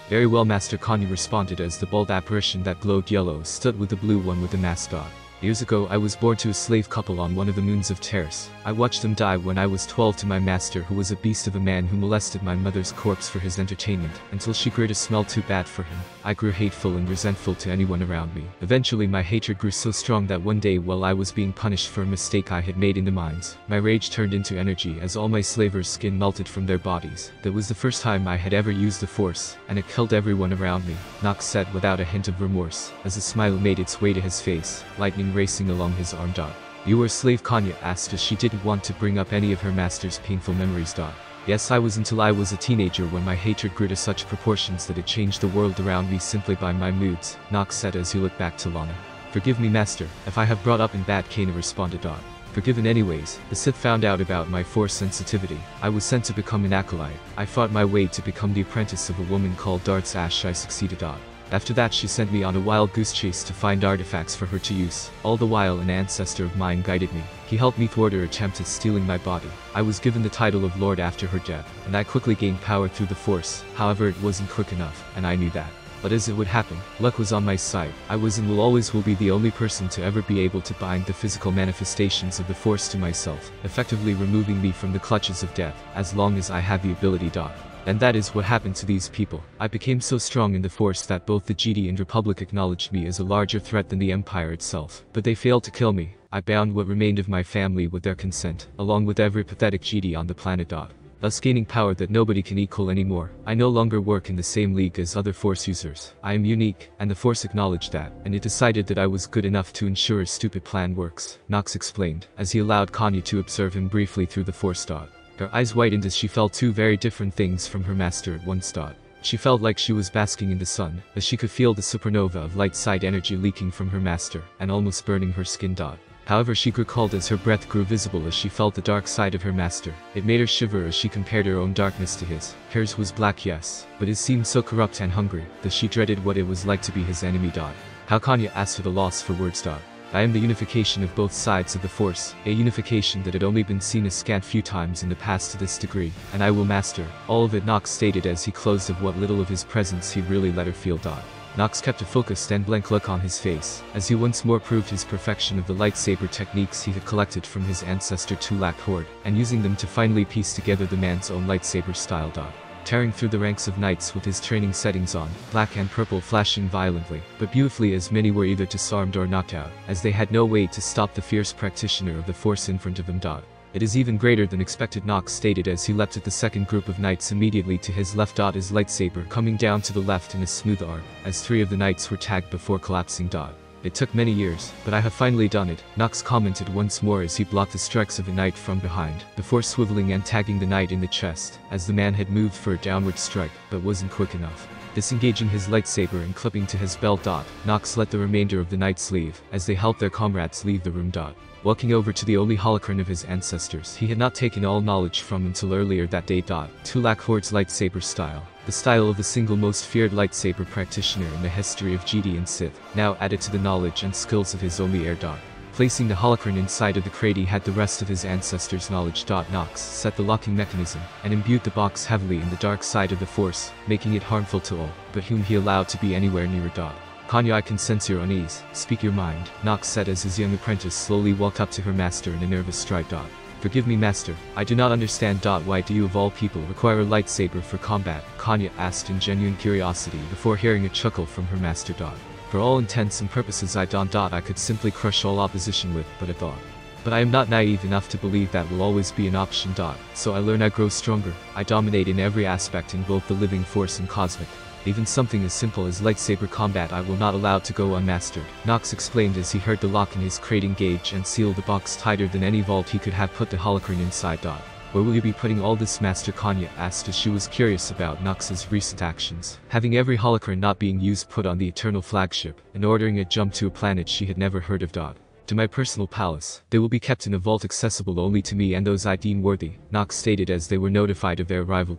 Very well, Master, Kanya responded as the bald apparition that glowed yellow stood with the blue one with the mask. Years ago, I was born to a slave couple on one of the moons of Terrace. I watched them die when I was 12 to my master, who was a beast of a man who molested my mother's corpse for his entertainment, until she grew to smell too bad for him. I grew hateful and resentful to anyone around me. Eventually my hatred grew so strong that one day, while I was being punished for a mistake I had made in the mines, my rage turned into energy as all my slavers' skin melted from their bodies. That was the first time I had ever used the Force, and it killed everyone around me, Nox said without a hint of remorse, as a smile made its way to his face, lightning racing along his arm. You were a slave? Kanya asked as she didn't want to bring up any of her master's painful memories. Yes, I was, until I was a teenager when my hatred grew to such proportions that it changed the world around me simply by my moods, Nox said as he looked back to Lana. Forgive me, Master, if I have brought up in bad, Kana responded. Forgiven anyways. The Sith found out about my Force sensitivity. I was sent to become an acolyte. I fought my way to become the apprentice of a woman called Darth Ash. I succeeded. After that, she sent me on a wild goose chase to find artifacts for her to use. All the while an ancestor of mine guided me. He helped me thwart her attempt at stealing my body. I was given the title of Lord after her death, and I quickly gained power through the Force. However, it wasn't quick enough, and I knew that. But as it would happen, luck was on my side. I was and will always be the only person to ever be able to bind the physical manifestations of the Force to myself, effectively removing me from the clutches of death, as long as I have the ability. And that is what happened to these people. I became so strong in the Force that both the Jedi and Republic acknowledged me as a larger threat than the Empire itself. But they failed to kill me. I bound what remained of my family with their consent, along with every pathetic Jedi on the planet. Thus gaining power that nobody can equal anymore. I no longer work in the same league as other Force users. I am unique, and the Force acknowledged that, and it decided that I was good enough to ensure a stupid plan works, Nox explained, as he allowed Kanya to observe him briefly through the Force. Her eyes widened as she felt 2 very different things from her master at once. She felt like she was basking in the sun, as she could feel the supernova of light side energy leaking from her master, and almost burning her skin. However, she grew cold as her breath grew visible as she felt the dark side of her master. It made her shiver as she compared her own darkness to his. Hers was black, yes, but it seemed so corrupt and hungry, that she dreaded what it was like to be his enemy. How? Kanya asked with a loss for words. I am the unification of both sides of the Force, a unification that had only been seen a scant few times in the past to this degree, and I will master all of it, Nox stated as he closed of what little of his presence he really let her feel. Nox kept a focused and blank look on his face, as he once more proved his perfection of the lightsaber techniques he had collected from his ancestor Tulak Horde, and using them to finally piece together the man's own lightsaber style. Tearing through the ranks of knights with his training settings on, black and purple flashing violently, but beautifully, as many were either disarmed or knocked out, as they had no way to stop the fierce practitioner of the Force in front of them. It is even greater than expected, Nox stated as he leapt at the second group of knights immediately to his left. His lightsaber coming down to the left in a smooth arc, as 3 of the knights were tagged before collapsing. It took many years, but I have finally done it, Nox commented once more as he blocked the strikes of a knight from behind, before swiveling and tagging the knight in the chest, as the man had moved for a downward strike, but wasn't quick enough. Disengaging his lightsaber and clipping to his belt. Nox let the remainder of the knights leave, as they helped their comrades leave the room. Walking over to the only holocron of his ancestors he had not taken all knowledge from until earlier that day. Tulak Horde's lightsaber style, the style of the single most feared lightsaber practitioner in the history of Jedi and Sith, now added to the knowledge and skills of his only heir. Placing the holocron inside of the crate he had the rest of his ancestors' knowledge. Nox set the locking mechanism, and imbued the box heavily in the dark side of the Force, making it harmful to all, but whom he allowed to be anywhere near. Kanya, I can sense your unease. Speak your mind, Nox said as his young apprentice slowly walked up to her master in a nervous stride. Forgive me, Master, I do not understand. Why do you of all people require a lightsaber for combat? Kanya asked in genuine curiosity before hearing a chuckle from her master. For all intents and purposes I could simply crush all opposition with, but I thought. But I am not naive enough to believe that will always be an option. So I learn, I grow stronger, I dominate in every aspect in both the living force and cosmic. Even something as simple as lightsaber combat I will not allow to go unmastered, Nox explained as he heard the lock in his crate engage and seal the box tighter than any vault he could have put the holocron inside. Where will you be putting all this, Master Kanya asked as she was curious about Nox's recent actions, having every holocron not being used put on the Eternal flagship, and ordering a jump to a planet she had never heard of. To my personal palace. They will be kept in a vault accessible only to me and those I deem worthy, Nox stated as they were notified of their arrival.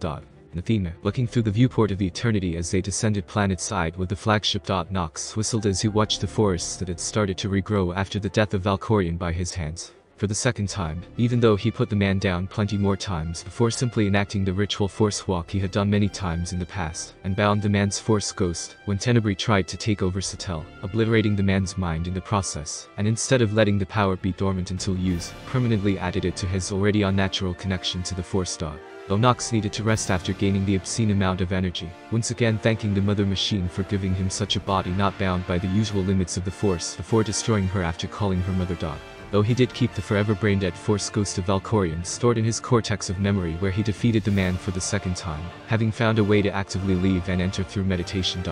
Nathema, looking through the viewport of the Eternity as they descended planet-side with the flagship. Nox whistled as he watched the forests that had started to regrow after the death of Valkorion by his hands. For the second time, even though he put the man down plenty more times before simply enacting the ritual force walk he had done many times in the past, and bound the man's force ghost, when Tenebrae tried to take over Satel, obliterating the man's mind in the process, and instead of letting the power be dormant until used, permanently added it to his already unnatural connection to the force. Though Nox needed to rest after gaining the obscene amount of energy, once again thanking the mother machine for giving him such a body not bound by the usual limits of the force before destroying her after calling her mother. Though he did keep the forever brain-dead force ghost of Valkorion stored in his cortex of memory where he defeated the man for the second time, having found a way to actively leave and enter through meditation.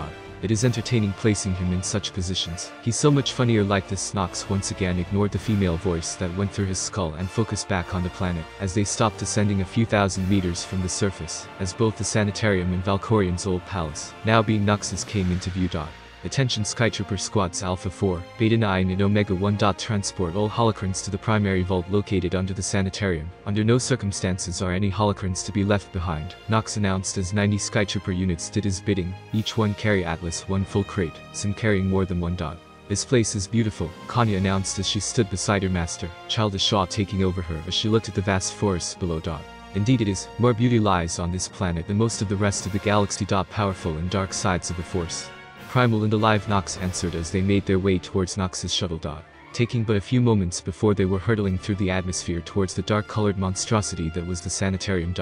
It is entertaining placing him in such positions. He's so much funnier like this. Nox once again ignored the female voice that went through his skull and focused back on the planet as they stopped descending a few thousand meters from the surface, as both the sanitarium and Valkorion's old palace, now being Nox's, came into view. Attention Skytrooper Squads Alpha 4, Beta 9 and Omega 1. Transport all holocrons to the primary vault located under the sanitarium. Under no circumstances are any holocrons to be left behind, Nox announced as 90 Skytrooper units did his bidding, each one carry Atlas 1 full crate, some carrying more than one. This place is beautiful, Kanya announced as she stood beside her master, childish awe taking over her as she looked at the vast forests below. Indeed it is, more beauty lies on this planet than most of the rest of the galaxy. Powerful and dark sides of the force. Primal and alive, Nox answered as they made their way towards Nox's shuttle. Taking but a few moments before they were hurtling through the atmosphere towards the dark-colored monstrosity that was the sanitarium.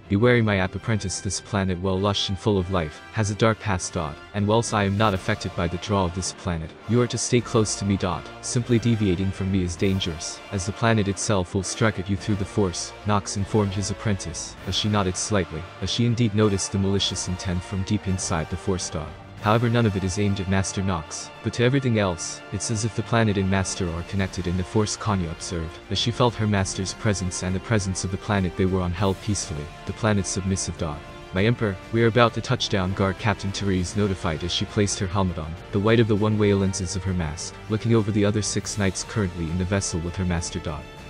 Be wary, my app apprentice, this planet, while lush and full of life, has a dark past. And whilst I am not affected by the draw of this planet, you are to stay close to me. Simply deviating from me is dangerous, as the planet itself will strike at you through the force, Nox informed his apprentice, as she nodded slightly, as she indeed noticed the malicious intent from deep inside the force. However, none of it is aimed at Master Nox, but to everything else, it's as if the planet and Master are connected in the Force, Kanya observed, as she felt her Master's presence and the presence of the planet they were on held peacefully, the planet's submissive. My Emperor, we are about to touch down, Guard Captain Therese notified as she placed her helmet on, the white of the one-way lenses of her mask, looking over the other 6 knights currently in the vessel with her Master.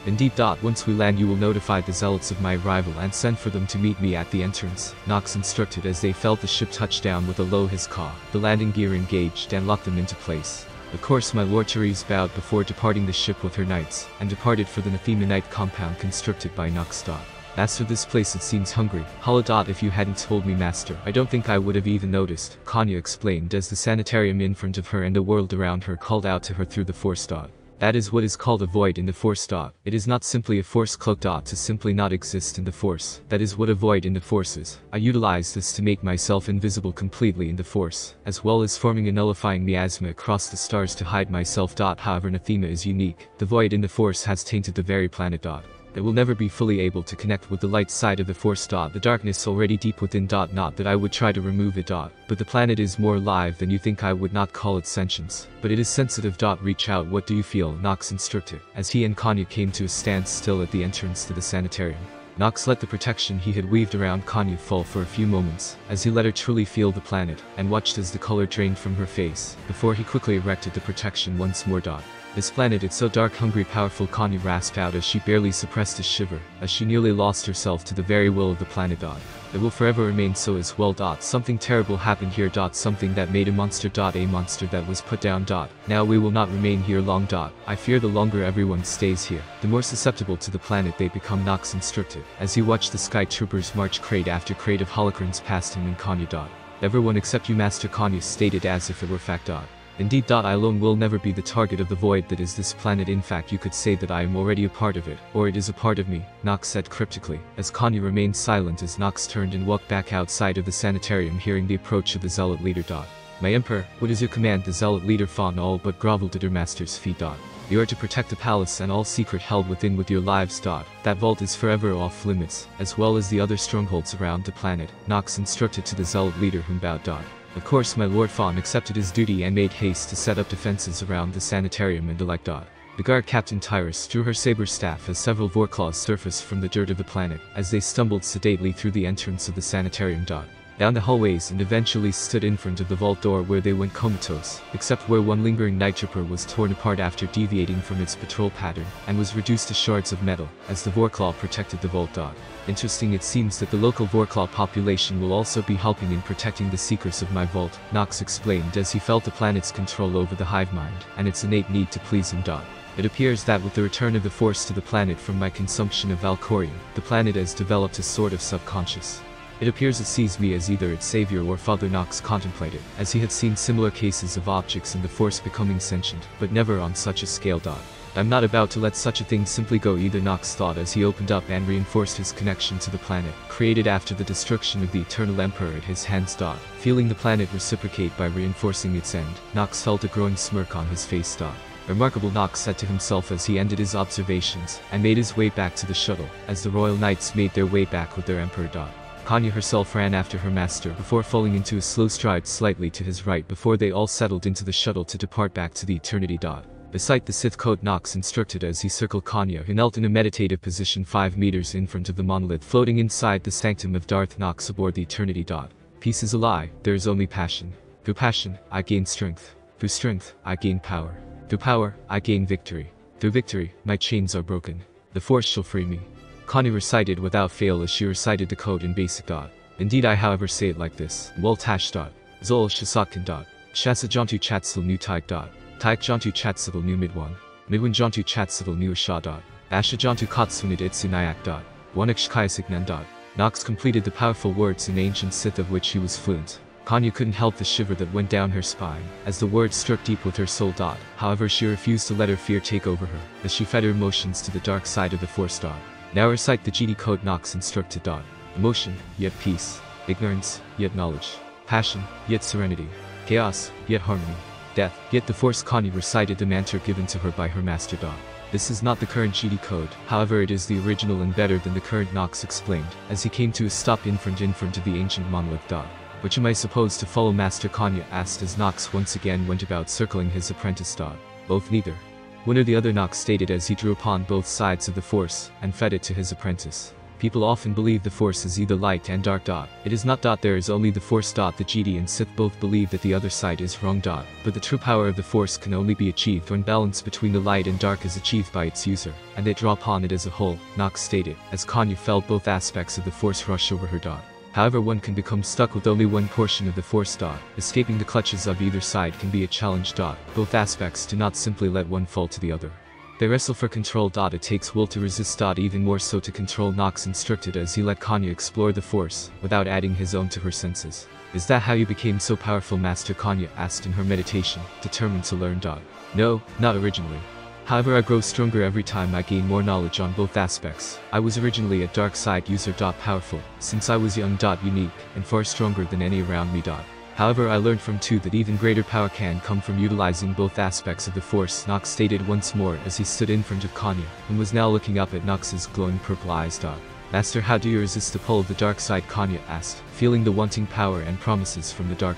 Indeed. Once we land you will notify the zealots of my arrival and send for them to meet me at the entrance, Nox instructed as they felt the ship touch down with a low hiss-caw. The landing gear engaged and locked them into place. Of course, my Lord. Therese bowed before departing the ship with her knights, and departed for the Nathema Knight compound constructed by Nox. As for this place, it seems hungry. Holla. If you hadn't told me, Master, I don't think I would have even noticed, Kanya explained as the sanitarium in front of her and the world around her called out to her through the force. That is what is called a void in the force. It is not simply a force cloak. To simply not exist in the force. That is what a void in the force is. I utilize this to make myself invisible completely in the force, as well as forming a nullifying miasma across the stars to hide myself. However, Nathema is unique. The void in the force has tainted the very planet. It will never be fully able to connect with the light side of the force. The darkness already deep within. Not that I would try to remove it. But the planet is more alive than you think. I would not call it sentience, but it is sensitive. Reach out. What do you feel? Nox instructed, as he and Kanya came to a standstill at the entrance to the sanitarium. Nox let the protection he had weaved around Kanya fall for a few moments, as he let her truly feel the planet, and watched as the color drained from her face, before he quickly erected the protection once more. This planet, it's so dark, hungry, powerful, Kanya rasped out as she barely suppressed a shiver, as she nearly lost herself to the very will of the planet. It will forever remain so as well. Something terrible happened here. Something that made a monster. A monster that was put down. Now we will not remain here long. I fear the longer everyone stays here, the more susceptible to the planet they become, Nox instructed, as he watched the Sky Troopers march crate after crate of holocrons past him and Kanya. Everyone except you, Master, Kanya stated as if it were fact. Indeed. I alone will never be the target of the void that is this planet. In fact, you could say that I am already a part of it, or it is a part of me, Nox said cryptically, as Kanya remained silent as Nox turned and walked back outside of the sanitarium, hearing the approach of the zealot leader. My emperor, what is your command? The zealot leader Fawn all but groveled at her master's feet. You are to protect the palace and all secret held within with your lives. That vault is forever off limits, as well as the other strongholds around the planet, Nox instructed to the zealot leader whom bowed. Of course my lord Fawn accepted his duty and made haste to set up defenses around the sanitarium and the like. The guard captain Tyrus drew her saber staff as several Vorklaws surfaced from the dirt of the planet as they stumbled sedately through the entrance of the sanitarium. Down the hallways and eventually stood in front of the vault door where they went comatose, except where one lingering night trooper was torn apart after deviating from its patrol pattern and was reduced to shards of metal as the Vorklaw protected the vault. Interesting, it seems that the local Vorklaw population will also be helping in protecting the secrets of my vault, Nox explained as he felt the planet's control over the hive mind and its innate need to please him. It appears that with the return of the Force to the planet from my consumption of Valkorion, the planet has developed a sort of subconscious. It appears it sees me as either its savior or father, Nox contemplated, as he had seen similar cases of objects in the Force becoming sentient, but never on such a scale. I'm not about to let such a thing simply go either, Nox thought as he opened up and reinforced his connection to the planet, created after the destruction of the Eternal Emperor at his hands. Feeling the planet reciprocate by reinforcing its end, Nox felt a growing smirk on his face. Remarkable, Nox said to himself as he ended his observations and made his way back to the shuttle, as the royal knights made their way back with their emperor. Kanya herself ran after her master before falling into a slow stride slightly to his right before they all settled into the shuttle to depart back to the Eternity. Beside the Sith code, Nox instructed as he circled Kanya, who knelt in a meditative position 5 meters in front of the monolith floating inside the sanctum of Darth Nox aboard the Eternity. Peace is a lie, there is only passion. Through passion, I gain strength. Through strength, I gain power. Through power, I gain victory. Through victory, my chains are broken. The Force shall free me. Kanya recited without fail as she recited the code in basic. Indeed, I however say it like this. Wal tash. Zol shasatkan. Shasa jantu chatsil nu taik. Taik jantu chatsil nu midwan. Midwan jantu chatsil nu asha. Asha jantu katsunid itsunayak. Wanak shkayasik. Nox completed the powerful words in ancient Sith of which he was fluent. Kanya couldn't help the shiver that went down her spine, as the words struck deep with her soul. However, she refused to let her fear take over her, as she fed her emotions to the dark side of the Force. Now recite the GD code, Nox instructed. Emotion, yet peace. Ignorance, yet knowledge. Passion, yet serenity. Chaos, yet harmony. Death, yet the Force. Kanya recited the mantra given to her by her master. This is not the current GD code, however it is the original and better than the current, Nox explained, as he came to a stop in front of the ancient monolith. Which am I supposed to follow, Master? Kanya asked as Nox once again went about circling his apprentice. Both, neither. One or the other, Nox stated as he drew upon both sides of the Force and fed it to his apprentice. People often believe the Force is either light and dark. It is not. There is only the Force. The GD and Sith both believe that the other side is wrong. But the true power of the Force can only be achieved when balance between the light and dark is achieved by its user, and they draw upon it as a whole, Nox stated, as Kanya felt both aspects of the Force rush over her. However, one can become stuck with only one portion of the Force. Escaping the clutches of either side can be a challenge. Both aspects do not simply let one fall to the other. They wrestle for control. It takes will to resist. Even more so to control, Nox instructed as he let Kanya explore the Force, without adding his own to her senses. Is that how you became so powerful, Master? Kanya asked in her meditation, determined to learn. No, not originally. However, I grow stronger every time I gain more knowledge on both aspects. I was originally a dark side user. Powerful, since I was young. Unique, and far stronger than any around me. However, I learned from too that even greater power can come from utilizing both aspects of the Force, Nox stated once more as he stood in front of Kanya, and was now looking up at Nox's glowing purple eyes. Master, how do you resist the pull of the dark side? Kanya asked, feeling the wanting power and promises from the dark.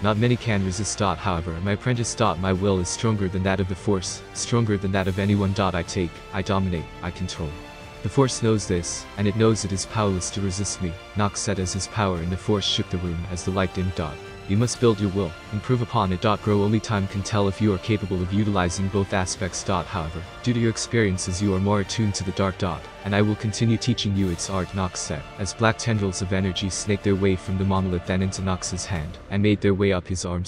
Not many can resist. However, my apprentice. My will is stronger than that of the Force, stronger than that of anyone. I take, I dominate, I control. The Force knows this, and it knows it is powerless to resist me, Nox said as his power in the Force shook the room as the light dimmed. You must build your will, improve upon it. Grow. Only time can tell if you are capable of utilizing both aspects. However, due to your experiences you are more attuned to the dark. And I will continue teaching you its art, Nox said, as black tendrils of energy snaked their way from the monolith and into Nox's hand, and made their way up his arm.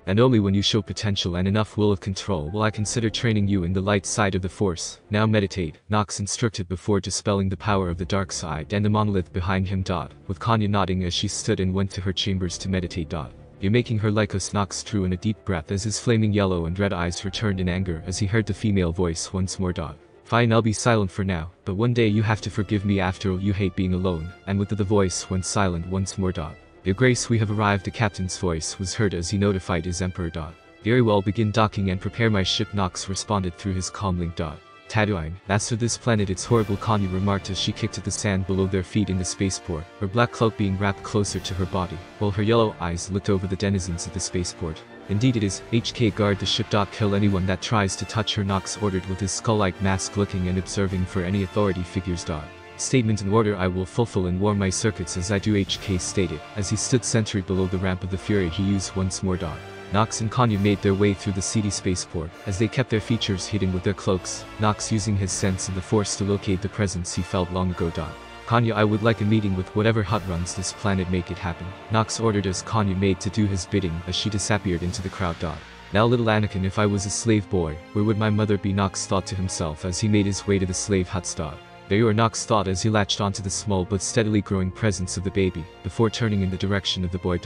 And only when you show potential and enough will of control will I consider training you in the light side of the Force. Now meditate, Nox instructed before dispelling the power of the dark side and the monolith behind him. With Kanya nodding as she stood and went to her chambers to meditate. You're making her Lycos, Nox drew in a deep breath as his flaming yellow and red eyes returned in anger as he heard the female voice once more. Fine, I'll be silent for now, but one day you have to forgive me. After all, you hate being alone, and with the voice went silent once more. Your Grace, we have arrived. The captain's voice was heard as he notified his Emperor. Very well, begin docking and prepare my ship, Nox responded through his comlink. Tatooine, master this planet, it's horrible, Kanya remarked as she kicked at the sand below their feet in the spaceport, her black cloak being wrapped closer to her body, while her yellow eyes looked over the denizens of the spaceport. Indeed it is. HK, guard the ship. Kill anyone that tries to touch her, Nox ordered with his skull-like mask, looking and observing for any authority figures. Statement and order I will fulfill and warm my circuits as I do, HK stated. As he stood sentry below the ramp of the Fury, he used once more. Nox and Kanya made their way through the seedy spaceport, as they kept their features hidden with their cloaks, Nox using his sense of the Force to locate the presence he felt long ago. Kanya, I would like a meeting with whatever hut runs this planet, make it happen, Nox ordered as Kanya made to do his bidding as she disappeared into the crowd. Now little Anakin, if I was a slave boy, where would my mother be, Nox thought to himself as he made his way to the slave huts. There you are, Nox thought as he latched onto the small but steadily growing presence of the baby, before turning in the direction of the boy.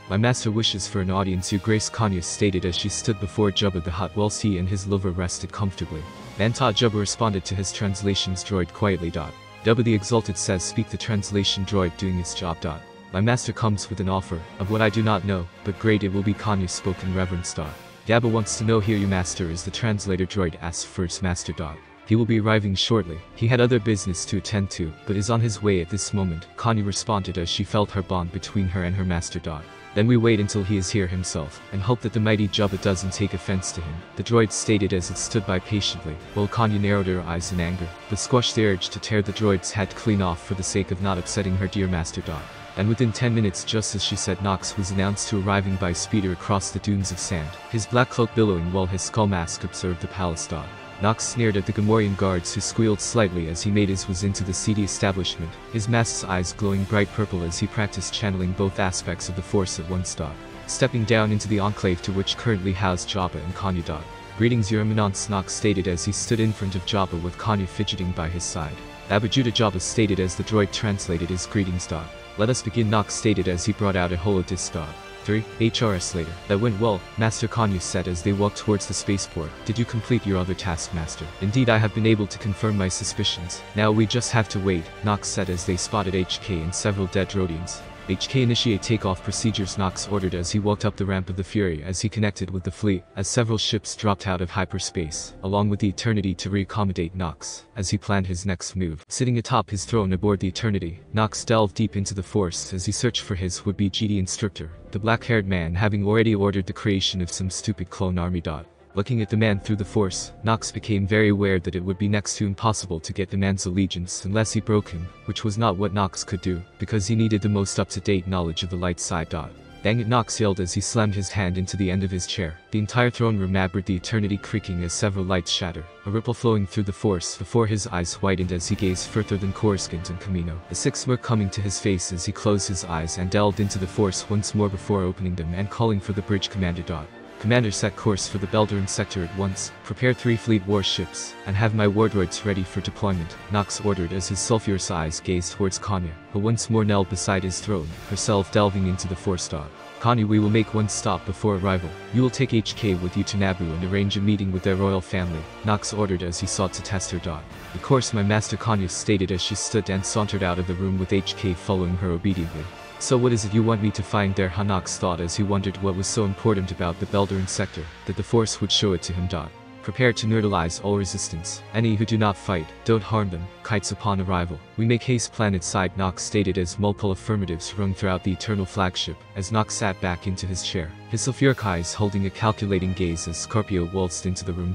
My master wishes for an audience, Your Grace, Kanya stated as she stood before Jabba the Hutt whilst he and his lover rested comfortably. Manta, Jabba responded to his translations droid quietly. Jabba the Exalted says, speak, the translation droid doing its job. My master comes with an offer, of what I do not know, but great it will be, Kanya spoke in reverence. Jabba wants to know, here your master is, the translator droid asked first master. He will be arriving shortly. He had other business to attend to, but is on his way at this moment, Kanya responded as she felt her bond between her and her master. Then we wait until he is here himself, and hope that the mighty Jabba doesn't take offense to him, the droid stated as it stood by patiently, while Kanya narrowed her eyes in anger, but squashed the urge to tear the droid's head clean off for the sake of not upsetting her dear master. And within 10 minutes, just as she said, Nox was announced to arriving by speeder across the dunes of sand, his black cloak billowing while his skull mask observed the palace. Nox sneered at the Gamorrean guards who squealed slightly as he made his way into the seedy establishment, his mask's eyes glowing bright purple as he practiced channeling both aspects of the Force at once. Stepping down into the enclave to which currently housed Jabba and Kanya. Greetings, Your Eminence, Nox stated as he stood in front of Jabba with Kanya fidgeting by his side. Abajuda, Jabba stated as the droid translated his greetings. Let us begin, Nox stated as he brought out a holodisc. 3 HRS later. That went well, Master, Kanya said as they walked towards the spaceport. Did you complete your other task, Master? Indeed, I have been able to confirm my suspicions. Now we just have to wait, Nox said as they spotted HK and several dead Rodians. HK, initiate takeoff procedures, Nox ordered as he walked up the ramp of the Fury as he connected with the fleet, as several ships dropped out of hyperspace, along with the Eternity to re-accommodate Nox, as he planned his next move. Sitting atop his throne aboard the Eternity, Nox delved deep into the Force as he searched for his would-be GD instructor, the black-haired man having already ordered the creation of some stupid clone army. Looking at the man through the Force, Nox became very aware that it would be next to impossible to get the man's allegiance unless he broke him, which was not what Nox could do, because he needed the most up-to-date knowledge of the light side. Dang it, Nox yelled as he slammed his hand into the end of his chair. The entire throne room absorbed the Eternity, creaking as several lights shattered, a ripple flowing through the Force before his eyes widened as he gazed further than Coruscant and Kamino. A sick smirk coming to his face as he closed his eyes and delved into the Force once more before opening them and calling for the bridge commander. Commander, set course for the Belderin sector at once, prepare 3 fleet warships, and have my wardroids ready for deployment, Nox ordered as his sulphurous eyes gazed towards Kanya, who once more knelt beside his throne, herself delving into the Force. Kanya, we will make one stop before arrival. You will take HK with you to Naboo and arrange a meeting with their royal family, Nox ordered as he sought to test her. Of course, my master, Kanya stated as she stood and sauntered out of the room with HK following her obediently. So what is it you want me to find there, Nox thought as he wondered what was so important about the Belderin sector, that the Force would show it to him. Prepare to neutralize all resistance. Any who do not fight, don't harm them. Kites upon arrival. We make haste planet side, Nox stated as multiple affirmatives rung throughout the Eternal flagship, as Nox sat back into his chair, his sulphuric eyes holding a calculating gaze as Scorpio waltzed into the room.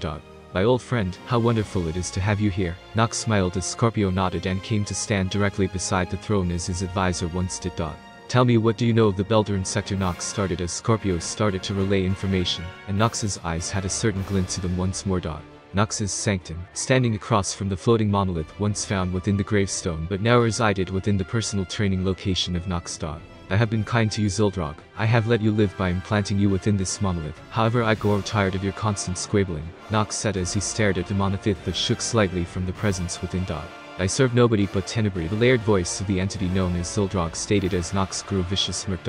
My old friend, how wonderful it is to have you here. Nox smiled as Scorpio nodded and came to stand directly beside the throne as his advisor once did. Tell me, what do you know of the Belderin sector? Nox started as Scorpio started to relay information, and Nox's eyes had a certain glint to them once more. Nox's sanctum, standing across from the floating monolith once found within the gravestone but now resided within the personal training location of Nox. I have been kind to you, Xildrog. I have let you live by implanting you within this monolith. However, I grow tired of your constant squabbling, Nox said as he stared at the monolith that shook slightly from the presence within. I serve nobody but Tenebri, the layered voice of the entity known as Xildrog stated as Nox grew a vicious smirk.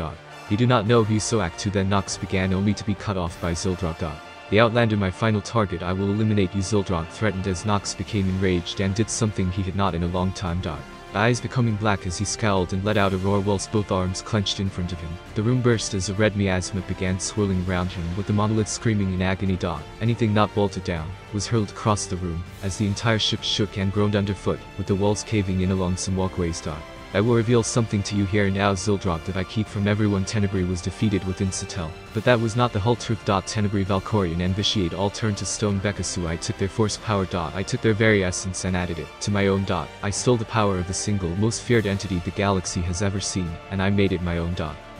You do not know who, so Act 2 then Nox began, only to be cut off by Xildrog. The Outlander, my final target, I will eliminate you, Xildrog threatened as Nox became enraged and did something he had not in a long time. eyes becoming black as he scowled and let out a roar whilst both arms clenched in front of him. The room burst as a red miasma began swirling around him, with the monolith screaming in agony. Anything not bolted down was hurled across the room, as the entire ship shook and groaned underfoot, with the walls caving in along some walkways. I will reveal something to you here now, Zildrog, that I keep from everyone. Tenebrae was defeated within Satel. But that was not the whole truth. Tenebrae, Valkorion and Vitiate all turned to stone. Bekasu, I took their force power. I took their very essence and added it to my own. I stole the power of the single most feared entity the galaxy has ever seen, and I made it my own.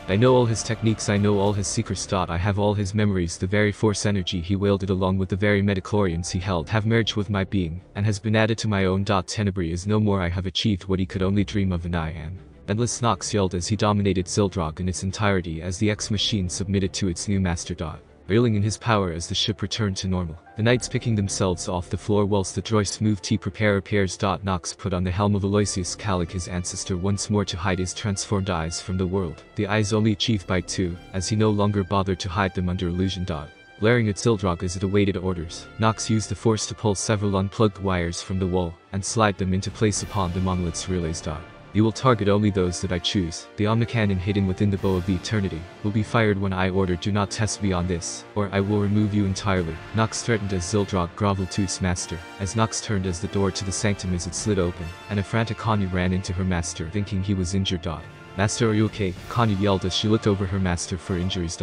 I know all his techniques, I know all his secrets. I have all his memories. The very force energy he wielded along with the very metachlorians he held have merged with my being, and has been added to my own. Tenebrae is no more. I have achieved what he could only dream of, and I am endless. Nox yelled as he dominated Zildrog in its entirety as the X-machine submitted to its new master. Reeling in his power as the ship returned to normal, the knights picking themselves off the floor whilst the droids moved to prepare repairs. Nox put on the helm of Aloysius Kallik, his ancestor, once more to hide his transformed eyes from the world, the eyes only achieved by two, as he no longer bothered to hide them under illusion. Glaring at Zildrog as it awaited orders, Nox used the force to pull several unplugged wires from the wall and slide them into place upon the monolith's relays. You will target only those that I choose. The Omnicannon hidden within the bow of the eternity will be fired when I order. Do not test beyond this, or I will remove you entirely. Nox threatened as Zildrog groveled to its master, as Nox turned as the door to the sanctum as it slid open, and a frantic Kanya ran into her master, thinking he was injured. Master, are you okay? Kanya yelled as she looked over her master for injuries.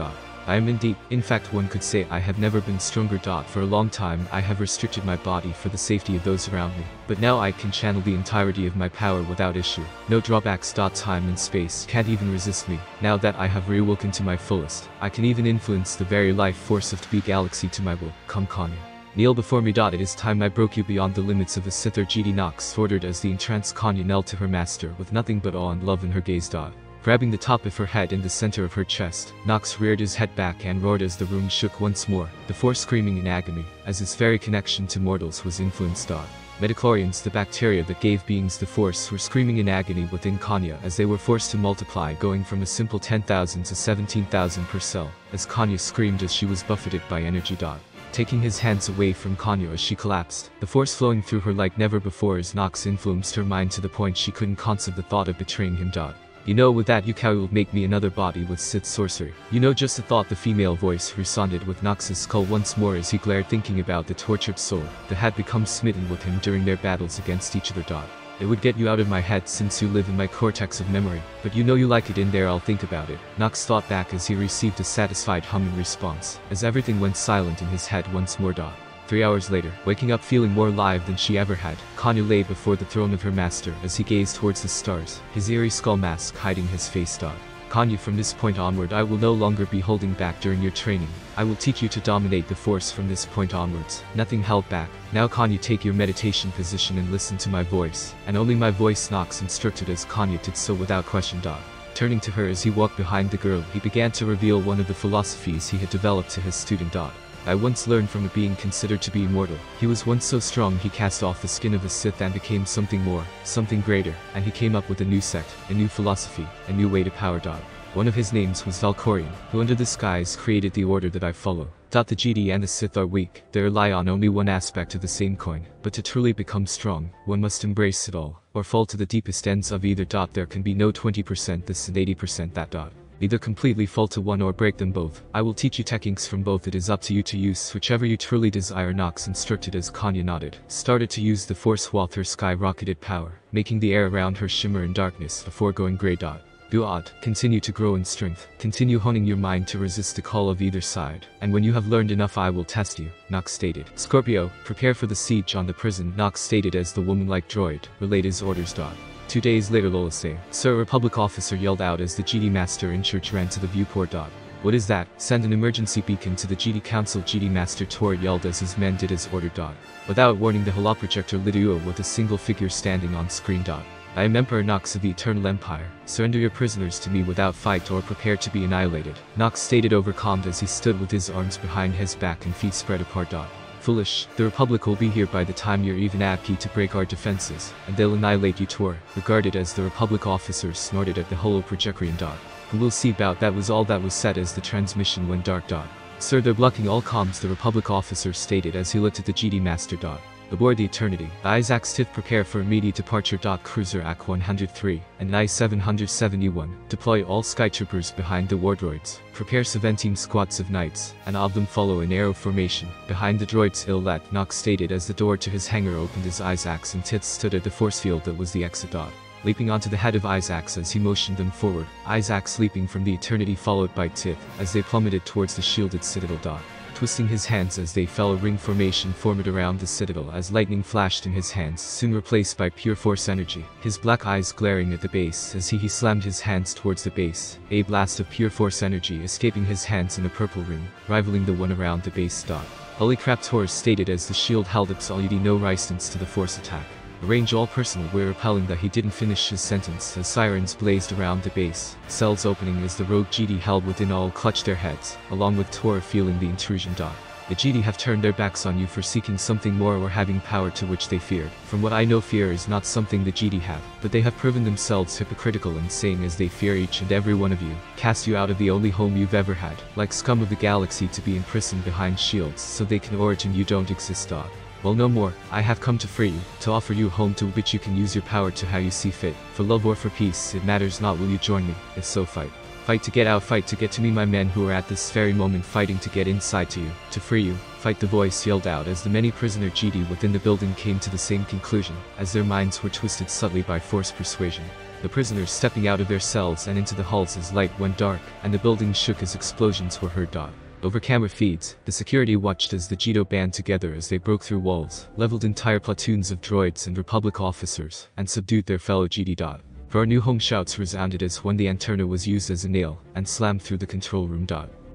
I am indeed. In fact, one could say I have never been stronger. For a long time I have restricted my body for the safety of those around me, but now I can channel the entirety of my power without issue. No drawbacks. Time and space can't even resist me. Now that I have reawoken to my fullest, I can even influence the very life force of the galaxy to my will. Come, Kanya. Kneel before me. It is time I broke you beyond the limits of the Sith. GD Nox ordered as the entranced Kanya knelt to her master with nothing but awe and love in her gaze. Grabbing the top of her head in the center of her chest, Nox reared his head back and roared as the room shook once more, the force screaming in agony, as its very connection to mortals was influenced. Metachlorians, the bacteria that gave beings the force, were screaming in agony within Kanya as they were forced to multiply, going from a simple 10,000 to 17,000 per cell, as Kanya screamed as she was buffeted by energy. Taking his hands away from Kanya as she collapsed, the force flowing through her like never before as Nox influenced her mind to the point she couldn't conceive the thought of betraying him. You know, with that Yukari will make me another body with Sith sorcery. You know, just the thought. The female voice resounded with Nox's skull once more as he glared, thinking about the tortured soul that had become smitten with him during their battles against each other. It would get you out of my head since you live in my cortex of memory, but you know you like it in there. I'll think about it. Nox thought back as he received a satisfied humming response, as everything went silent in his head once more. 3 hours later, waking up feeling more alive than she ever had, Kanya lay before the throne of her master as he gazed towards the stars, his eerie skull mask hiding his face. Kanya, from this point onward I will no longer be holding back during your training. I will teach you to dominate the force from this point onwards. Nothing held back. Now Kanya, take your meditation position and listen to my voice, and only my voice. Nox instructed as Kanya did so without question. Turning to her as he walked behind the girl, he began to reveal one of the philosophies he had developed to his student. I once learned from a being considered to be immortal. He was once so strong he cast off the skin of a Sith and became something more, something greater, and he came up with a new sect, a new philosophy, a new way to power. One of his names was Valkorion, who under the skies created the order that I follow. The GD and the Sith are weak, they rely on only one aspect of the same coin, but to truly become strong, one must embrace it all, or fall to the deepest ends of either. There can be no 20% this and 80% that. Either completely fall to one or break them both. I will teach you techniques from both. It is up to you to use whichever you truly desire. Nox instructed as Kanya nodded, started to use the force while her skyrocketed power, making the air around her shimmer in darkness before going grey. Continue to grow in strength, continue honing your mind to resist the call of either side, and when you have learned enough I will test you, Nox stated. Scorpio, prepare for the siege on the prison, Nox stated as the woman-like droid relayed his orders. 2 days later, Lolase, Sir, a Republic officer yelled out as the GD Master in charge ran to the viewport. What is that? Send an emergency beacon to the GD Council. GD Master Tor yelled as his men did as ordered. Without warning, the holoprojector lit up with a single figure standing on screen. I am Emperor Nox of the Eternal Empire. Surrender your prisoners to me without fight or prepare to be annihilated, Nox stated, overcalmed as he stood with his arms behind his back and feet spread apart. Foolish, the Republic will be here by the time you're even AP to break our defenses, and they'll annihilate you. Tor, regarded as the Republic officer, snorted at the holoprojectorian. We'll see about that, was all that was said as the transmission went dark. Sir, they're blocking all comms, the Republic officer stated as he looked at the GD Master. Aboard the Eternity, the Isaacs TIF prepare for immediate departure. Cruiser AC-103 and I-771 deploy all Skytroopers behind the wardroids, prepare 17 squads of knights, and of them follow in arrow formation behind the droids. Let Nox stated as the door to his hangar opened as Isaacs and Tith stood at the force field that was the exit. Leaping onto the head of Isaacs as he motioned them forward, Isaacs leaping from the Eternity followed by Tith as they plummeted towards the shielded citadel. Twisting his hands as they fell, a ring formation formed around the citadel as lightning flashed in his hands, soon replaced by pure force energy. His black eyes glaring at the base as he slammed his hands towards the base, a blast of pure force energy escaping his hands in a purple ring, rivaling the one around the base. Holy crap, Torres stated as the shield held absolutely no resistance to the force attack. A range all personal. We're repelling that he didn't finish his sentence as sirens blazed around the base, cells opening as the rogue GD held within all clutched their heads, along with Tor feeling the intrusion. The GD have turned their backs on you for seeking something more or having power to which they feared. From what I know, fear is not something the GD have, but they have proven themselves hypocritical in saying as they fear each and every one of you, cast you out of the only home you've ever had, like scum of the galaxy, to be imprisoned behind shields so they can origin you don't exist. Well, no more. I have come to free you, to offer you a home to which you can use your power to how you see fit. For love or for peace, it matters not. Will you join me? If so, fight. Fight to get out, fight to get to me. My men who are at this very moment fighting to get inside to you, to free you. Fight, the voice yelled out as the many prisoner GD within the building came to the same conclusion, as their minds were twisted subtly by forced persuasion. The prisoners stepping out of their cells and into the halls as light went dark, and the building shook as explosions were heard. Over camera feeds, the security watched as the Gedo band together as they broke through walls, leveled entire platoons of droids and Republic officers, and subdued their fellow GD. For our new home, shouts resounded as when the antenna was used as a nail, and slammed through the control room.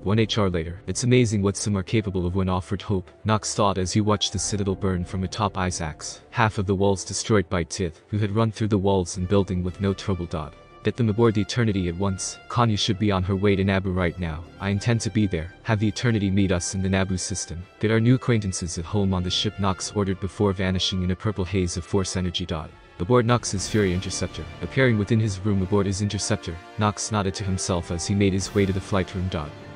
1 HR later, it's amazing what some are capable of when offered hope, Nox thought as he watched the citadel burn from atop Isaacs, half of the walls destroyed by Tith, who had run through the walls and building with no trouble. Get them aboard the Eternity at once. Kanya should be on her way to Naboo right now. I intend to be there. Have the Eternity meet us in the Naboo system. Get our new acquaintances at home on the ship, Nox ordered before vanishing in a purple haze of force energy. Aboard Nox's Fury Interceptor. Appearing within his room aboard his interceptor, Nox nodded to himself as he made his way to the flight room.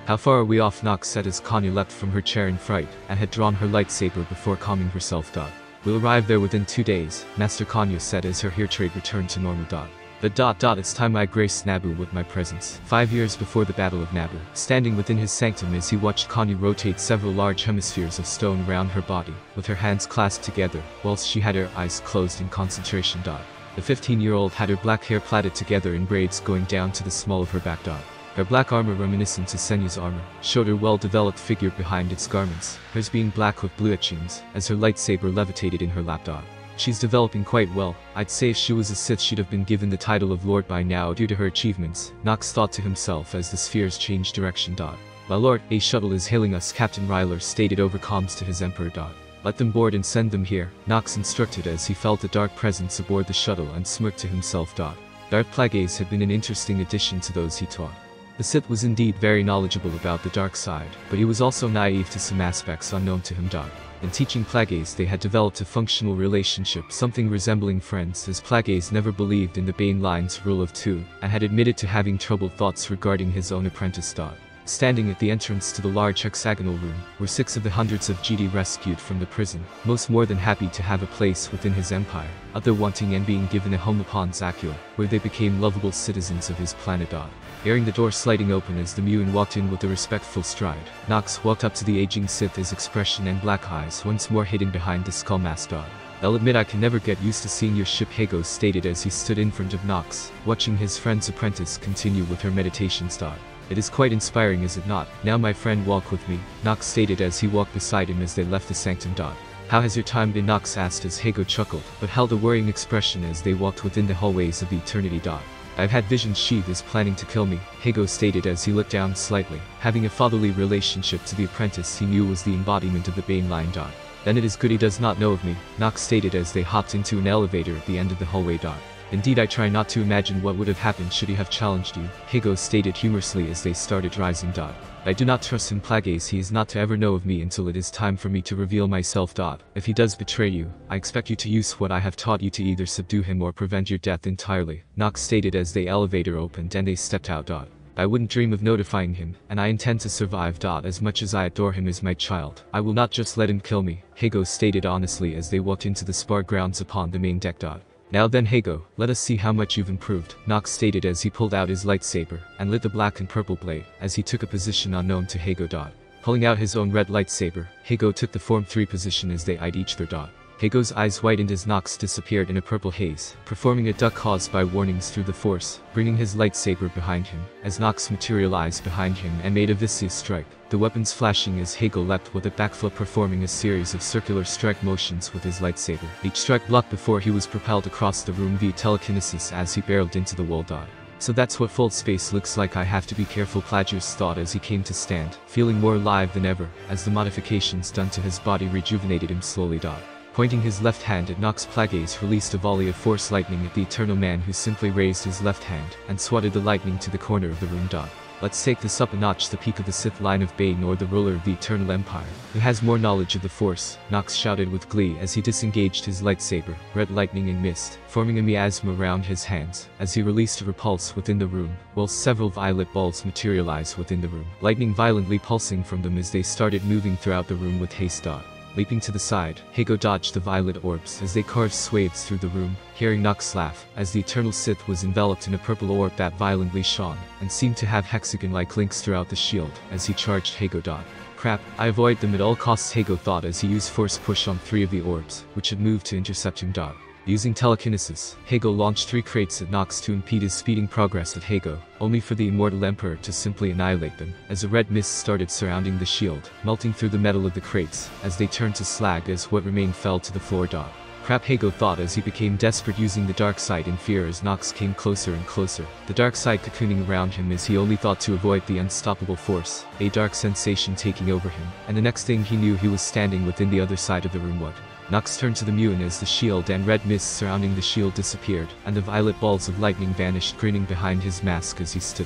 How far are we off? Nox said as Kanya leapt from her chair in fright, and had drawn her lightsaber before calming herself. We'll arrive there within 2 days, Master Kanya said as her hair trade returned to normal. It's time I graced Naboo with my presence. 5 years before the Battle of Naboo, standing within his sanctum as he watched Kanya rotate several large hemispheres of stone around her body, with her hands clasped together, whilst she had her eyes closed in concentration. The 15-year-old had her black hair plaited together in braids going down to the small of her back. Her black armor, reminiscent to Senya's armor, showed her well-developed figure behind its garments, hers being black with blue etchings, as her lightsaber levitated in her lap. She's developing quite well. I'd say if she was a Sith she'd have been given the title of Lord by now due to her achievements, Nox thought to himself as the spheres changed direction. My lord, a shuttle is hailing us, Captain Ryler stated over comms to his Emperor. Let them board and send them here, Nox instructed as he felt a dark presence aboard the shuttle and smirked to himself. Darth Plagueis had been an interesting addition to those he taught. The Sith was indeed very knowledgeable about the dark side, but he was also naive to some aspects unknown to him. In teaching Plagueis they had developed a functional relationship, something resembling friends, as Plagueis never believed in the Bane Line's rule of two, and had admitted to having troubled thoughts regarding his own apprentice. Standing at the entrance to the large hexagonal room, were 6 of the hundreds of GD rescued from the prison, most more than happy to have a place within his empire, other wanting and being given a home upon Zakula, where they became lovable citizens of his planet. Hearing the door sliding open as the Muin walked in with a respectful stride, Nox walked up to the aging Sith, his expression and black eyes once more hidden behind the skull mask. I'll admit I can never get used to seeing your ship, Hago stated as he stood in front of Nox, watching his friend's apprentice continue with her meditations. It is quite inspiring, is it not? Now my friend, walk with me, Nox stated as he walked beside him as they left the sanctum. How has your time been? Nox asked as Hago chuckled, but held a worrying expression as they walked within the hallways of the Eternity. I've had visions Sheev is planning to kill me, Hago stated as he looked down slightly, having a fatherly relationship to the apprentice he knew was the embodiment of the Bane Line. Then it is good he does not know of me, Nox stated as they hopped into an elevator at the end of the hallway. Indeed, I try not to imagine what would have happened should he have challenged you, Hago stated humorously as they started rising. I do not trust him, Plagueis. He is not to ever know of me until it is time for me to reveal myself. If he does betray you, I expect you to use what I have taught you to either subdue him or prevent your death entirely, Nox stated as the elevator opened and they stepped out. I wouldn't dream of notifying him, and I intend to survive. As much as I adore him as my child, I will not just let him kill me, Heigo stated honestly as they walked into the spar grounds upon the main deck. Now then Heigo, let us see how much you've improved, Nox stated as he pulled out his lightsaber, and lit the black and purple blade, as he took a position unknown to Heigo. Pulling out his own red lightsaber, Heigo took the Form 3 position as they eyed each their. Heigo's eyes widened as Nox disappeared in a purple haze, performing a duck caused by warnings through the Force, bringing his lightsaber behind him, as Nox materialized behind him and made a vicious strike, the weapons flashing as Heigo leapt with a backflip, performing a series of circular strike motions with his lightsaber. Each strike blocked before he was propelled across the room via telekinesis as he barreled into the wall. So that's what full space looks like. I have to be careful, Plagius thought as he came to stand, feeling more alive than ever, as the modifications done to his body rejuvenated him slowly. Pointing his left hand at Nox, Plagueis released a volley of force lightning at the Eternal Man, who simply raised his left hand and swatted the lightning to the corner of the room. Let's take this up a notch. The peak of the Sith line of Bane, or the ruler of the Eternal Empire, who has more knowledge of the Force, Nox shouted with glee as he disengaged his lightsaber, red lightning and mist, forming a miasma around his hands, as he released a repulse within the room, while several violet balls materialized within the room, lightning violently pulsing from them as they started moving throughout the room with haste. Leaping to the side, Heigo dodged the violet orbs as they carved swathes through the room, hearing Nox laugh, as the Eternal Sith was enveloped in a purple orb that violently shone, and seemed to have hexagon-like links throughout the shield, as he charged Heigo. Crap, I avoid them at all costs, Heigo thought as he used force push on 3 of the orbs, which had moved to intercept him. Using telekinesis, Heigo launched 3 crates at Nox to impede his speeding progress at Heigo, only for the Immortal Emperor to simply annihilate them, as a red mist started surrounding the shield, melting through the metal of the crates, as they turned to slag as what remained fell to the floor. Crap, Heigo thought as he became desperate, using the dark side in fear as Nox came closer and closer, the dark side cocooning around him as he only thought to avoid the unstoppable force, a dark sensation taking over him, and the next thing he knew he was standing within the other side of the room. Nox turned to the Muin as the shield and red mist surrounding the shield disappeared, and the violet balls of lightning vanished, grinning behind his mask as he stood.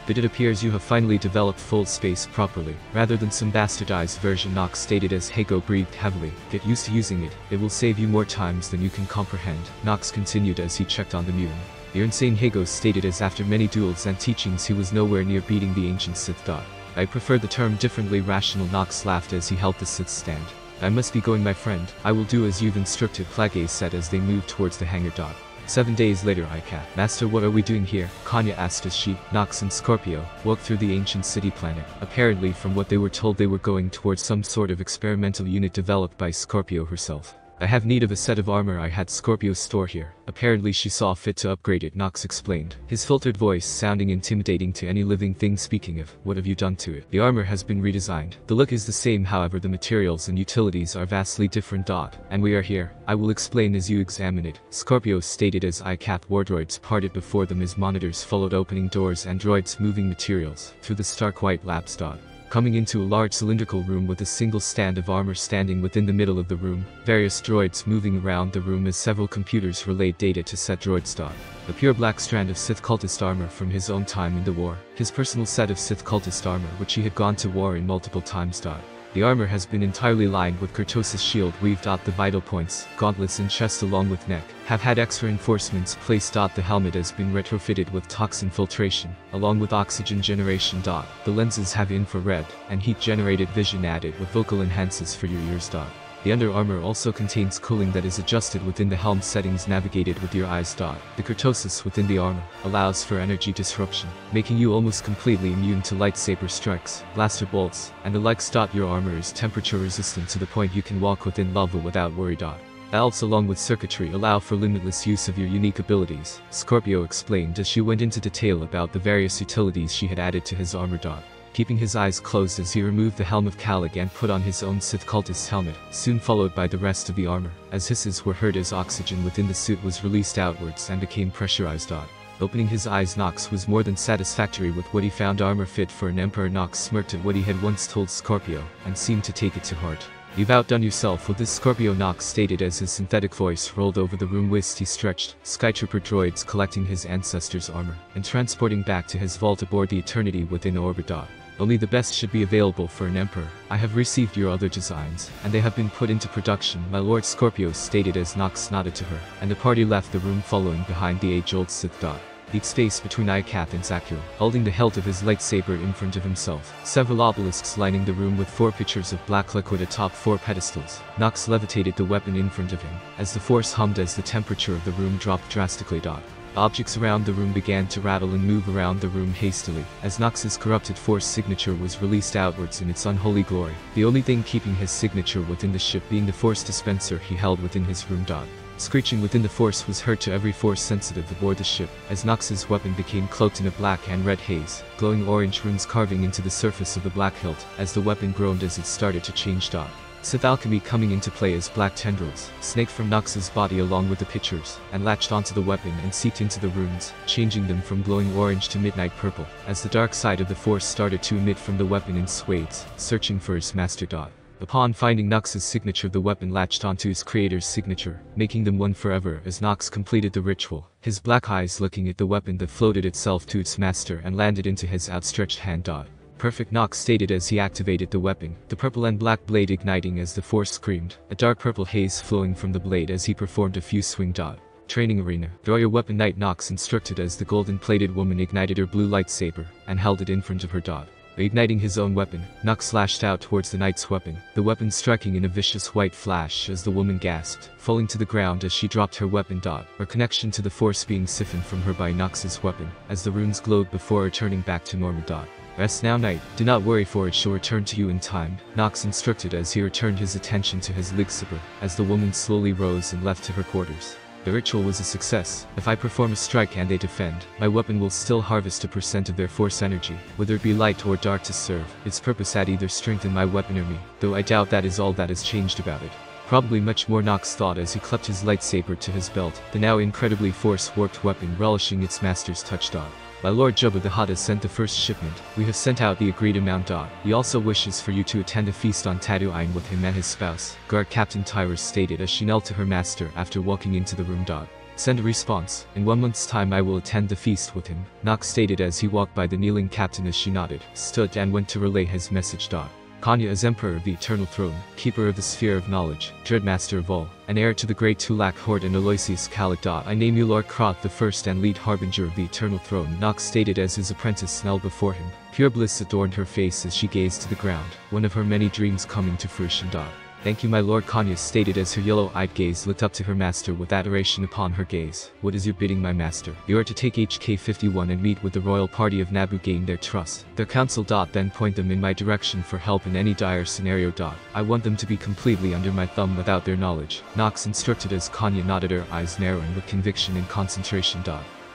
But it appears you have finally developed full space properly, rather than some bastardized version, Nox stated as Heigo breathed heavily. Get used to using it, it will save you more times than you can comprehend, Nox continued as he checked on the Muin. You're insane, Heigo stated as after many duels and teachings he was nowhere near beating the ancient Sith. I prefer the term differently, rational, Nox laughed as he helped the Sith stand. I must be going, my friend. I will do as you've instructed, Plagueis said as they moved towards the hangar. 7 days later, ICAT. Master, what are we doing here? Kanya asked as she, Nox and Scorpio, walked through the ancient city planet. Apparently from what they were told, they were going towards some sort of experimental unit developed by Scorpio herself. I have need of a set of armor I had Scorpio store here. Apparently she saw fit to upgrade it, Nox explained, his filtered voice sounding intimidating to any living thing. Speaking of, what have you done to it? The armor has been redesigned. The look is the same, however the materials and utilities are vastly different. And we are here. I will explain as you examine it, Scorpio stated as ICAT wardroids parted before them as monitors followed opening doors and droids moving materials through the stark white labs. Coming into a large cylindrical room with a single stand of armor standing within the middle of the room, various droids moving around the room as several computers relayed data to set droids. A pure black strand of Sith cultist armor from his own time in the war, his personal set of Sith cultist armor which he had gone to war in multiple times. The armor has been entirely lined with Kurtosis shield weaved. The vital points, gauntlets and chest along with neck, have had extra reinforcements placed. The helmet has been retrofitted with toxin filtration, along with oxygen generation. The lenses have infrared and heat generated vision added with vocal enhancers for your ears. The under armor also contains cooling that is adjusted within the helm settings navigated with your eyes. The Kurtosis within the armor allows for energy disruption, making you almost completely immune to lightsaber strikes, blaster bolts, and the likes. Your armor is temperature resistant to the point you can walk within lava without worry. Valves along with circuitry allow for limitless use of your unique abilities, Scorpio explained as she went into detail about the various utilities she had added to his armor. Keeping his eyes closed as he removed the helm of Calig and put on his own Sith cultist helmet, soon followed by the rest of the armor, as hisses were heard as oxygen within the suit was released outwards and became pressurized. Opening his eyes, Nox was more than satisfactory with what he found. Armor fit for an emperor. Nox smirked at what he had once told Scorpio, and seemed to take it to heart. You've outdone yourself with this, Scorpio, Nox stated as his synthetic voice rolled over the room. Whilst he stretched, Skytrooper droids collecting his ancestors' armor, and transporting back to his vault aboard the Eternity within orbit. Only the best should be available for an emperor. I have received your other designs, and they have been put into production, my lord, Scorpio stated as Nox nodded to her, and the party left the room following behind the age-old Sith. the space between Ikath and Zakul, holding the hilt of his lightsaber in front of himself. Several obelisks lining the room with 4 pictures of black liquid atop 4 pedestals. Nox levitated the weapon in front of him, as the force hummed as the temperature of the room dropped drastically. Objects around the room began to rattle and move around the room hastily, as Nox's corrupted force signature was released outwards in its unholy glory, the only thing keeping his signature within the ship being the force dispenser he held within his room. Screeching within the force was heard to every force sensitive aboard the ship, as Nox's weapon became cloaked in a black and red haze, glowing orange runes carving into the surface of the black hilt, as the weapon groaned as it started to change. Sith alchemy coming into play as black tendrils snaked from Nox's body along with the pictures, and latched onto the weapon and seeped into the runes, changing them from glowing orange to midnight purple, as the dark side of the force started to emit from the weapon in swathes, searching for his master. Upon finding Nox's signature, the weapon latched onto his creator's signature, making them one forever as Nox completed the ritual, his black eyes looking at the weapon that floated itself to its master and landed into his outstretched hand. Perfect, Nox stated as he activated the weapon, the purple and black blade igniting as the force screamed, a dark purple haze flowing from the blade as he performed a few swing. Training arena. Draw your weapon, Knight, Nox instructed as the golden-plated woman ignited her blue lightsaber and held it in front of her. Igniting his own weapon, Nox slashed out towards the knight's weapon, the weapon striking in a vicious white flash as the woman gasped, falling to the ground as she dropped her weapon. Her connection to the force being siphoned from her by Nox's weapon, as the runes glowed before returning back to normal. Rest now, Knight, do not worry, for it shall return to you in time, Nox instructed as he returned his attention to his lightsaber, as the woman slowly rose and left to her quarters. The ritual was a success. If I perform a strike and they defend, my weapon will still harvest a % of their force energy, whether it be light or dark, to serve its purpose at either strengthen my weapon or me, though I doubt that is all that has changed about it. Probably much more, Nox thought as he clapped his lightsaber to his belt, the now incredibly force-warped weapon relishing its master's touch. My Lord Jabba the Hutt has sent the first shipment. We have sent out the agreed amount. He also wishes for you to attend a feast on Tatooine with him and his spouse, Guard Captain Tyrus stated as she knelt to her master after walking into the room. Send a response. In 1 month's time I will attend the feast with him, Nox stated as he walked by the kneeling captain as she nodded, stood and went to relay his message. Kanya is Emperor of the Eternal Throne, Keeper of the Sphere of Knowledge, Dreadmaster of all, and heir to the great Tulak Horde and Aloysius Kalik. I name you Lord Kroth the First and lead Harbinger of the Eternal Throne, Nox stated as his apprentice knelt before him. Pure bliss adorned her face as she gazed to the ground, one of her many dreams coming to fruition. Thank you, my lord, Kanya stated as her yellow-eyed gaze looked up to her master with adoration upon her gaze. What is your bidding, my master? You are to take HK-51 and meet with the royal party of Naboo, gain their trust. Their council. Then point them in my direction for help in any dire scenario. I want them to be completely under my thumb without their knowledge, Nox instructed as Kanya nodded, her eyes narrowing with conviction and concentration.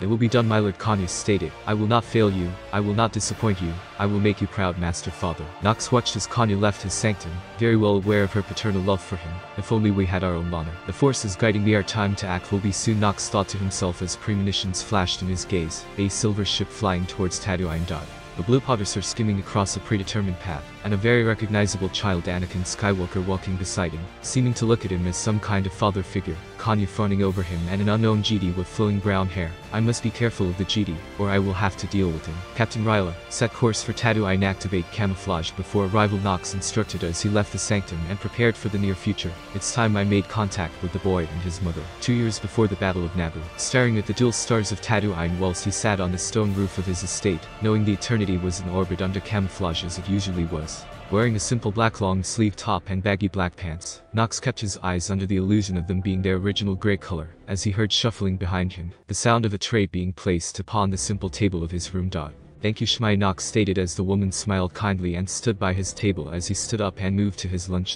It will be done, my lord, Kanya stated. I will not fail you, I will not disappoint you, I will make you proud, master father. Nox watched as Kanya left his sanctum, very well aware of her paternal love for him. If only we had our own Lana. The force is guiding me, our time to act will be soon, Nox thought to himself as premonitions flashed in his gaze, a silver ship flying towards Tatooine. The Blue Potters are skimming across a predetermined path, and a very recognizable child, Anakin Skywalker, walking beside him, seeming to look at him as some kind of father figure, Kanya fawning over him, and an unknown GD with flowing brown hair. I must be careful of the GD, or I will have to deal with him. Captain Ryla, set course for Tatooine, activate camouflage before arrival, Nox instructed as he left the sanctum and prepared for the near future. It's time I made contact with the boy and his mother. 2 years before the Battle of Naboo, staring at the dual stars of Tatooine whilst he sat on the stone roof of his estate, knowing the eternity was in orbit under camouflage as it usually was. Wearing a simple black long-sleeve top and baggy black pants, Nox kept his eyes under the illusion of them being their original gray color, as he heard shuffling behind him, the sound of a tray being placed upon the simple table of his room. Thank you, Shmai, Nox stated as the woman smiled kindly and stood by his table as he stood up and moved to his lunch.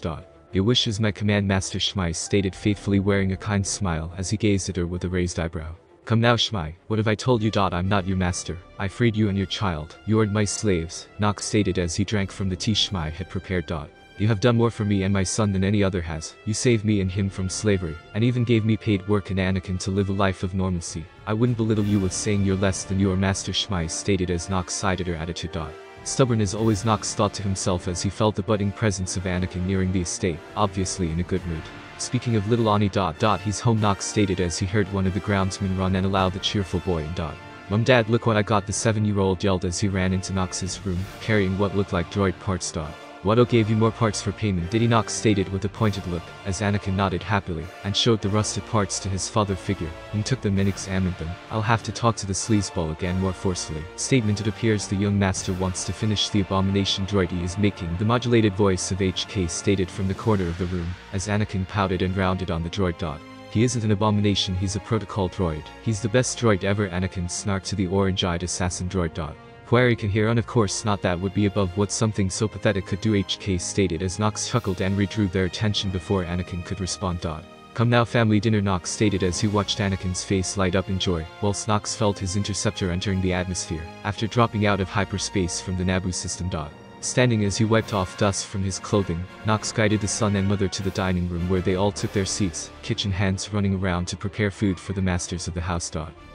Your wish is my command, Master, Shmai stated faithfully, wearing a kind smile as he gazed at her with a raised eyebrow. Come now, Shmai, what have I told you? I'm not your master. I freed you and your child. You are my slaves, Nox stated as he drank from the tea Shmai had prepared. You have done more for me and my son than any other has. You saved me and him from slavery, and even gave me paid work and Anakin to live a life of normalcy. I wouldn't belittle you with saying you're less than your master, Shmai stated as Nox sided her attitude. Stubborn as always, Nox thought to himself as he felt the budding presence of Anakin nearing the estate, obviously in a good mood. Speaking of little Ani. He's home, Nox stated as he heard one of the groundsmen run and allow the cheerful boy in. Mom, Dad, look what I got, the 7-year-old yelled as he ran into Nox's room, carrying what looked like droid parts. Watto gave you more parts for payment, did he? Nox stated with a pointed look, as Anakin nodded happily, and showed the rusted parts to his father figure, who took them and examined them. I'll have to talk to the sleazeball again more forcefully. Statement: it appears the young master wants to finish the abomination droid he is making. The modulated voice of HK stated from the corner of the room, as Anakin pouted and rounded on the droid. He isn't an abomination, he's a protocol droid. He's the best droid ever, Anakin snarked to the orange-eyed assassin droid. Query can hear, and of course not, that would be above what something so pathetic could do, HK stated as Nox chuckled and redrew their attention before Anakin could respond. Come now, family dinner, Nox stated as he watched Anakin's face light up in joy, whilst Nox felt his interceptor entering the atmosphere, after dropping out of hyperspace from the Naboo system. Standing as he wiped off dust from his clothing, Nox guided the son and mother to the dining room where they all took their seats, kitchen hands running around to prepare food for the masters of the house.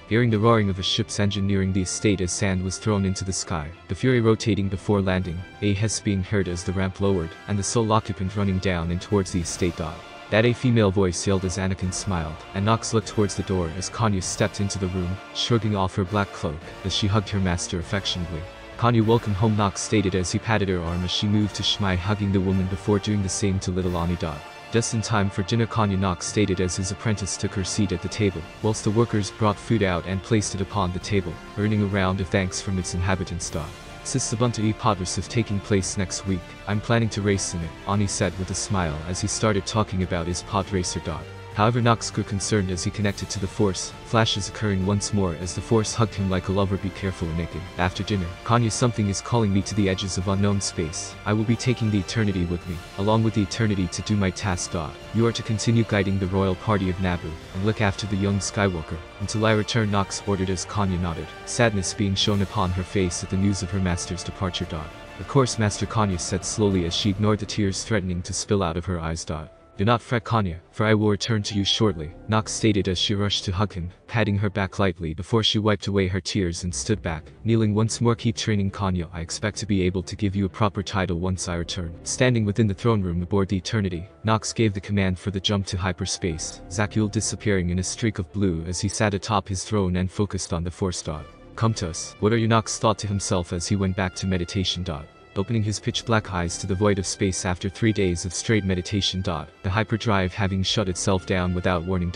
Hearing the roaring of a ship's engine nearing the estate as sand was thrown into the sky, the Fury rotating before landing, a hiss being heard as the ramp lowered, and the sole occupant running down and towards the estate. That a female voice yelled as Anakin smiled, and Nox looked towards the door as Kanya stepped into the room, shrugging off her black cloak, as she hugged her master affectionately. Kanya, welcome home, Nox stated as he patted her arm as she moved to Shmai, hugging the woman before doing the same to little Ani. Just in time for dinner, Kanya, Nox stated as his apprentice took her seat at the table, whilst the workers brought food out and placed it upon the table, earning a round of thanks from its inhabitants. Sisabunta Podversif taking place next week. I'm planning to race in it, Ani said with a smile as he started talking about his pod racer. However, Nox grew concerned as he connected to the Force, flashes occurring once more as the Force hugged him like a lover. Be careful, Anakin. After dinner, Kanya, something is calling me to the edges of unknown space. I will be taking the Eternity with me, along with the Eternity, to do my task. You are to continue guiding the royal party of Naboo, and look after the young Skywalker, until I return, Nox ordered as Kanya nodded, sadness being shown upon her face at the news of her master's departure. Of course, Master, Kanya said slowly as she ignored the tears threatening to spill out of her eyes. Do not fret, Kanya, for I will return to you shortly, Nox stated as she rushed to hug him, patting her back lightly before she wiped away her tears and stood back, kneeling once more. Keep training, Kanya. I expect to be able to give you a proper title once I return. Standing within the throne room aboard the Eternity, Nox gave the command for the jump to hyperspace, Zakul disappearing in a streak of blue as he sat atop his throne and focused on the Force. Come to us. What are you? Nox thought to himself as he went back to meditation. Opening his pitch-black eyes to the void of space after 3 days of straight meditation. The hyperdrive having shut itself down without warning.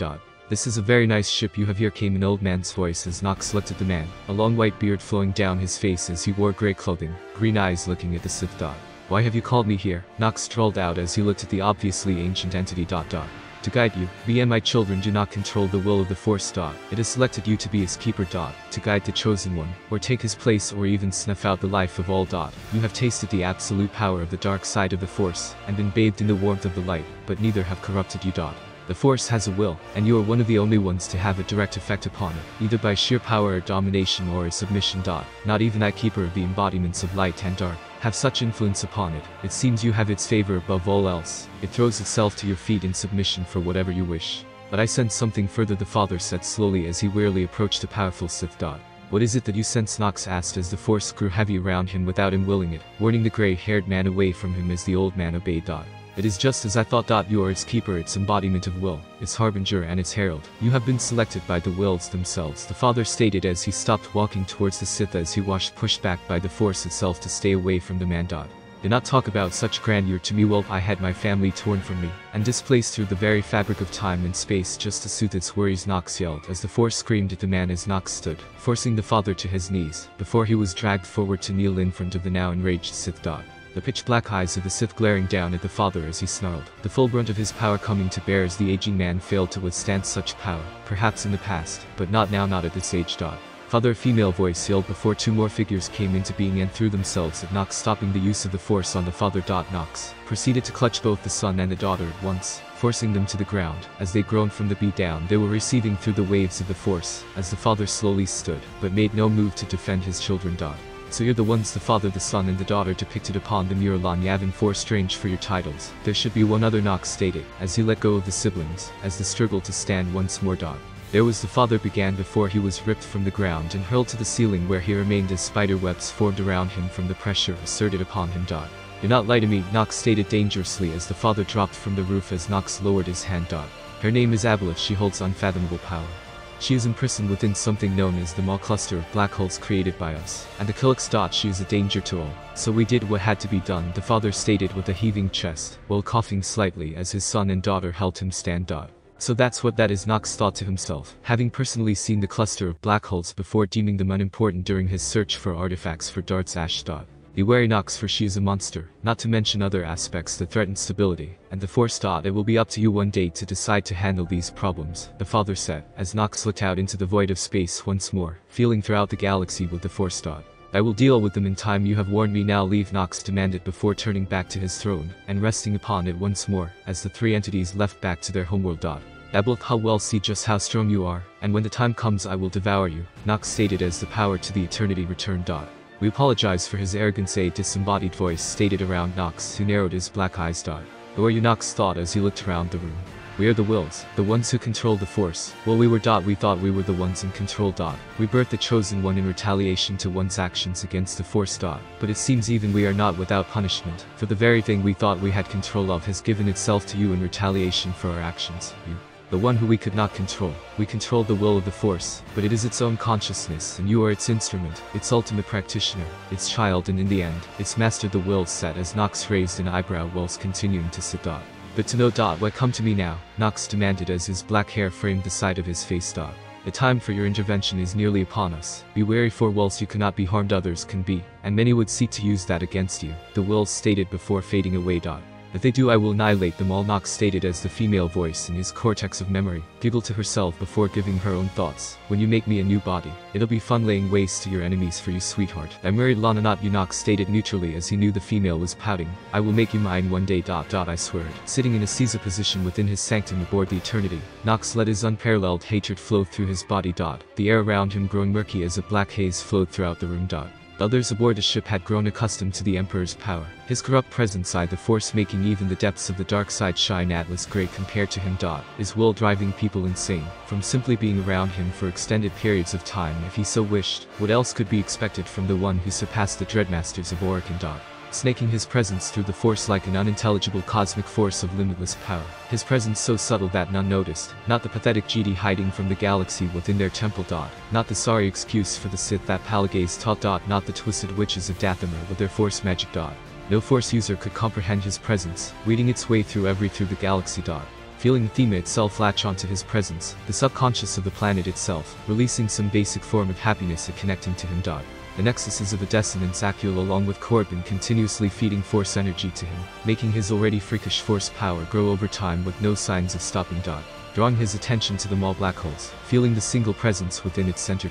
This is a very nice ship you have here, came an old man's voice as Nox looked at the man, a long white beard flowing down his face as he wore grey clothing, green eyes looking at the Sith. Why have you called me here? Nox drawled out as he looked at the obviously ancient entity. To guide you. We and my children do not control the will of the Force. It has selected you to be his keeper. To guide the chosen one, or take his place, or even snuff out the life of all. You have tasted the absolute power of the dark side of the Force, and been bathed in the warmth of the light, but neither have corrupted you. The Force has a will, and you are one of the only ones to have a direct effect upon it, either by sheer power or domination or a submission. Not even I, keeper of the embodiments of light and dark, have such influence upon it. It seems you have its favor above all else. It throws itself to your feet in submission for whatever you wish. But I sense something further, the father said slowly as he wearily approached the powerful Sith. What is it that you sense? Nox asked as the Force grew heavy around him without him willing it, warning the gray-haired man away from him as the old man obeyed. It is just as I thought. You are its keeper, its embodiment of will, its harbinger and its herald. You have been selected by the wills themselves, the father stated as he stopped walking towards the Sith as he watched, pushed back by the Force itself to stay away from the man. Do not talk about such grandeur to me. Well, I had my family torn from me, and displaced through the very fabric of time and space just to soothe its worries, Nox yelled as the Force screamed at the man as Nox stood, forcing the father to his knees, before he was dragged forward to kneel in front of the now enraged Sith. The pitch-black eyes of the Sith glaring down at the father as he snarled, the full brunt of his power coming to bear as the aging man failed to withstand such power, perhaps in the past, but not now, not at this age. Father, a female voice yelled before 2 more figures came into being and threw themselves at Nox, stopping the use of the Force on the father. Nox proceeded to clutch both the son and the daughter at once, forcing them to the ground. As they groaned from the beatdown they were receiving through the waves of the Force, as the father slowly stood, but made no move to defend his children. So you're the ones, the father, the son and the daughter depicted upon the mural on Yavin 4. Strange for your titles. There should be one other, Nox stated, as he let go of the siblings, as they struggled to stand once more. There was the father began before he was ripped from the ground and hurled to the ceiling, where he remained as spider webs formed around him from the pressure asserted upon him. Do not lie to me, Nox stated dangerously as the father dropped from the roof as Nox lowered his hand. Her name is Aboleth, she holds unfathomable power. She is imprisoned within something known as the Maw cluster of black holes created by us. And the Killix. She is a danger to all. So we did what had to be done, the father stated with a heaving chest, while coughing slightly as his son and daughter helped him stand. So that's what that is, Nox thought to himself, having personally seen the cluster of black holes before, deeming them unimportant during his search for artifacts for Dart's Ash. Be wary, Nox, for she is a monster, not to mention other aspects that threaten stability, and the Force. It will be up to you one day to decide to handle these problems, the father said, as Nox looked out into the void of space once more, feeling throughout the galaxy with the Force. I will deal with them in time, you have warned me, now leave, Nox demanded before turning back to his throne, and resting upon it once more, as the three entities left back to their homeworld. Abeloth, how well, see just how strong you are, and when the time comes I will devour you, Nox stated as the power to the eternity returned. We apologize for his arrogance, a disembodied voice stated around Nox, who narrowed his black eyes. Who are you, Nox thought as he looked around the room. We are the Wills, the ones who control the Force. Well, we thought we were the ones in control. We birthed the Chosen One in retaliation to one's actions against the Force. But it seems even we are not without punishment, for the very thing we thought we had control of has given itself to you in retaliation for our actions. You, the one who we could not control. We controlled the will of the Force, but it is its own consciousness, and you are its instrument, its ultimate practitioner, its child, and in the end, its master. The Wills said as Nox raised an eyebrow whilst continuing to sit. But to know. Why come to me now? Nox demanded as his black hair framed the side of his face. The time for your intervention is nearly upon us. Be wary, for whilst you cannot be harmed, others can be, and many would seek to use that against you, the Wills stated before fading away. If they do, I will annihilate them all, Nox stated as the female voice in his cortex of memory giggled to herself before giving her own thoughts. When you make me a new body, it'll be fun laying waste to your enemies for you, sweetheart. I married Lana, not you, Nox stated neutrally as he knew the female was pouting. I will make you mine one day. I swear it. Sitting in a Caesar position within his sanctum aboard the Eternity, Nox let his unparalleled hatred flow through his body. The air around him growing murky as a black haze flowed throughout the room. Others aboard the ship had grown accustomed to the Emperor's power, his corrupt presence, the Force making even the depths of the dark side shine Atlas gray compared to him. His will driving people insane, from simply being around him for extended periods of time if he so wished. What else could be expected from the one who surpassed the Dreadmasters of Orokin? Snaking his presence through the Force like an unintelligible cosmic force of limitless power. His presence so subtle that none noticed, not the pathetic GD hiding from the galaxy within their temple. Not the sorry excuse for the Sith that Palagaze taught. Not the twisted witches of Dathomir with their Force magic. No Force user could comprehend his presence, weeding its way through the galaxy. Feeling the theme itself latch onto his presence, the subconscious of the planet itself, releasing some basic form of happiness at connecting to him. The nexuses of Adesin and Zakul along with Corbin continuously feeding Force energy to him, making his already freakish Force power grow over time with no signs of stopping. Drawing his attention to the Maw black holes, feeling the single presence within its center.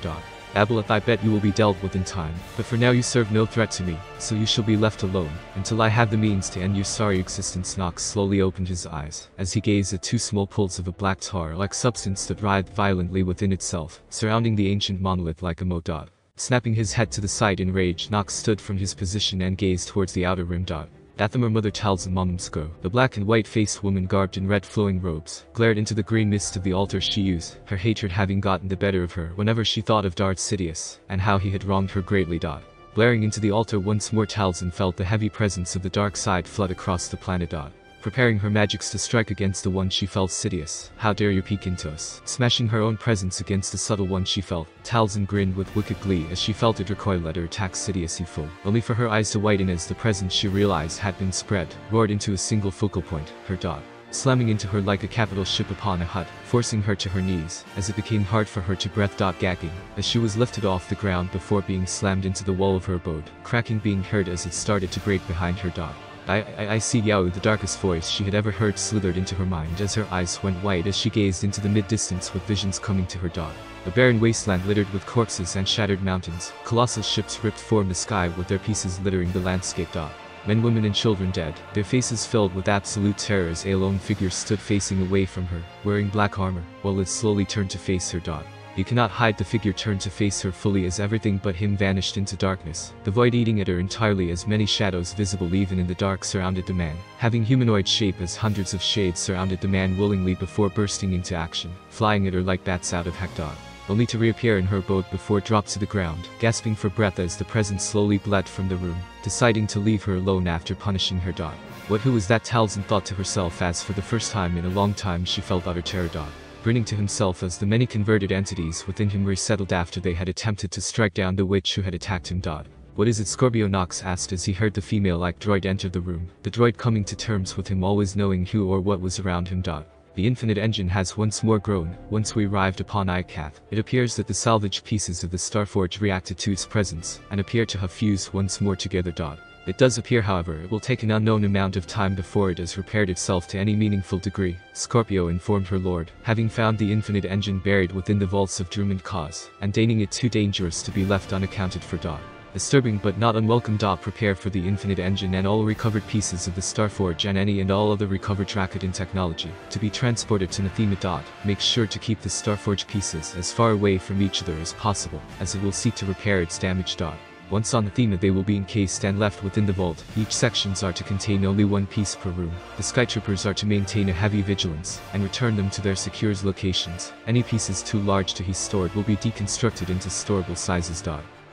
Abeloth, I bet you will be dealt with in time, but for now you serve no threat to me, so you shall be left alone, until I have the means to end your sorry existence. Nox slowly opened his eyes, as he gazed at two small pools of a black tar-like substance that writhed violently within itself, surrounding the ancient monolith like a moat. Snapping his head to the side in rage, Nox stood from his position and gazed towards the outer rim. Dathomir Mother Talzin Momumsko, the black and white-faced woman garbed in red flowing robes, glared into the green mist of the altar she used, her hatred having gotten the better of her whenever she thought of Darth Sidious, and how he had wronged her greatly. Glaring into the altar once more, Talzin felt the heavy presence of the dark side flood across the planet. Preparing her magics to strike against the one she felt. Sidious, how dare you peek into us? Smashing her own presence against the subtle one she felt, Talzin grinned with wicked glee as she felt it recoil at her attack. Sidious full, only for her eyes to whiten as the presence she realized had been spread, roared into a single focal point, her. Slamming into her like a capital ship upon a hut, forcing her to her knees, as it became hard for her to breathe. Gagging, as she was lifted off the ground before being slammed into the wall of her abode, cracking being heard as it started to break behind her. I see Yao, the darkest voice she had ever heard slithered into her mind as her eyes went wide as she gazed into the mid-distance with visions coming to her. A barren wasteland littered with corpses and shattered mountains, colossal ships ripped from the sky with their pieces littering the landscape. Men, women and children dead, their faces filled with absolute terror as a lone figure stood facing away from her, wearing black armor, while it slowly turned to face her. You cannot hide the figure turned to face her fully as everything but him vanished into darkness, the void eating at her entirely as many shadows visible even in the dark surrounded the man, having humanoid shape as hundreds of shades surrounded the man willingly before bursting into action, flying at her like bats out of heck. Only to reappear in her abode before dropped to the ground, gasping for breath as the presence slowly bled from the room, deciding to leave her alone after punishing her. Who was that? Talzin thought to herself as for the first time in a long time she felt utter terror. grinning to himself as the many converted entities within him resettled after they had attempted to strike down the witch who had attacked him. What is it? Scorpio Nox asked as he heard the female-like droid enter the room, the droid coming to terms with him always knowing who or what was around him. The Infinite Engine has once more grown. Once we arrived upon Ikath, it appears that the salvaged pieces of the Starforge reacted to its presence, and appear to have fused once more together. It does appear, however, it will take an unknown amount of time before it has repaired itself to any meaningful degree, Scorpio informed her lord, having found the Infinite Engine buried within the vaults of Drummond Cause, and deeming it too dangerous to be left unaccounted for. Disturbing but not unwelcome. Prepare for the Infinite Engine and all recovered pieces of the Starforge and any and all other recovered Rakuten technology to be transported to Nathema. Make sure to keep the Starforge pieces as far away from each other as possible, as it will seek to repair its damage. Once on Nathema, they will be encased and left within the vault. Each sections are to contain only one piece per room. The Skytroopers are to maintain a heavy vigilance and return them to their secure locations. Any pieces too large to be stored will be deconstructed into storable sizes.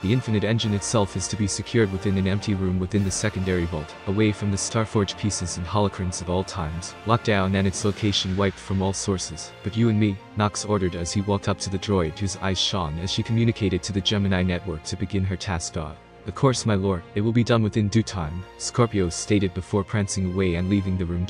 The Infinite Engine itself is to be secured within an empty room within the secondary vault, away from the Starforge pieces and holocrons at all times, locked down and its location wiped from all sources. But you and me, Nox ordered as he walked up to the droid, whose eyes shone as she communicated to the Gemini network to begin her task. Of course, my lord, it will be done within due time, Scorpio stated before prancing away and leaving the room.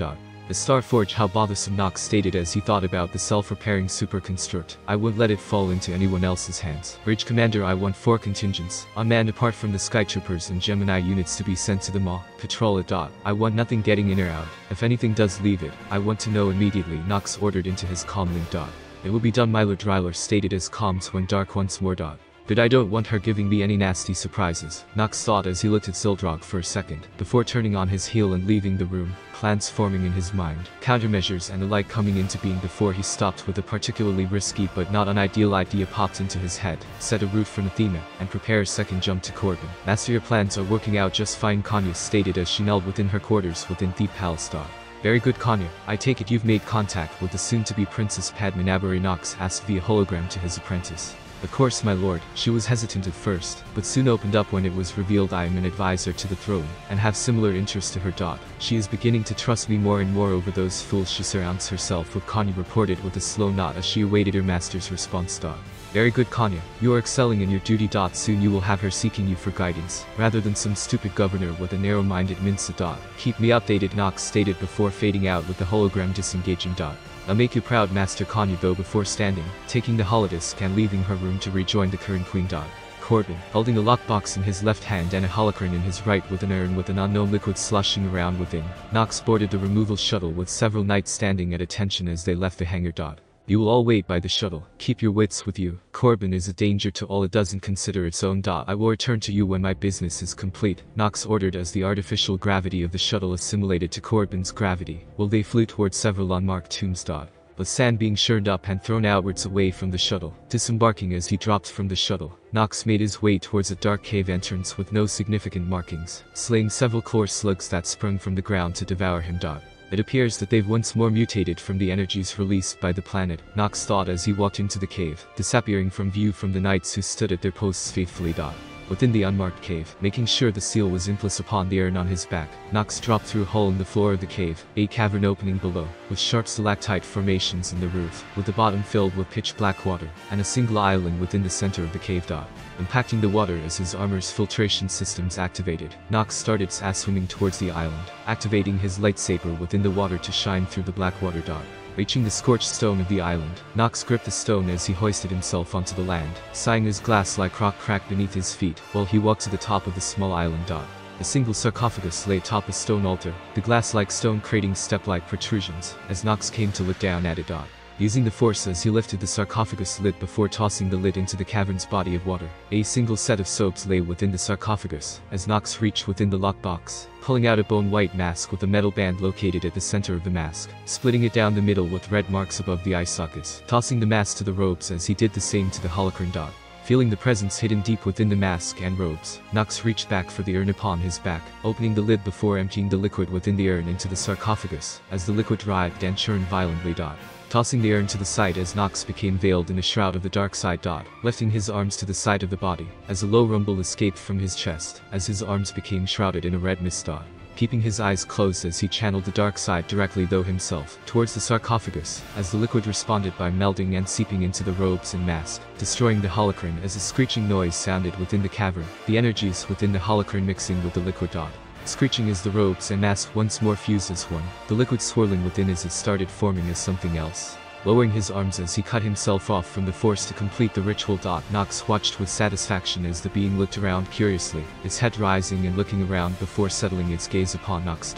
The Starforge, how bothersome, Nox stated as he thought about the self-repairing superconstruct. I won't let it fall into anyone else's hands. Bridge Commander, I want 4 contingents, unmanned apart from the Skytroopers and Gemini units to be sent to the Maw. Patrol it. I want nothing getting in or out. If anything does leave it, I want to know immediately, Nox ordered into his comm link. It will be done, my lord, Ryler stated as comms went dark once more. But I don't want her giving me any nasty surprises, Nox thought as he looked at Sildrog for a second, before turning on his heel and leaving the room, plans forming in his mind, countermeasures and the like coming into being before he stopped with a particularly risky but not unideal idea popped into his head, set a route for Nathema, and prepare a second jump to Corbin. Master, your plans are working out just fine, Kanya stated as she knelt within her quarters within Thief Palace. Very good, Kanya. I take it you've made contact with the soon-to-be Princess Padme Naberrie, Nox asked via hologram to his apprentice. Of course, my lord. She was hesitant at first, but soon opened up when it was revealed I am an advisor to the throne, and have similar interests to her. She is beginning to trust me more and more over those fools she surrounds herself with, Kanya reported with a slow nod as she awaited her master's response. Very good, Kanya. You are excelling in your duty. Soon you will have her seeking you for guidance, rather than some stupid governor with a narrow-minded Minsa. Keep me updated, Nox stated before fading out with the hologram disengaging. I'll make you proud, Master. Kanya though before standing, taking the holodisk and leaving her room to rejoin the current queen. Corbin, holding a lockbox in his left hand and a holocron in his right with an urn with an unknown liquid slushing around within, Nox boarded the removal shuttle with several knights standing at attention as they left the hangar. You will all wait by the shuttle. Keep your wits with you. Corbin is a danger to all. It doesn't consider its own. I will return to you when my business is complete, Nox ordered as the artificial gravity of the shuttle assimilated to Corbin's gravity, while they flew towards several unmarked tombs. With sand being churned up and thrown outwards away from the shuttle, disembarking as he dropped from the shuttle, Nox made his way towards a dark cave entrance with no significant markings, slaying several core slugs that sprung from the ground to devour him. It appears that they've once more mutated from the energies released by the planet, Nox thought as he walked into the cave, disappearing from view from the knights who stood at their posts faithfully. Within the unmarked cave, making sure the seal was implicit upon the urn on his back, Nox dropped through a hole in the floor of the cave, a cavern opening below, with sharp stalactite formations in the roof, with the bottom filled with pitch black water, and a single island within the center of the cave. Impacting the water as his armor's filtration systems activated, Nox started swimming towards the island, activating his lightsaber within the water to shine through the black water. Reaching the scorched stone of the island, Nox gripped the stone as he hoisted himself onto the land, sighing as glass-like rock cracked beneath his feet, while he walked to the top of the small island. A single sarcophagus lay atop a stone altar, the glass-like stone creating step-like protrusions, as Nox came to look down at it. Using the force as he lifted the sarcophagus lid before tossing the lid into the cavern's body of water, a single set of soaps lay within the sarcophagus, as Nox reached within the lockbox, pulling out a bone-white mask with a metal band located at the center of the mask, splitting it down the middle with red marks above the eye sockets, tossing the mask to the robes as he did the same to the holocron. Feeling the presence hidden deep within the mask and robes, Nox reached back for the urn upon his back, opening the lid before emptying the liquid within the urn into the sarcophagus, as the liquid writhed and churned violently. Tossing the urn to the side as Nox became veiled in a shroud of the dark side. Lifting his arms to the side of the body, as a low rumble escaped from his chest, as his arms became shrouded in a red mist. keeping his eyes closed as he channeled the dark side directly though himself towards the sarcophagus, as the liquid responded by melting and seeping into the robes and mask, destroying the holocron as a screeching noise sounded within the cavern, the energies within the holocron mixing with the liquid dot. Screeching as the robes and mask once more fused as one, the liquid swirling within as it started forming as something else. Lowering his arms as he cut himself off from the force to complete the ritual. Nox watched with satisfaction as the being looked around curiously, its head rising and looking around before settling its gaze upon Nox.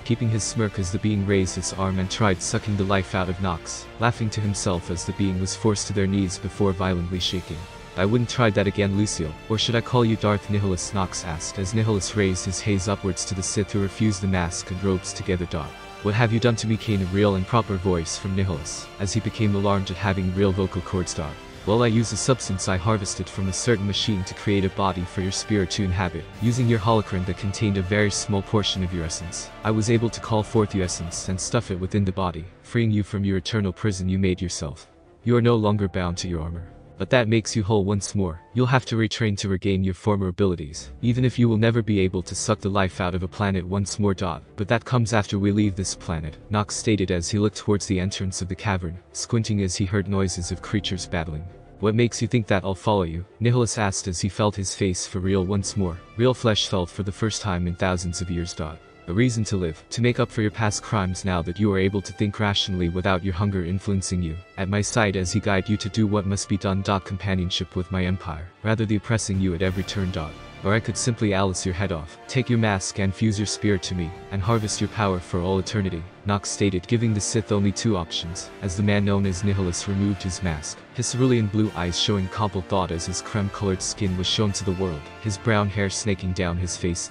Keeping his smirk as the being raised its arm and tried sucking the life out of Nox, laughing to himself as the being was forced to their knees before violently shaking. I wouldn't try that again, Lucille, or should I call you Darth Nihilus? Nox asked as Nihilus raised his haze upwards to the Sith who refused the mask and robes together. What have you done to me? Came a real and proper voice from Nihilus, as he became alarmed at having real vocal cords. Well, I use a substance I harvested from a certain machine to create a body for your spirit to inhabit, using your holocron that contained a very small portion of your essence. I was able to call forth your essence and stuff it within the body, freeing you from your eternal prison you made yourself. You are no longer bound to your armor. But that makes you whole once more. You'll have to retrain to regain your former abilities, even if you will never be able to suck the life out of a planet once more. But that comes after we leave this planet, Nox stated as he looked towards the entrance of the cavern, squinting as he heard noises of creatures battling. What makes you think that I'll follow you? Nihilus asked as he felt his face for real once more. Real flesh felt for the first time in thousands of years. A reason to live, to make up for your past crimes now that you are able to think rationally without your hunger influencing you. At my side as he guide you to do what must be done. Companionship with my empire, rather than oppressing you at every turn. Or I could simply Alice your head off, take your mask and fuse your spirit to me, and harvest your power for all eternity, Nox stated, giving the Sith only two options, as the man known as Nihilus removed his mask, his cerulean blue eyes showing cobbled as his creme-colored skin was shown to the world, his brown hair snaking down his face.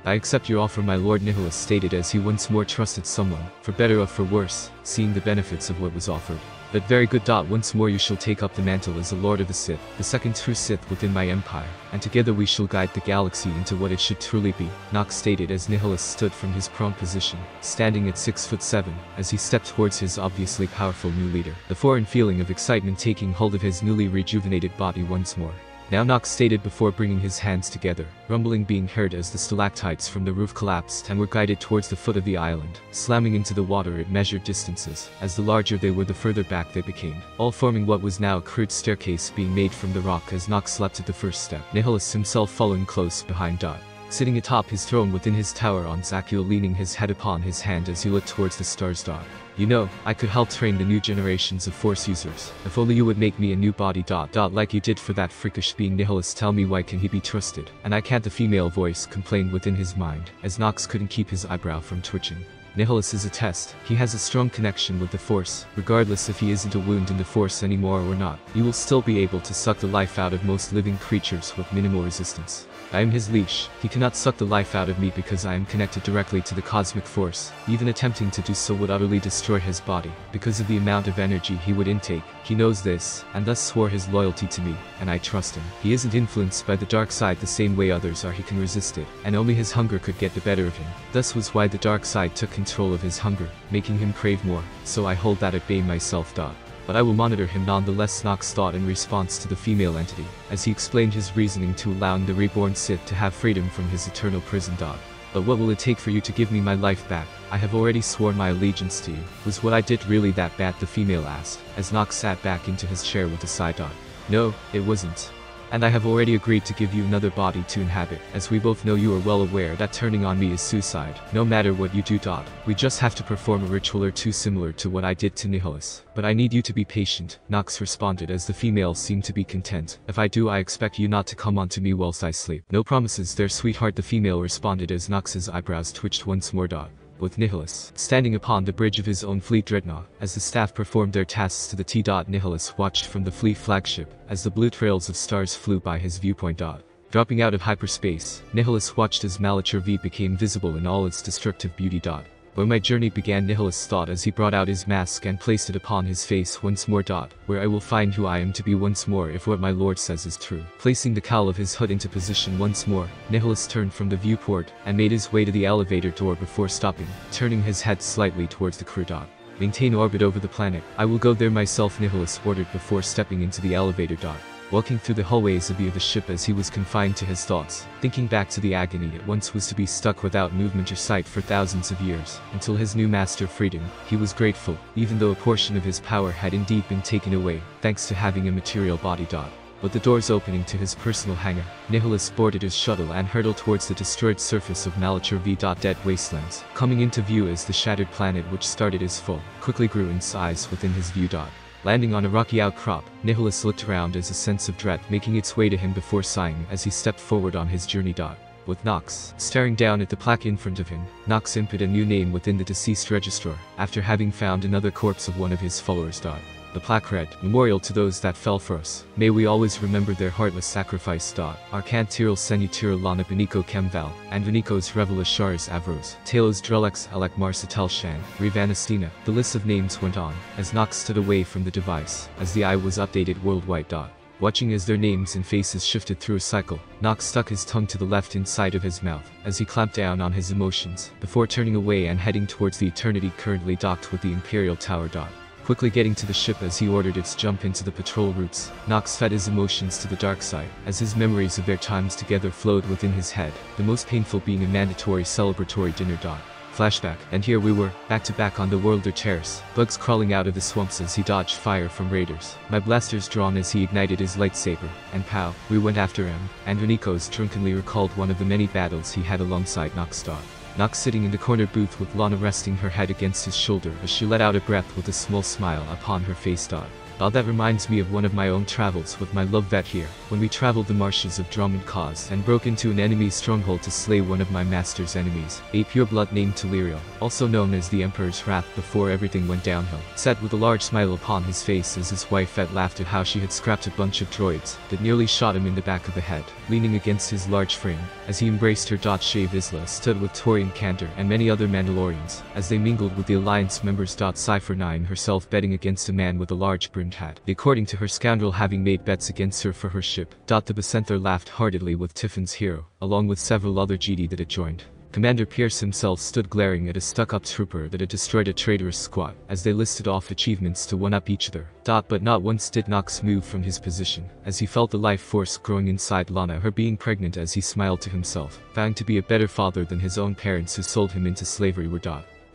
I accept your offer, my lord, Nihilus stated as he once more trusted someone, for better or for worse, seeing the benefits of what was offered. But very good. Once more you shall take up the mantle as the Lord of the Sith, the second true Sith within my empire, and together we shall guide the galaxy into what it should truly be, Nox stated as Nihilus stood from his prone position, standing at 6'7", as he stepped towards his obviously powerful new leader, the foreign feeling of excitement taking hold of his newly rejuvenated body once more. Now Nox stated before bringing his hands together, rumbling being heard as the stalactites from the roof collapsed and were guided towards the foot of the island, slamming into the water at measured distances, as the larger they were the further back they became, all forming what was now a crude staircase being made from the rock as Nox leapt at the first step, Nihilus himself following close behind. Sitting atop his throne within his tower on Zakuul, leaning his head upon his hand as he looked towards the stars. You know, I could help train the new generations of Force users. If only you would make me a new body. Like you did for that freakish being. Nihilus, tell me, why can he be trusted? And I can't, the female voice complained within his mind, as Nox couldn't keep his eyebrow from twitching. Nihilus is a test. He has a strong connection with the Force. Regardless if he isn't a wound in the Force anymore or not, he will still be able to suck the life out of most living creatures with minimal resistance. I am his leash. He cannot suck the life out of me because I am connected directly to the cosmic force. Even attempting to do so would utterly destroy his body, because of the amount of energy he would intake. He knows this, and thus swore his loyalty to me, and I trust him. He isn't influenced by the dark side the same way others are. He can resist it, and only his hunger could get the better of him. Thus was why the dark side took control of his hunger, making him crave more, so I hold that at bay myself. But I will monitor him nonetheless, Nox thought in response to the female entity, as he explained his reasoning to allowing the reborn Sith to have freedom from his eternal prison. But what will it take for you to give me my life back? I have already sworn my allegiance to you. Was what I did really that bad? The female asked, as Nox sat back into his chair with a sigh. No, it wasn't. And I have already agreed to give you another body to inhabit, as we both know you are well aware that turning on me is suicide, no matter what you do. We just have to perform a ritual or two similar to what I did to Nihilus. But I need you to be patient, Nox responded as the female seemed to be content. If I do, I expect you not to come onto me whilst I sleep. No promises there, sweetheart, the female responded as Nox's eyebrows twitched once more. With Nihilus standing upon the bridge of his own fleet dreadnought, as the staff performed their tasks to the T. Nihilus watched from the fleet flagship, as the blue trails of stars flew by his viewpoint. Dropping out of hyperspace, Nihilus watched as Malachor V became visible in all its destructive beauty. Where my journey began, Nihilus thought as he brought out his mask and placed it upon his face once more. Where I will find who I am to be once more if what my lord says is true. Placing the cowl of his hood into position once more, Nihilus turned from the viewport and made his way to the elevator door before stopping, turning his head slightly towards the crew. Maintain orbit over the planet. I will go there myself, Nihilus ordered before stepping into the elevator. walking through the hallways of the ship as he was confined to his thoughts, thinking back to the agony it once was to be stuck without movement or sight for thousands of years, until his new master freed him. He was grateful, even though a portion of his power had indeed been taken away, thanks to having a material body. With the doors opening to his personal hangar, Nicholas boarded his shuttle and hurtled towards the destroyed surface of Malachor V. Dead wastelands. Coming into view as the shattered planet which started as full, quickly grew in size within his view. Landing on a rocky outcrop, Nicholas looked around as a sense of dread making its way to him before sighing as he stepped forward on his journey. With Nox staring down at the plaque in front of him, Nox input a new name within the deceased registrar, after having found another corpse of one of his followers. The plaque read, "Memorial to those that fell for us. May we always remember their heartless sacrifice. Arcantiril Senitiril Lana Beniko Kemval, and Venikos Revela Sharis Avros, Talos Drelex Alek Marsatel Shan, Rivanastina." The list of names went on, as Nox stood away from the device, as the eye was updated worldwide. Watching as their names and faces shifted through a cycle, Nox stuck his tongue to the left inside of his mouth, as he clamped down on his emotions, before turning away and heading towards the Eternity currently docked with the Imperial Tower. Quickly getting to the ship as he ordered its jump into the patrol routes, Nox fed his emotions to the dark side, as his memories of their times together flowed within his head, the most painful being a mandatory celebratory dinner. Flashback, and here we were, back to back on the Worlder Terrace, bugs crawling out of the swamps as he dodged fire from raiders, my blasters drawn as he ignited his lightsaber, and pow, we went after him, and Venikos drunkenly recalled one of the many battles he had alongside Nox. Nox sitting in the corner booth with Lana resting her head against his shoulder as she let out a breath with a small smile upon her face. That reminds me of one of my own travels with my love vet here, when we traveled the marshes of Drummond Cause and broke into an enemy's stronghold to slay one of my master's enemies, a pureblood named Teleriel, also known as the Emperor's Wrath, before everything went downhill, said with a large smile upon his face as his wife vet laughed at how she had scrapped a bunch of droids that nearly shot him in the back of the head, leaning against his large frame, as he embraced her. Shave Isla stood with Torian Cantor and many other Mandalorians, as they mingled with the Alliance members. Cypher 9 herself betting against a man with a large brimmed hat, according to her scoundrel having made bets against her for her ship. The Bacenther laughed heartedly with Tiffin's hero, along with several other GD that had joined. Commander Pierce himself stood glaring at a stuck-up trooper that had destroyed a traitorous squad, as they listed off achievements to one-up each other. But not once did Nox move from his position, as he felt the life force growing inside Lana, her being pregnant, as he smiled to himself, vowing to be a better father than his own parents who sold him into slavery were.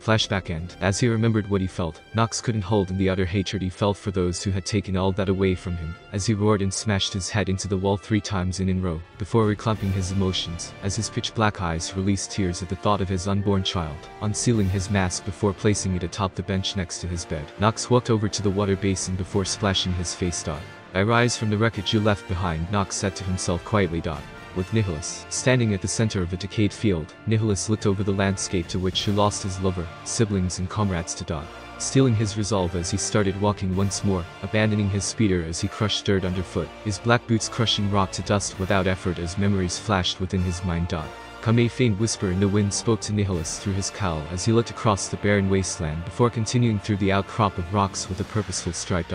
Flashback end. As he remembered what he felt, Nox couldn't hold in the utter hatred he felt for those who had taken all that away from him, as he roared and smashed his head into the wall 3 times in a row, before reclamping his emotions, as his pitch-black eyes released tears at the thought of his unborn child, unsealing his mask before placing it atop the bench next to his bed. Nox walked over to the water basin before splashing his face. "I rise from the wreckage you left behind," Nox said to himself quietly. With Nicholas standing at the center of a decayed field, Nicholas looked over the landscape to which he lost his lover, siblings and comrades to. Stealing his resolve as he started walking once more, abandoning his speeder as he crushed dirt underfoot, his black boots crushing rock to dust without effort as memories flashed within his mind. Come a faint whisper in the wind spoke to Nicholas through his cowl as he looked across the barren wasteland before continuing through the outcrop of rocks with a purposeful stride.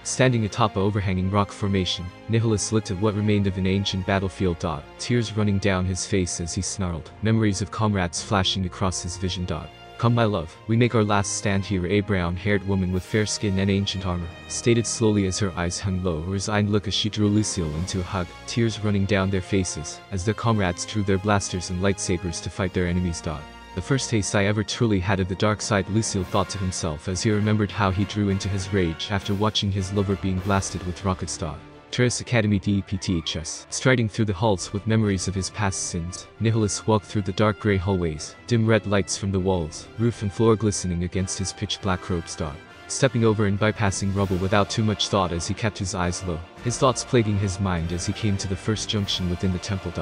Standing atop a overhanging rock formation, Nicholas looked at what remained of an ancient battlefield. Tears running down his face as he snarled, memories of comrades flashing across his vision. "Come my love, we make our last stand here." A brown-haired woman with fair skin and ancient armor stated slowly as her eyes hung low, a resigned look as she drew Lucille into a hug, tears running down their faces, as their comrades drew their blasters and lightsabers to fight their enemies. "The first taste I ever truly had of the dark side," Lucille thought to himself as he remembered how he drew into his rage after watching his lover being blasted with rockets. Terrace Academy DPTHS. Striding through the halls with memories of his past sins, Nicholas walked through the dark grey hallways, dim red lights from the walls, roof and floor glistening against his pitch-black robes. Stepping over and bypassing rubble without too much thought as he kept his eyes low, his thoughts plaguing his mind as he came to the first junction within the temple.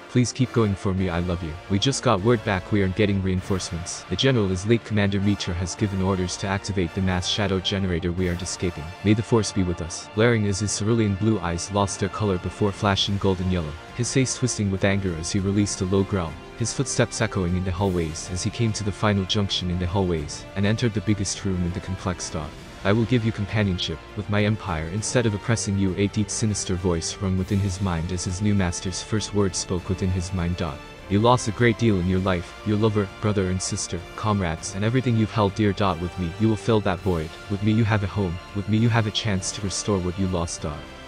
"Please keep going for me, I love you. We just got word back we aren't getting reinforcements. The general is late. Commander Mitra has given orders to activate the mass shadow generator. We aren't escaping. May the force be with us." Glaring as his cerulean blue eyes lost their color before flashing golden yellow, his face twisting with anger as he released a low growl, his footsteps echoing in the hallways as he came to the final junction in the hallways and entered the biggest room in the complex. "I will give you companionship with my empire instead of oppressing you." A deep sinister voice rung within his mind as his new master's first words spoke within his mind. "You lost a great deal in your life, your lover, brother and sister, comrades and everything you've held dear. With me, you will fill that void. With me you have a home. With me you have a chance to restore what you lost.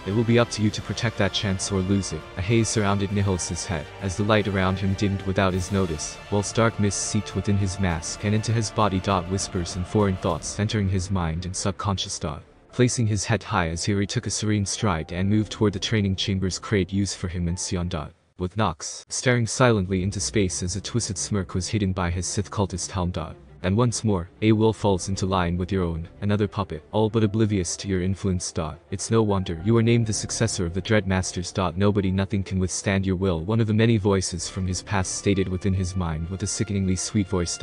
It will be up to you to protect that chance or lose it. A haze surrounded Nihilus's head, as the light around him dimmed without his notice, whilst dark mist seeped within his mask and into his body. Whispers and foreign thoughts entering his mind and subconscious. Placing his head high as he retook a serene stride and moved toward the training chambers crate used for him and Sion. With Nox staring silently into space as a twisted smirk was hidden by his Sith cultist helm. And once more, a will falls into line with your own, another puppet, all but oblivious to your influence. It's no wonder you are named the successor of the Dread Masters. Nobody, nothing can withstand your will. One of the many voices from his past stated within his mind with a sickeningly sweet voice.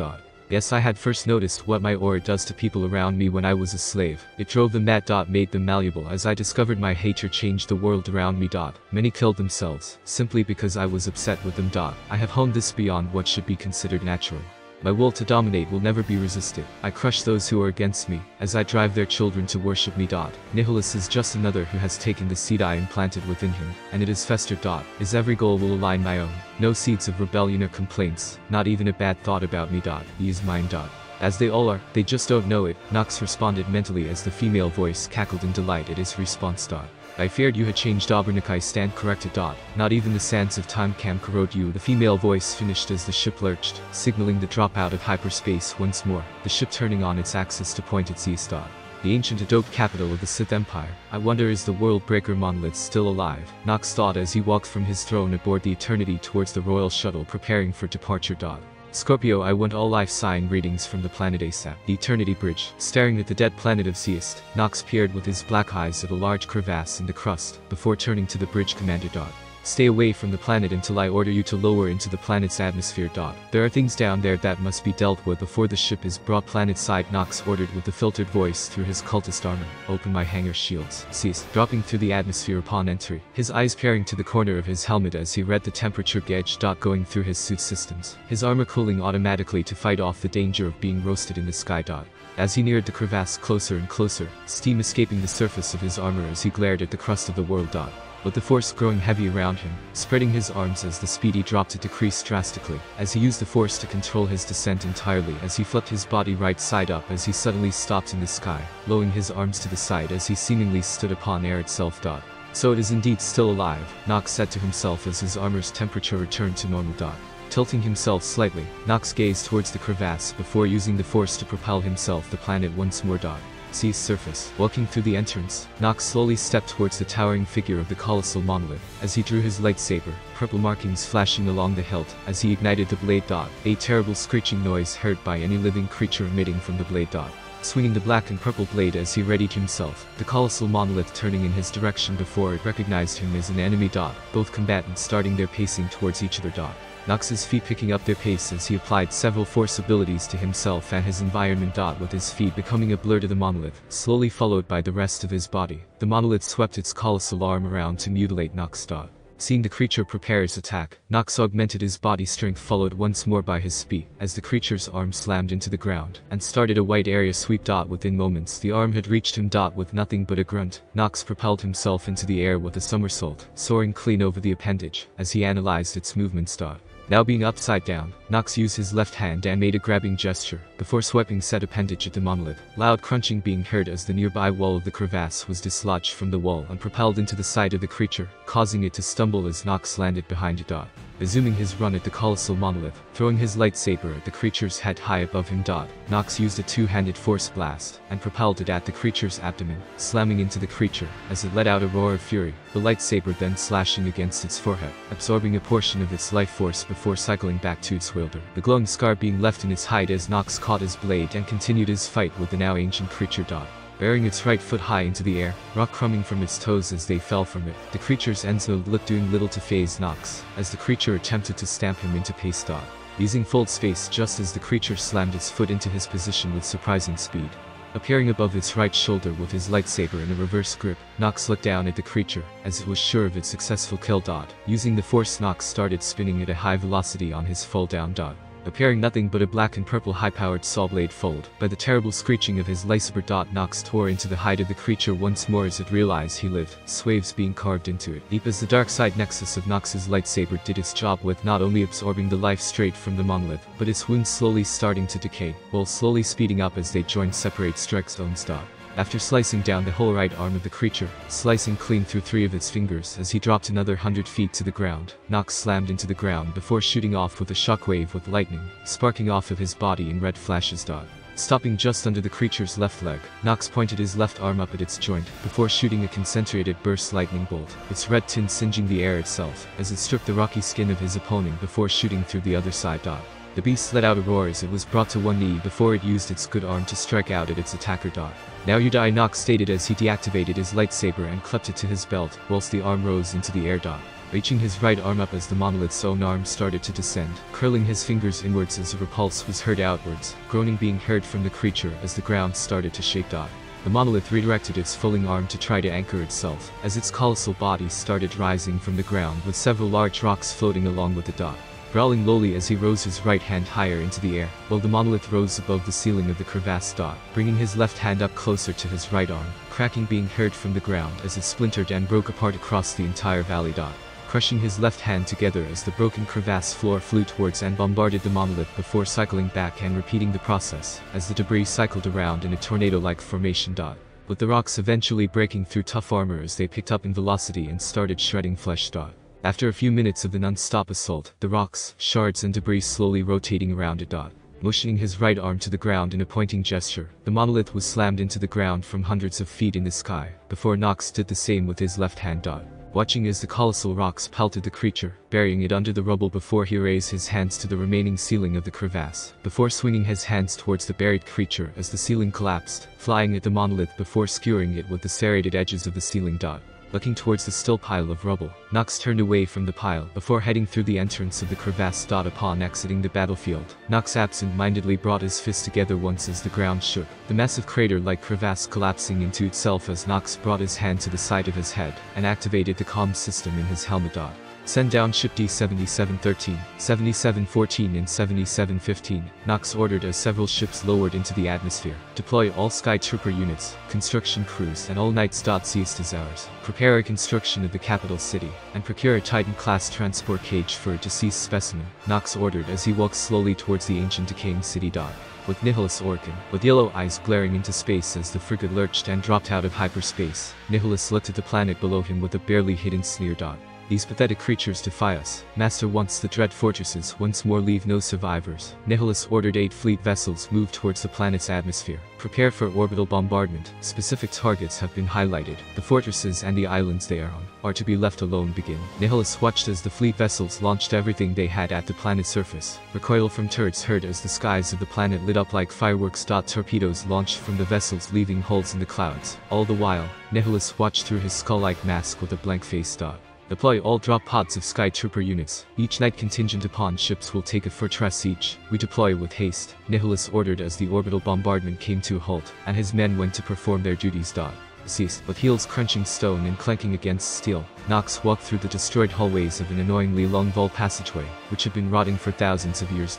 Yes, I had first noticed what my aura does to people around me when I was a slave. It drove them mad. Made them malleable. As I discovered my hatred changed the world around me. Many killed themselves, simply because I was upset with them. I have honed this beyond what should be considered natural. My will to dominate will never be resisted. I crush those who are against me, as I drive their children to worship me. Nihilus is just another who has taken the seed I implanted within him, and it is festered. His every goal will align my own. No seeds of rebellion or complaints, not even a bad thought about me. He is mine. As they all are, they just don't know it. Nox responded mentally as the female voice cackled in delight at his response. I feared you had changed. Obernik, I stand corrected. Not even the sands of time can corrode you. The female voice finished as the ship lurched, signaling the drop out of hyperspace once more, the ship turning on its axis to point its east. The ancient adoped capital of the Sith Empire. I wonder, is the World Breaker monolith still alive? Nox thought as he walked from his throne aboard the Eternity towards the royal shuttle preparing for departure. Scorpio, I want all life sign readings from the planet ASAP. The Eternity Bridge. Staring at the dead planet of Seist, Nox peered with his black eyes at a large crevasse in the crust, before turning to the bridge commander. Stay away from the planet until I order you to lower into the planet's atmosphere. There are things down there that must be dealt with before the ship is brought planet side. Nox ordered with a filtered voice through his cultist armor. Open my hangar shields. Ceased, dropping through the atmosphere upon entry, his eyes peering to the corner of his helmet as he read the temperature gauge. Going through his suit systems, his armor cooling automatically to fight off the danger of being roasted in the sky. As he neared the crevasse closer and closer, steam escaping the surface of his armor as he glared at the crust of the world. With the force growing heavy around him, spreading his arms as the speed he dropped to decrease drastically, as he used the force to control his descent entirely as he flipped his body right side up as he suddenly stopped in the sky, lowering his arms to the side as he seemingly stood upon air itself. So it is indeed still alive, Nox said to himself as his armor's temperature returned to normal. Tilting himself slightly, Nox gazed towards the crevasse before using the force to propel himself the planet once more. Sea's surface. Walking through the entrance, Nox slowly stepped towards the towering figure of the colossal monolith. As he drew his lightsaber, purple markings flashing along the hilt, as he ignited the blade. A terrible screeching noise heard by any living creature emitting from the blade. Swinging the black and purple blade as he readied himself, the colossal monolith turning in his direction before it recognized him as an enemy. Both combatants starting their pacing towards each other. Nox's feet picking up their pace as he applied several force abilities to himself and his environment. With his feet becoming a blur to the monolith, slowly followed by the rest of his body, the monolith swept its colossal arm around to mutilate Nox. Seeing the creature prepare its attack, Nox augmented his body strength followed once more by his speed, as the creature's arm slammed into the ground, and started a wide area sweep. Within moments the arm had reached him. With nothing but a grunt, Nox propelled himself into the air with a somersault, soaring clean over the appendage, as he analyzed its movements. Now being upside down, Nox used his left hand and made a grabbing gesture, before swiping said appendage at the monolith. Loud crunching being heard as the nearby wall of the crevasse was dislodged from the wall and propelled into the side of the creature, causing it to stumble as Nox landed behind it. Resuming his run at the colossal monolith, throwing his lightsaber at the creature's head high above him. Nox used a two-handed force blast, and propelled it at the creature's abdomen, slamming into the creature, as it let out a roar of fury, the lightsaber then slashing against its forehead, absorbing a portion of its life force before cycling back to its wielder. The glowing scar being left in its hide as Nox caught his blade and continued his fight with the now ancient creature. Bearing its right foot high into the air, rock crumbing from its toes as they fell from it, the creature's Enzo looked doing little to phase Nox, as the creature attempted to stamp him into pace. Using fold space just as the creature slammed its foot into his position with surprising speed. Appearing above its right shoulder with his lightsaber in a reverse grip, Nox looked down at the creature, as it was sure of its successful kill. Using the force, Nox started spinning at a high velocity on his fall down. Appearing nothing but a black and purple high-powered saw blade fold. By the terrible screeching of his lightsaber, Nox tore into the hide of the creature once more as it realized he lived, swaths being carved into it. Deep as the dark side nexus of Nox's lightsaber did its job with not only absorbing the life straight from the monolith, but its wounds slowly starting to decay, while slowly speeding up as they joined separate strike zones. after slicing down the whole right arm of the creature, slicing clean through 3 of its fingers as he dropped another 100 feet to the ground. Nox slammed into the ground before shooting off with a shockwave with lightning, sparking off of his body in red flashes. Stopping just under the creature's left leg, Nox pointed his left arm up at its joint, before shooting a concentrated burst lightning bolt, its red tint singeing the air itself, as it stripped the rocky skin of his opponent before shooting through the other side. The beast let out a roar as it was brought to one knee before it used its good arm to strike out at its attacker. Now you die, Nox stated as he deactivated his lightsaber and clept it to his belt, whilst the arm rose into the air. Reaching his right arm up as the monolith's own arm started to descend, curling his fingers inwards as a repulse was heard outwards, groaning being heard from the creature as the ground started to shake. The monolith redirected its falling arm to try to anchor itself, as its colossal body started rising from the ground with several large rocks floating along with it. Growling lowly as he rose his right hand higher into the air, while the monolith rose above the ceiling of the crevasse. Bringing his left hand up closer to his right arm, cracking being heard from the ground as it splintered and broke apart across the entire valley. Crushing his left hand together as the broken crevasse floor flew towards and bombarded the monolith before cycling back and repeating the process, as the debris cycled around in a tornado-like formation. With the rocks eventually breaking through tough armor as they picked up in velocity and started shredding flesh. After a few minutes of the non-stop assault, the rocks, shards and debris slowly rotating around it. Motioning his right arm to the ground in a pointing gesture, the monolith was slammed into the ground from hundreds of feet in the sky, before Nox did the same with his left hand. Watching as the colossal rocks pelted the creature, burying it under the rubble before he raised his hands to the remaining ceiling of the crevasse, before swinging his hands towards the buried creature as the ceiling collapsed, flying at the monolith before skewering it with the serrated edges of the ceiling. Looking towards the still pile of rubble, Nox turned away from the pile before heading through the entrance of the crevasse. Upon exiting the battlefield, Nox absent-mindedly brought his fist together once as the ground shook, the massive crater-like crevasse collapsing into itself as Nox brought his hand to the side of his head and activated the comm system in his helmet. Send down ship D-7713, 7714 and 7715, Nox ordered as several ships lowered into the atmosphere. Deploy all Sky Trooper units, construction crews and all Knights. Seized is ours. Prepare a construction of the capital city, and procure a Titan-class transport cage for a deceased specimen, Nox ordered as he walked slowly towards the ancient decaying city. With Nihilus Orkin, with yellow eyes glaring into space as the frigate lurched and dropped out of hyperspace, Nihilus looked at the planet below him with a barely hidden sneer. These pathetic creatures defy us. Master wants the dread fortresses once more leave no survivors. Nihilus ordered 8 fleet vessels move towards the planet's atmosphere. Prepare for orbital bombardment. Specific targets have been highlighted. The fortresses and the islands they are on are to be left alone. Begin. Nihilus watched as the fleet vessels launched everything they had at the planet's surface. Recoil from turrets heard as the skies of the planet lit up like fireworks. Torpedoes launched from the vessels leaving holes in the clouds. All the while, Nihilus watched through his skull-like mask with a blank face. Deploy all drop pods of Sky Trooper units. Each night contingent upon ships will take a fortress each. We deploy with haste, Nihilus ordered as the orbital bombardment came to a halt, and his men went to perform their duties. Ceased. With heels crunching stone and clanking against steel, Nox walked through the destroyed hallways of an annoyingly long vault passageway, which had been rotting for thousands of years.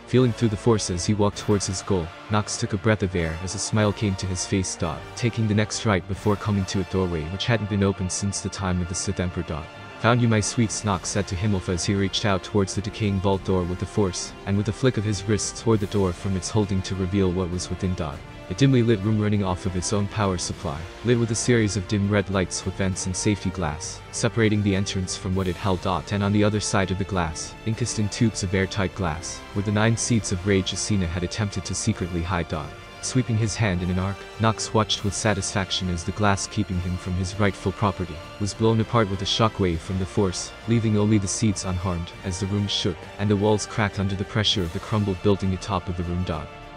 Feeling through the force as he walked towards his goal, Nox took a breath of air as a smile came to his face. Taking the next right before coming to a doorway which hadn't been opened since the time of the Sith Emperor. Found you, my sweets, Nox said to Himmelf as he reached out towards the decaying vault door with the force, and with a flick of his wrist toward the door from its holding to reveal what was within. A dimly lit room running off of its own power supply, lit with a series of dim red lights with vents and safety glass, separating the entrance from what it held. And on the other side of the glass, encased in tubes of airtight glass, were the 9 seeds of rage Asina had attempted to secretly hide. Sweeping his hand in an arc, Nox watched with satisfaction as the glass keeping him from his rightful property was blown apart with a shockwave from the force, leaving only the seeds unharmed as the room shook and the walls cracked under the pressure of the crumbled building atop of the room.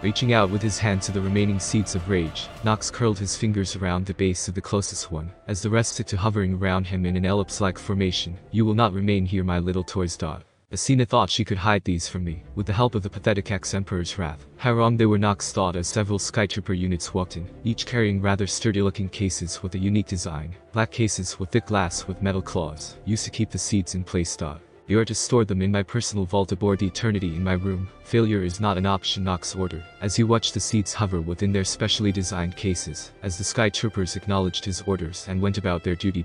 Reaching out with his hand to the remaining seeds of rage, Nox curled his fingers around the base of the closest one, as the rest took to hovering around him in an ellipse-like formation. You will not remain here, my little toys. Asina thought she could hide these from me, with the help of the pathetic ex-Emperor's wrath. How wrong they were, Nox thought as several Skytrooper units walked in, each carrying rather sturdy-looking cases with a unique design. Black cases with thick glass with metal claws, used to keep the seeds in place. You are to store them in my personal vault aboard the Eternity in my room. Failure is not an option, Nox ordered, as he watched the seeds hover within their specially designed cases, as the Sky Troopers acknowledged his orders and went about their duty.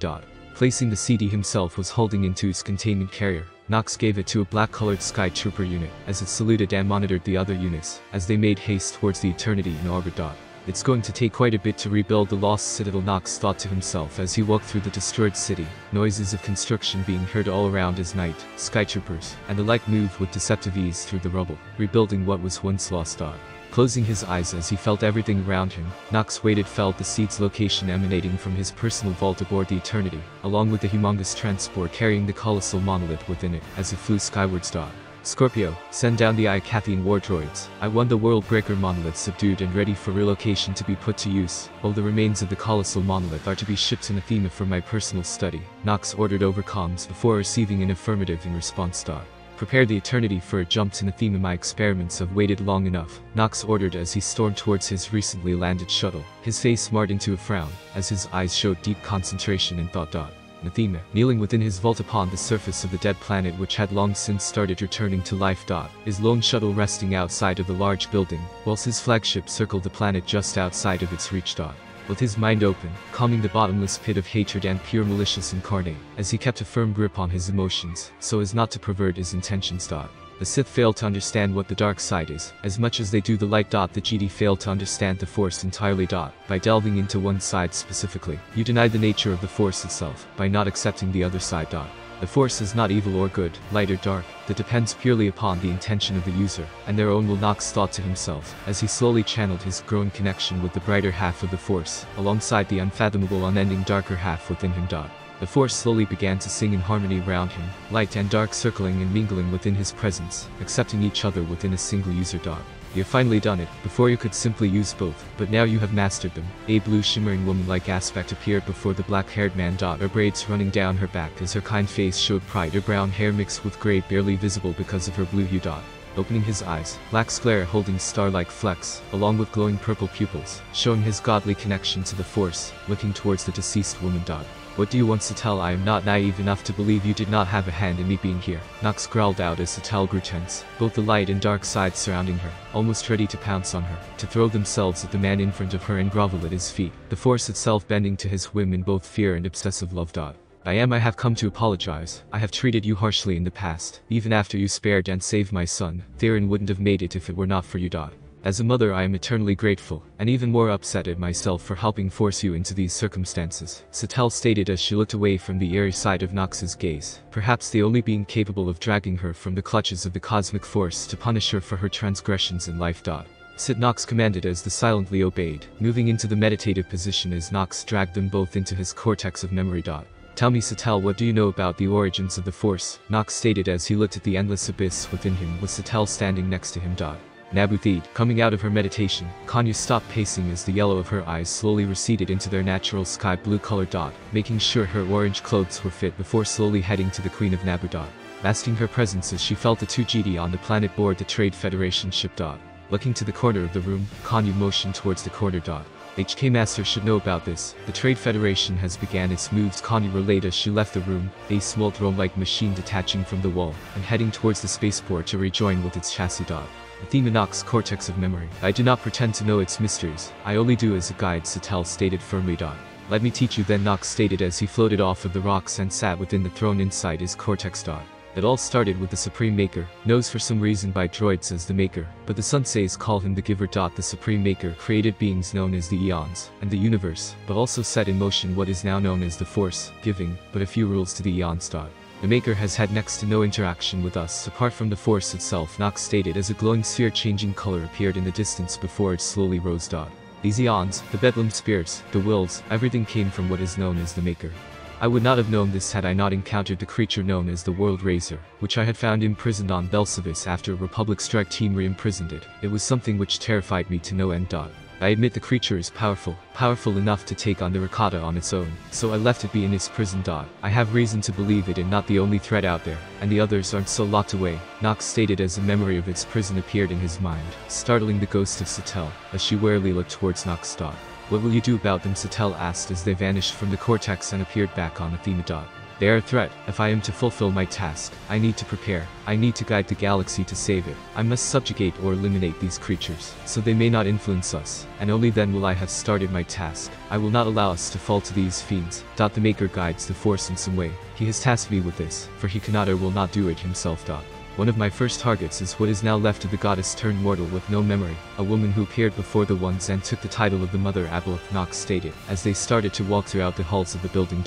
Placing the seed he himself was holding into his containment carrier, Nox gave it to a black-colored Sky Trooper unit, as it saluted and monitored the other units, as they made haste towards the Eternity in orbit. It's going to take quite a bit to rebuild the lost citadel, Nox thought to himself as he walked through the destroyed city, noises of construction being heard all around as night, skytroopers, and the like moved with deceptive ease through the rubble, rebuilding what was once lost. Closing his eyes as he felt everything around him, Nox waited, felt the seed's location emanating from his personal vault aboard the Eternity, along with the humongous transport carrying the colossal monolith within it as it flew skywards. Scorpio, send down the Icathian war droids. I want the World Breaker monolith subdued and ready for relocation to be put to use, while the remains of the colossal monolith are to be shipped to Nathema for my personal study, Nox ordered over comms before receiving an affirmative in response. Prepare the Eternity for a jump to Nathema. My experiments have waited long enough, Nox ordered as he stormed towards his recently landed shuttle, his face marred into a frown, as his eyes showed deep concentration and thought. Nathema, kneeling within his vault upon the surface of the dead planet which had long since started returning to life. His lone shuttle resting outside of the large building, whilst his flagship circled the planet just outside of its reach. With his mind open, calming the bottomless pit of hatred and pure malicious incarnate, as he kept a firm grip on his emotions, so as not to pervert his intentions. The Sith fail to understand what the dark side is, as much as they do the light. The Jedi fail to understand the Force entirely. By delving into one side specifically, you deny the nature of the Force itself, by not accepting the other side. The Force is not evil or good, light or dark, that depends purely upon the intention of the user, and their own will. Nox thought to himself, as he slowly channeled his growing connection with the brighter half of the Force, alongside the unfathomable unending darker half within him. The Force slowly began to sing in harmony around him, light and dark circling and mingling within his presence, accepting each other within a single user. You have finally done it. Before you could simply use both, but now you have mastered them. A blue shimmering woman-like aspect appeared before the black-haired man. Her braids running down her back as her kind face showed pride, her brown hair mixed with gray barely visible because of her blue hue. Opening his eyes, black sclera holding star-like flecks, along with glowing purple pupils, showing his godly connection to the Force, looking towards the deceased woman. What do you want, Satel? I am not naive enough to believe you did not have a hand in me being here. Nox growled out as Satel grew tense, both the light and dark sides surrounding her, almost ready to pounce on her, to throw themselves at the man in front of her and grovel at his feet, the Force itself bending to his whim in both fear and obsessive love. I have come to apologize. I have treated you harshly in the past, even after you spared and saved my son. Theron wouldn't have made it if it were not for you. As a mother, I am eternally grateful, and even more upset at myself for helping force you into these circumstances, Satel stated as she looked away from the eerie side of Nox's gaze, perhaps the only being capable of dragging her from the clutches of the cosmic force to punish her for her transgressions in life. Sit, Nox commanded as the silently obeyed, moving into the meditative position as Nox dragged them both into his cortex of memory. Tell me, Satel, what do you know about the origins of the Force? Nox stated as he looked at the endless abyss within him with Satel standing next to him. Naboo Theed, coming out of her meditation, Kanya stopped pacing as the yellow of her eyes slowly receded into their natural sky blue color. Making sure her orange clothes were fit before slowly heading to the Queen of Naboo. Masking her presence as she felt the two Jedi on the planet board the Trade Federation ship. Looking to the corner of the room, Kanya motioned towards the corner. HK Master should know about this. The Trade Federation has began its moves, Kanya relayed as she left the room, a small drone-like machine detaching from the wall, and heading towards the spaceport to rejoin with its chassis. Athena Nox cortex of memory. I do not pretend to know its mysteries. I only do as a guide, Satel stated firmly. Let me teach you then, Nox stated as he floated off of the rocks and sat within the throne inside his cortex. It all started with the Supreme Maker, knows for some reason by droids as the Maker, but the Sunsays call him the Giver. The Supreme Maker created beings known as the Eons, and the Universe, but also set in motion what is now known as the Force, giving but a few rules to the Eons. The Maker has had next to no interaction with us apart from the Force itself, Nox stated as a glowing sphere changing color appeared in the distance before it slowly rose. These eons, the Bedlam spirits, the wills, everything came from what is known as the Maker. I would not have known this had I not encountered the creature known as the World Razor, which I had found imprisoned on Belsavis after a Republic strike team re-imprisoned it. It was something which terrified me to no end. I admit the creature is powerful enough to take on the Rakata on its own, so I left it be in its prison. I have reason to believe it and not the only threat out there, and the others aren't so locked away, Nox stated as a memory of its prison appeared in his mind, startling the ghost of Satel, as she warily looked towards Nox. What will you do about them? Satel asked as they vanished from the cortex and appeared back on Athena. They are a threat. If I am to fulfill my task, I need to prepare. I need to guide the galaxy to save it. I must subjugate or eliminate these creatures, so they may not influence us, and only then will I have started my task. I will not allow us to fall to these fiends. The Maker guides the Force in some way. He has tasked me with this, for he cannot or will not do it himself. One of my first targets is what is now left of the goddess turned mortal with no memory, a woman who appeared before the ones and took the title of the Mother Abeloth, Nox stated, as they started to walk throughout the halls of the building.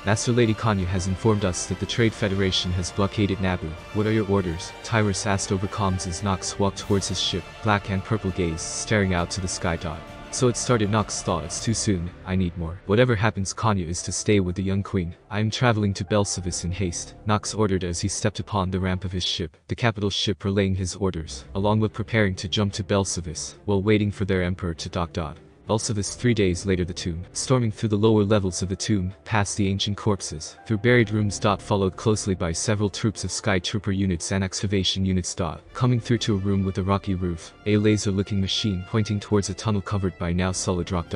Master Lady Kanya has informed us that the Trade Federation has blockaded Naboo. What are your orders? Tyrus asked over comms as Nox walked towards his ship, black and purple gaze staring out to the sky. So it started. Nox thought, it's too soon, I need more. Whatever happens, Kanya is to stay with the young queen. I am traveling to Belsavis in haste, Nox ordered as he stepped upon the ramp of his ship, the capital ship relaying his orders, along with preparing to jump to Belsavis, while waiting for their emperor to dock. Belsavis 3 days later. The tomb, storming through the lower levels of the tomb, past the ancient corpses, through buried rooms. Followed closely by several troops of sky trooper units and excavation units. Coming through to a room with a rocky roof, a laser-looking machine pointing towards a tunnel covered by now solid rock.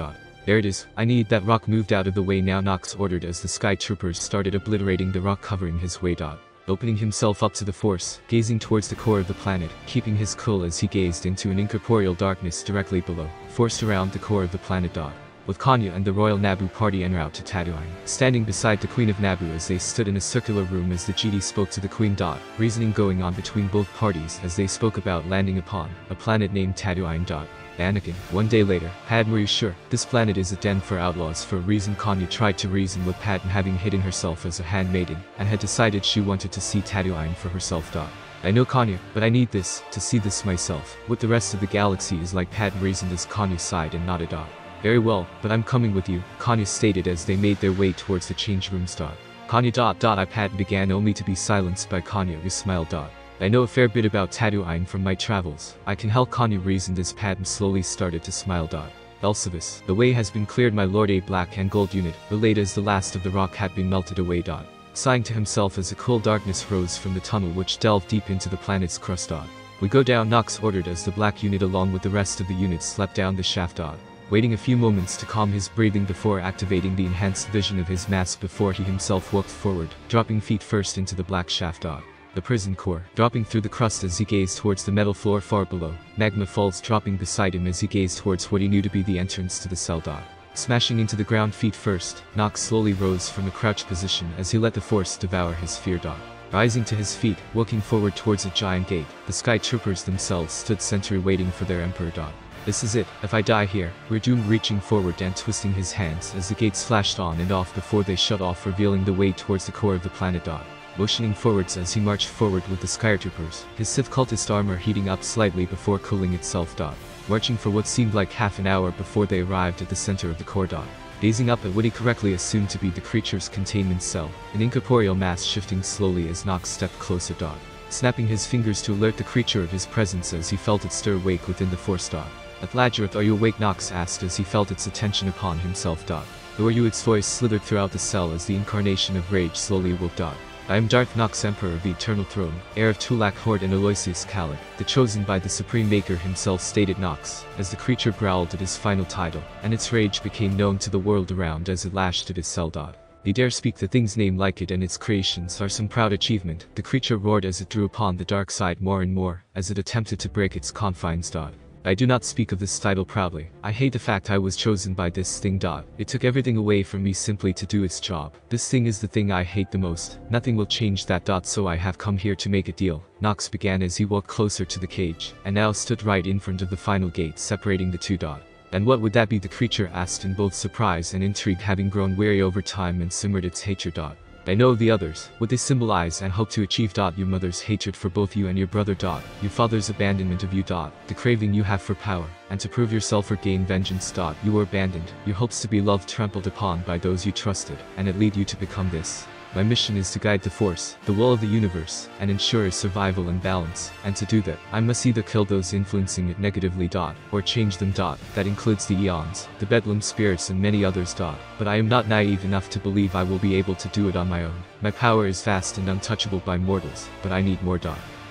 There it is, I need that rock moved out of the way now, Nox ordered as the sky troopers started obliterating the rock covering his way. Opening himself up to the force, gazing towards the core of the planet, keeping his cool as he gazed into an incorporeal darkness directly below, forced around the core of the planet. With Kanya and the royal Naboo party en route to Tatooine, standing beside the Queen of Naboo as they stood in a circular room as the GD spoke to the Queen. Reasoning going on between both parties as they spoke about landing upon a planet named Tatooine. Anakin, 1 day later, Padme, were you sure? This planet is a den for outlaws for a reason. Kanya tried to reason with Padme, having hidden herself as a handmaiden, and had decided she wanted to see Tatooine for herself. I know, Kanya, but I need this, to see this myself. What the rest of the galaxy is like. Padme reasoned as Kanya sighed and nodded. Very well, but I'm coming with you, Kanya stated as they made their way towards the change rooms. Kanya. Padme began only to be silenced by Kanya, who smiled. I know a fair bit about Tatooine from my travels. I can help, Kanya reasoned as Padme slowly started to smile. Belsavis, the way has been cleared, my lord. A black and gold unit, relayed as the last of the rock had been melted away. Sighing to himself as a cool darkness rose from the tunnel which delved deep into the planet's crust. We go down, Nox ordered as the black unit along with the rest of the units slept down the shaft. Waiting a few moments to calm his breathing before activating the enhanced vision of his mask before he himself walked forward, dropping feet first into the black shaft. The prison core, dropping through the crust as he gazed towards the metal floor far below, magma falls dropping beside him as he gazed towards what he knew to be the entrance to the cell. Smashing into the ground feet first, Nox slowly rose from a crouched position as he let the force devour his fear. Rising to his feet, walking forward towards a giant gate, the sky troopers themselves stood sentry waiting for their emperor. This is it, if I die here, we're doomed. Reaching forward and twisting his hands as the gates flashed on and off before they shut off, revealing the way towards the core of the planet. Motioning forwards as he marched forward with the skytroopers, his Sith cultist armor heating up slightly before cooling itself. Marching for what seemed like half an hour before they arrived at the center of the core. Gazing up at what he correctly assumed to be the creature's containment cell, an incorporeal mass shifting slowly as Nox stepped closer. Snapping his fingers to alert the creature of his presence as he felt it stir awake within the force. Atladjareth, are you awake? Nox asked as he felt its attention upon himself. Who are you? Its voice slithered throughout the cell as the incarnation of rage slowly awoke. I am Darth Nox, Emperor of the Eternal Throne, heir of Tulak Horde and Aloysius Kalak, the chosen by the Supreme Maker himself, stated Nox, as the creature growled at his final title, and its rage became known to the world around as it lashed at his cell. They dare speak the thing's name like it, and its creations are some proud achievement, the creature roared as it drew upon the dark side more and more, as it attempted to break its confines. I do not speak of this title proudly. I hate the fact I was chosen by this thing. It took everything away from me simply to do its job. This thing is the thing I hate the most. Nothing will change that. So I have come here to make a deal, Nox began as he walked closer to the cage, and now stood right in front of the final gate separating the two. And what would that be? The creature asked in both surprise and intrigue, having grown weary over time and simmered its hatred. I know of the others, what they symbolize and hope to achieve. Your mother's hatred for both you and your brother. Your father's abandonment of you. The craving you have for power, and to prove yourself or gain vengeance. You were abandoned, your hopes to be loved trampled upon by those you trusted, and it led you to become this. My mission is to guide the Force, the will of the universe, and ensure its survival and balance, and to do that, I must either kill those influencing it negatively. Or change them. That includes the Eons, the Bedlam spirits and many others. But I am not naive enough to believe I will be able to do it on my own. My power is vast and untouchable by mortals, but I need more.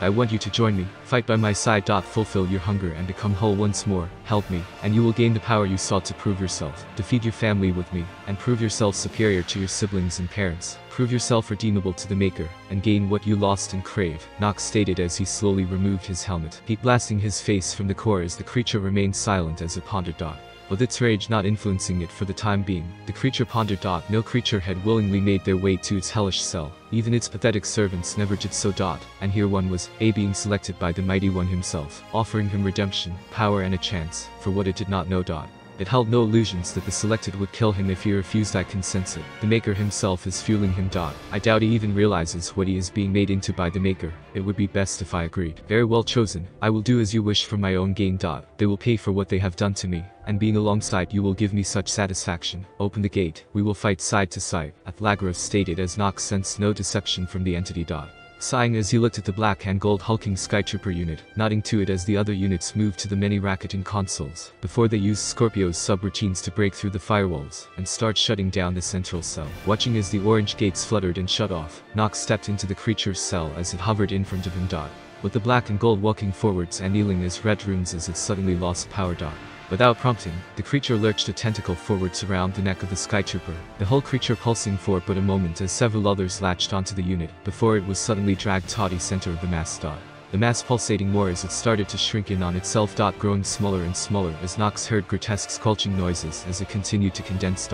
I want you to join me, fight by my side. Fulfill your hunger and become whole once more, help me, and you will gain the power you sought to prove yourself. Defeat your family with me, and prove yourself superior to your siblings and parents. Prove yourself redeemable to the Maker, and gain what you lost and crave, Nox stated as he slowly removed his helmet, heat blasting his face from the core as the creature remained silent as it pondered. with its rage not influencing it for the time being. The creature pondered. No creature had willingly made their way to its hellish cell. Even its pathetic servants never did so. And here one was, being selected by the Mighty One himself, offering him redemption, power and a chance, for what it did not know. It held no illusions that the selected would kill him if he refused. I can sense it. The Maker himself is fueling him. I doubt he even realizes what he is being made into by the Maker. It would be best if I agreed. Very well chosen. I will do as you wish for my own gain. They will pay for what they have done to me, and being alongside you will give me such satisfaction. Open the gate. We will fight side to side, Athlagareth stated as Nox sensed no deception from the entity. Sighing as he looked at the black and gold hulking Skytrooper unit, nodding to it as the other units moved to the many Rakuten consoles, before they used Scorpio's subroutines to break through the firewalls, and start shutting down the central cell. Watching as the orange gates fluttered and shut off, Nox stepped into the creature's cell as it hovered in front of him. With the black and gold walking forwards and kneeling as red runes as it suddenly lost power. Without prompting, the creature lurched a tentacle forwards around the neck of the Skytrooper, the whole creature pulsing for but a moment as several others latched onto the unit, before it was suddenly dragged toward the center of the mass. The mass pulsating more as it started to shrink in on itself. Growing smaller and smaller as Nox heard grotesque squelching noises as it continued to condense.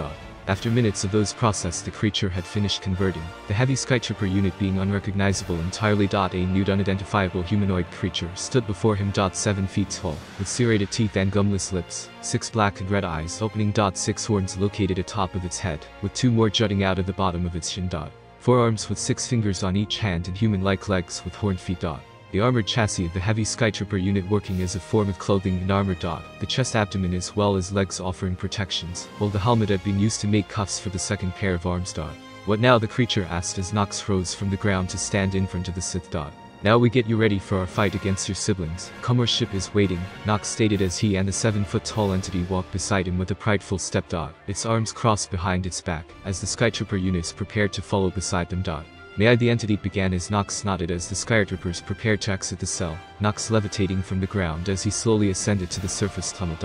After minutes of those process, the creature had finished converting, the heavy Skytrooper unit being unrecognizable entirely. A nude unidentifiable humanoid creature stood before him. 7 feet tall, with serrated teeth and gumless lips, 6 black and red eyes opening. 6 horns located atop of its head, with 2 more jutting out of the bottom of its shin. 4 arms with 6 fingers on each hand and human-like legs with horned feet. The armored chassis of the heavy Skytrooper unit working as a form of clothing and armor. The chest, abdomen as well as legs offering protections, while the helmet had been used to make cuffs for the second pair of arms. What now? The creature asked as Nox rose from the ground to stand in front of the Sith. Now we get you ready for our fight against your siblings. Come, our ship is waiting, Nox stated as he and the 7-foot-tall entity walked beside him with a prideful step. Its arms crossed behind its back, as the Skytrooper units prepared to follow beside them. May I? The entity began as Nox nodded as the Skytroopers prepared to exit the cell, Nox levitating from the ground as he slowly ascended to the surface tunnel.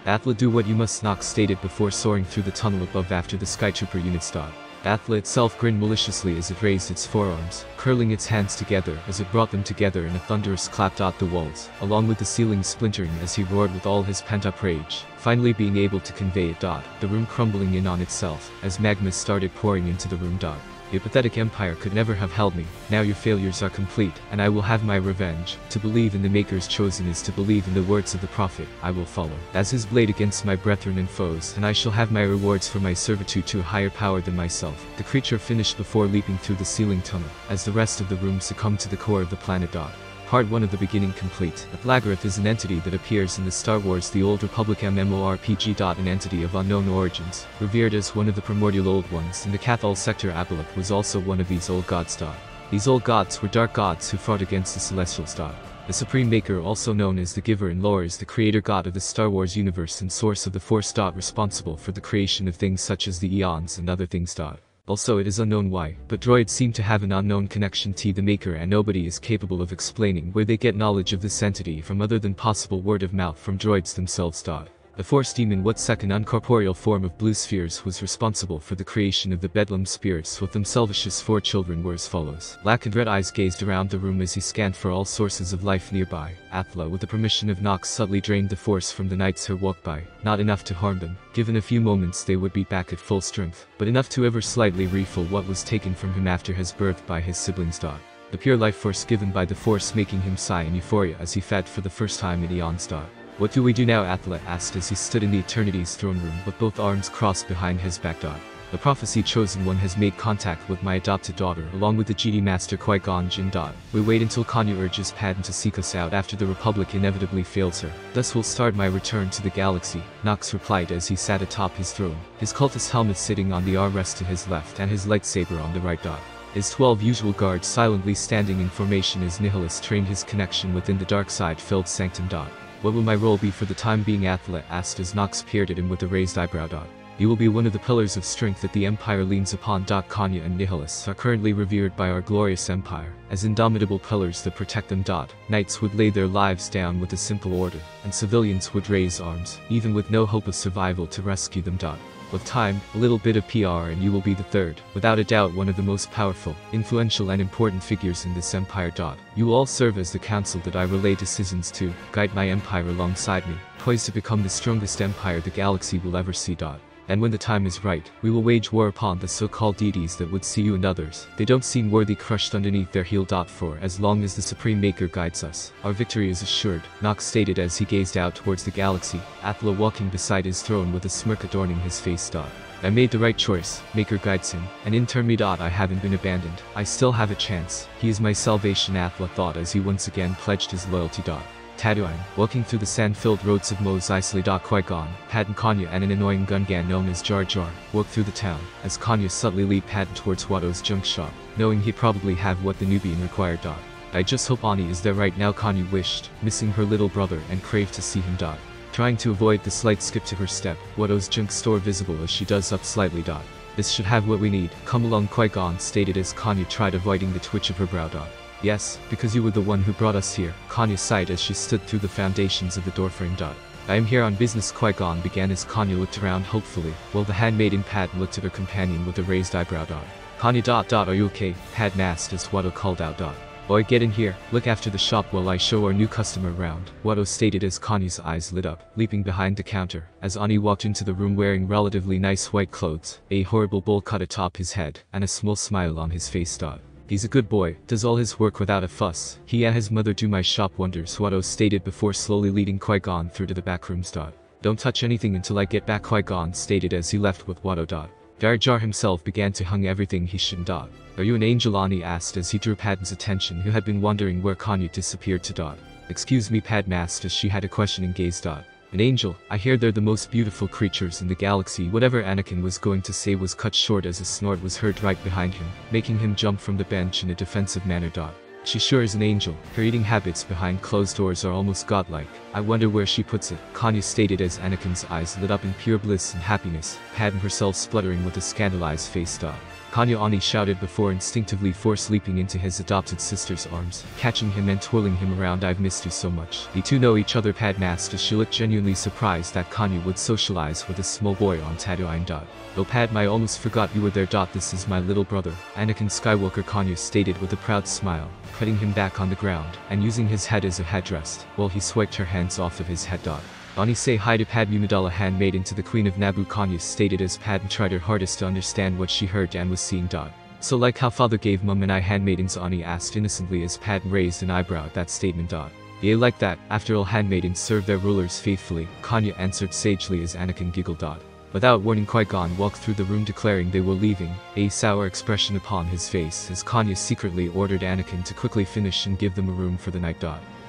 Athla, do what you must, Nox stated before soaring through the tunnel above after the Skytrooper units. Athla itself grinned maliciously as it raised its forearms, curling its hands together as it brought them together in a thunderous clap. The walls, along with the ceiling splintering as he roared with all his pent-up rage, finally being able to convey it. The room crumbling in on itself, as magma started pouring into the room. Your pathetic empire could never have held me. Now your failures are complete, and I will have my revenge. To believe in the Maker's chosen is to believe in the words of the Prophet. I will follow as his blade against my brethren and foes, and I shall have my rewards for my servitude to a higher power than myself. The creature finished before leaping through the ceiling tunnel, as the rest of the room succumbed to the core of the planet. Part 1 of the beginning complete. Athlagareth is an entity that appears in the Star Wars The Old Republic MMORPG. An entity of unknown origins, revered as one of the primordial old ones in the Cathal sector. Abalak was also one of these old gods. These old gods were dark gods who fought against the Celestials. The Supreme Maker, also known as the Giver in lore, is the creator god of the Star Wars universe and source of the Force. Responsible for the creation of things such as the Eons and other things. Also, it is unknown why, but droids seem to have an unknown connection to the Maker, and nobody is capable of explaining where they get knowledge of this entity from other than possible word of mouth from droids themselves. The Force Demon, what second uncorporeal form of blue spheres, was responsible for the creation of the Bedlam spirits. With themselves, his 4 children were as follows. Black and red eyes gazed around the room as he scanned for all sources of life nearby. Athla, with the permission of Nox, subtly drained the Force from the knights who walked by. Not enough to harm them. Given a few moments they would be back at full strength, but enough to ever slightly refill what was taken from him after his birth by his siblings. The pure life force given by the Force making him sigh in euphoria as he fed for the first time in eons. What do we do now? Athla asked as he stood in the Eternity's throne room with both arms crossed behind his back. The prophecy chosen one has made contact with my adopted daughter along with the GD Master Qui-Gon Jinn. We wait until Kanya urges Padme to seek us out after the Republic inevitably fails her. Thus will start my return to the galaxy, Nox replied as he sat atop his throne, his cultist helmet sitting on the armrest to his left and his lightsaber on the right. His 12 usual guards silently standing in formation as Nihilus trained his connection within the dark side filled sanctum. What will my role be for the time being? Athla asked as Nox peered at him with a raised eyebrow. You will be one of the pillars of strength that the Empire leans upon. Kanya and Nihilus are currently revered by our glorious Empire as indomitable pillars that protect them. Knights would lay their lives down with a simple order, and civilians would raise arms, even with no hope of survival, to rescue them. With time, a little bit of PR and you will be the third, without a doubt one of the most powerful, influential and important figures in this empire. You will all serve as the council that I relay decisions to, guide my empire alongside me, poised to become the strongest empire the galaxy will ever see. And when the time is right, we will wage war upon the so-called deities that would see you and others. They don't seem worthy, crushed underneath their heel. For as long as the Supreme Maker guides us, our victory is assured, Nox stated as he gazed out towards the galaxy, Atla walking beside his throne with a smirk adorning his face. I made the right choice, Maker guides him, and in turn I haven't been abandoned. I still have a chance. He is my salvation, Atla thought as he once again pledged his loyalty. Tatooine, walking through the sand-filled roads of Mos Eisley. Qui-Gon, Padme Kanya and an annoying Gungan known as Jar Jar, walked through the town, as Kanya subtly lead Padme towards Watto's junk shop, knowing he'd probably have what the Nubian required. I just hope Ani is there right now, Kanya wished, missing her little brother and craved to see him. Trying to avoid the slight skip to her step, Watto's junk store visible as she does up slightly. This should have what we need. Come along, Qui-Gon stated as Kanya tried avoiding the twitch of her brow. Yes, because you were the one who brought us here, Kanya sighed as she stood through the foundations of the doorframe. I am here on business, Qui-Gon began as Kanya looked around hopefully, while the handmaiden Padme looked at her companion with a raised eyebrow. Kanya. Are you okay? Padme asked as Watto called out. Boy, get in here, look after the shop while I show our new customer around, Watto stated as Kanya's eyes lit up, leaping behind the counter, as Ani walked into the room wearing relatively nice white clothes, a horrible bowl cut atop his head, and a small smile on his face. He's a good boy, does all his work without a fuss. He and his mother do my shop wonders, Watto stated before slowly leading Qui-Gon through to the back rooms. Don't touch anything until I get back, Qui-Gon stated as he left with Watto. Jar Jar himself began to hung everything he shouldn't. Are you an angel? Ani asked as he drew Padme's attention, who had been wondering where Kanya disappeared to. Excuse me, Padme asked as she had a questioning gaze. An angel? I hear they're the most beautiful creatures in the galaxy. Whatever Anakin was going to say was cut short as a snort was heard right behind him, making him jump from the bench in a defensive manner. She sure is an angel. Her eating habits behind closed doors are almost godlike. I wonder where she puts it, Kanya stated as Anakin's eyes lit up in pure bliss and happiness, Padme herself spluttering with a scandalized face. Kanya. Ani shouted before instinctively force leaping into his adopted sister's arms, catching him and twirling him around. I've missed you so much. The two know each other, Padme asked as she looked genuinely surprised that Kanya would socialize with a small boy on Tatooine. Oh Padme, I almost forgot you were there. This is my little brother, Anakin Skywalker, Kanya stated with a proud smile, putting him back on the ground, and using his head as a headrest, while he swiped her hands off of his head. Ani, say hi to Padme Amidala, handmaiden to the Queen of Naboo, Kanya stated as Padme tried her hardest to understand what she heard and was seeing. So like how father gave mum and I handmaidens, Ani asked innocently as Padme raised an eyebrow at that statement. Yeah, like that, after all handmaidens serve their rulers faithfully, Kanya answered sagely as Anakin giggled. Without warning, Qui-Gon walked through the room declaring they were leaving, a sour expression upon his face as Kanya secretly ordered Anakin to quickly finish and give them a room for the night.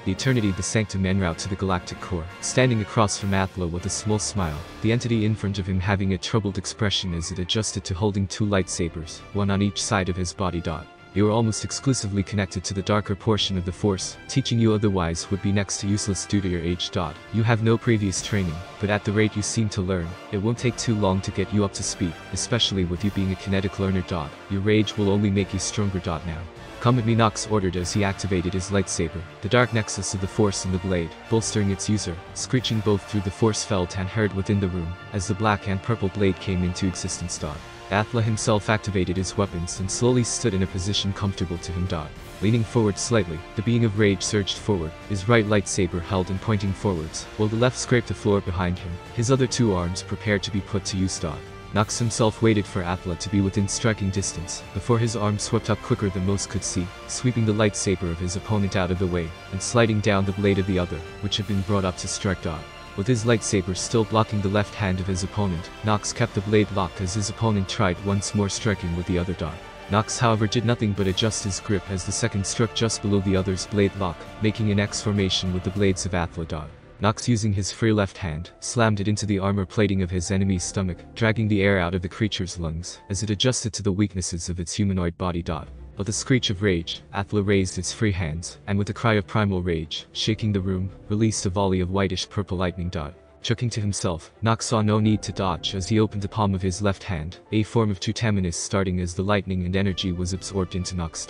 The Eternity, the Sanctum en route to the Galactic Core, standing across from Atla with a small smile, the entity in front of him having a troubled expression as it adjusted to holding two lightsabers, one on each side of his body. You are almost exclusively connected to the darker portion of the Force, teaching you otherwise would be next to useless due to your age. You have no previous training, but at the rate you seem to learn, it won't take too long to get you up to speed, especially with you being a kinetic learner. Your rage will only make you stronger. Now. Come at me, Nox ordered as he activated his lightsaber, the dark nexus of the Force in the blade, bolstering its user, screeching both through the force felt and heard within the room, as the black and purple blade came into existence. Atla himself activated his weapons and slowly stood in a position comfortable to him. Leaning forward slightly, the being of rage surged forward, his right lightsaber held and pointing forwards, while the left scraped the floor behind him, his other two arms prepared to be put to use. Nox himself waited for Atla to be within striking distance, before his arm swept up quicker than most could see, sweeping the lightsaber of his opponent out of the way, and sliding down the blade of the other, which had been brought up to strike. With his lightsaber still blocking the left hand of his opponent, Nox kept the blade locked as his opponent tried once more striking with the other. Nox however did nothing but adjust his grip as the second struck just below the other's blade lock, making an X formation with the blades of Atla. Nox, using his free left hand, slammed it into the armor plating of his enemy's stomach, dragging the air out of the creature's lungs, as it adjusted to the weaknesses of its humanoid body. With a screech of rage, Atla raised its free hands, and with a cry of primal rage, shaking the room, released a volley of whitish-purple lightning. Chuckling to himself, Nox saw no need to dodge as he opened the palm of his left hand, a form of Tutamenis starting as the lightning and energy was absorbed into Nox.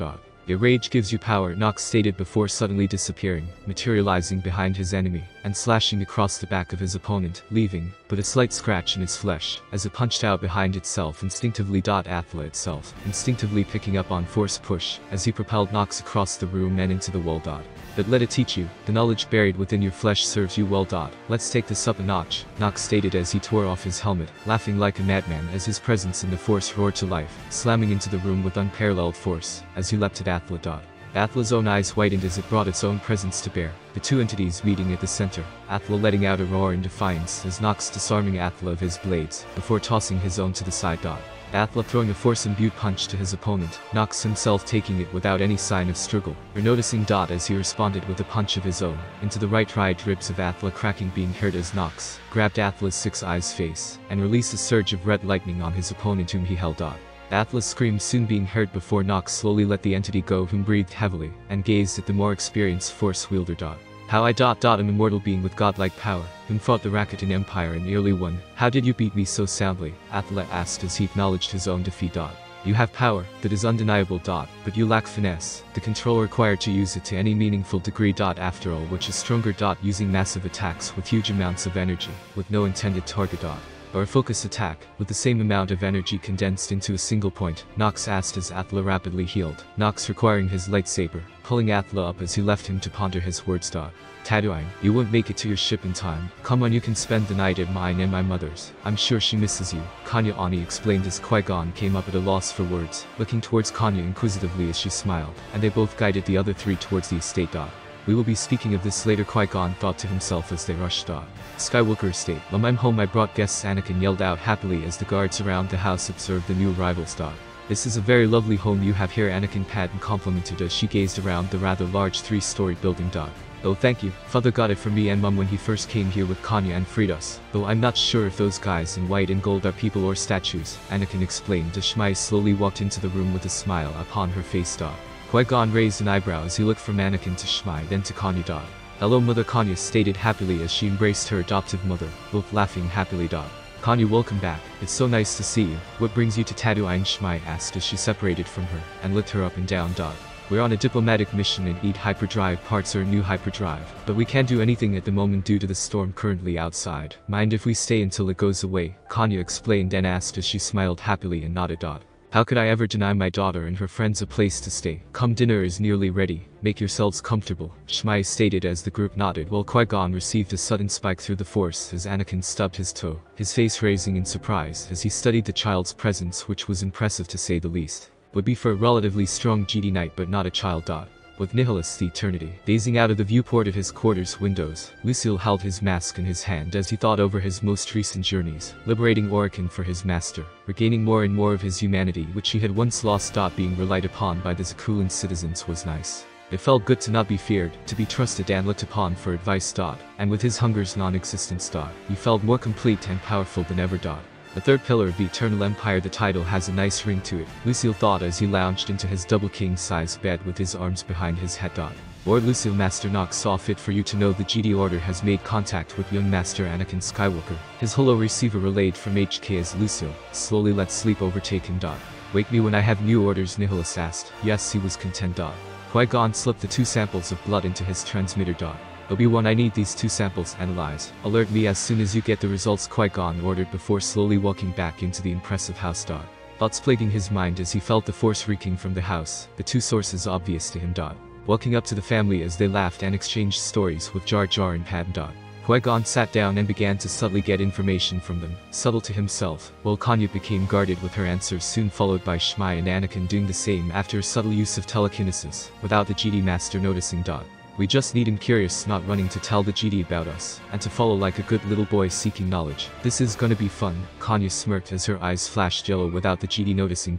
Your rage gives you power, Nox stated before suddenly disappearing, materializing behind his enemy, and slashing across the back of his opponent, leaving but a slight scratch in its flesh, as it punched out behind itself instinctively. Atla itself, instinctively picking up on force push, as he propelled Nox across the room and into the wall. But let it teach you, the knowledge buried within your flesh serves you well. Let's take this up a notch, Nox stated as he tore off his helmet, laughing like a madman as his presence in the force roared to life, slamming into the room with unparalleled force, as he leapt at Atla. Atla's own eyes whitened as it brought its own presence to bear, the two entities meeting at the center, Atla letting out a roar in defiance as Nox disarming Atla of his blades, before tossing his own to the side. Atla throwing a force-imbued punch to his opponent, Nox himself taking it without any sign of struggle, or noticing as he responded with a punch of his own, into the right ribs of Atla, cracking, being heard as Nox grabbed Atla's six eyes face, and released a surge of red lightning on his opponent whom he held. Atla's scream soon being heard before Nox slowly let the entity go, whom breathed heavily, and gazed at the more experienced force wielder. How I an immortal being with godlike power, whom fought the Rakuten Empire and nearly won. How did you beat me so soundly? Atla asked as he acknowledged his own defeat. You have power, that is undeniable. But you lack finesse, the control required to use it to any meaningful degree. After all, which is stronger? Using massive attacks with huge amounts of energy, with no intended target. Or a focus attack, with the same amount of energy condensed into a single point, Nox asked as Atla rapidly healed, Nox requiring his lightsaber, pulling Atla up as he left him to ponder his words. Tatooine, you won't make it to your ship in time. Come on, you can spend the night at mine and my mother's. I'm sure she misses you, Kanya Ani explained as Qui-Gon came up at a loss for words, looking towards Kanya inquisitively as she smiled, and they both guided the other three towards the estate. We will be speaking of this later, Qui-Gon thought to himself as they rushed. Skywalker Estate. I'm home, I brought guests, Anakin yelled out happily as the guards around the house observed the new arrivals. This is a very lovely home you have here, Anakin Padme complimented as she gazed around the rather large 3-story building. Oh, thank you, Father got it for me and Mum when he first came here with Kanya and freed us, though I'm not sure if those guys in white and gold are people or statues, Anakin explained as Shmai slowly walked into the room with a smile upon her face. Qui-Gon raised an eyebrow as he looked from Anakin to Shmai, then to Kanya. Hello Mother, Kanya stated happily as she embraced her adoptive mother, both laughing happily. Kanya, welcome back, it's so nice to see you. What brings you to Tatooine? Shmai asked as she separated from her, and looked her up and down. We're on a diplomatic mission and need hyperdrive parts or a new hyperdrive, but we can't do anything at the moment due to the storm currently outside. Mind if we stay until it goes away? Kanya explained and asked as she smiled happily and nodded. How could I ever deny my daughter and her friends a place to stay? Come, dinner is nearly ready, make yourselves comfortable, Shmai stated as the group nodded while Qui-Gon received a sudden spike through the force as Anakin stubbed his toe, his face raising in surprise as he studied the child's presence, which was impressive to say the least. Would be for a relatively strong Jedi Knight but not a child. With Nihilus the Eternity gazing out of the viewport of his quarters windows, Lucille held his mask in his hand as he thought over his most recent journeys, liberating Orokin for his master, regaining more and more of his humanity which he had once lost. Being relied upon by the Zakuulan citizens was nice. It felt good to not be feared, to be trusted and looked upon for advice. And with his hunger's non-existence, he felt more complete and powerful than ever. The third pillar of the Eternal Empire, the title has a nice ring to it, Lucille thought as he lounged into his double king-size bed with his arms behind his head. Lord Lucille, Master Nox saw fit for you to know the Jedi Order has made contact with young Master Anakin Skywalker. His holo receiver relayed from HK as Lucille slowly let sleep overtake him. Wake me when I have new orders, Nihilus asked. Yes, he was content. Qui-Gon slipped the 2 samples of blood into his transmitter. Obi-Wan, I need these 2 samples analyzed. Alert me as soon as you get the results, Qui-Gon ordered before slowly walking back into the impressive house. Thoughts plaguing his mind as he felt the force reeking from the house, the 2 sources obvious to him. Walking up to the family as they laughed and exchanged stories with Jar Jar and Padme. Qui-Gon sat down and began to subtly get information from them, subtle to himself, while Kanya became guarded with her answers, soon followed by Shmai and Anakin doing the same after a subtle use of telekinesis, without the Jedi Master noticing. We just need him curious, not running to tell the Jedi about us, and to follow like a good little boy seeking knowledge. This is gonna be fun, Kanya smirked as her eyes flashed yellow without the Jedi noticing.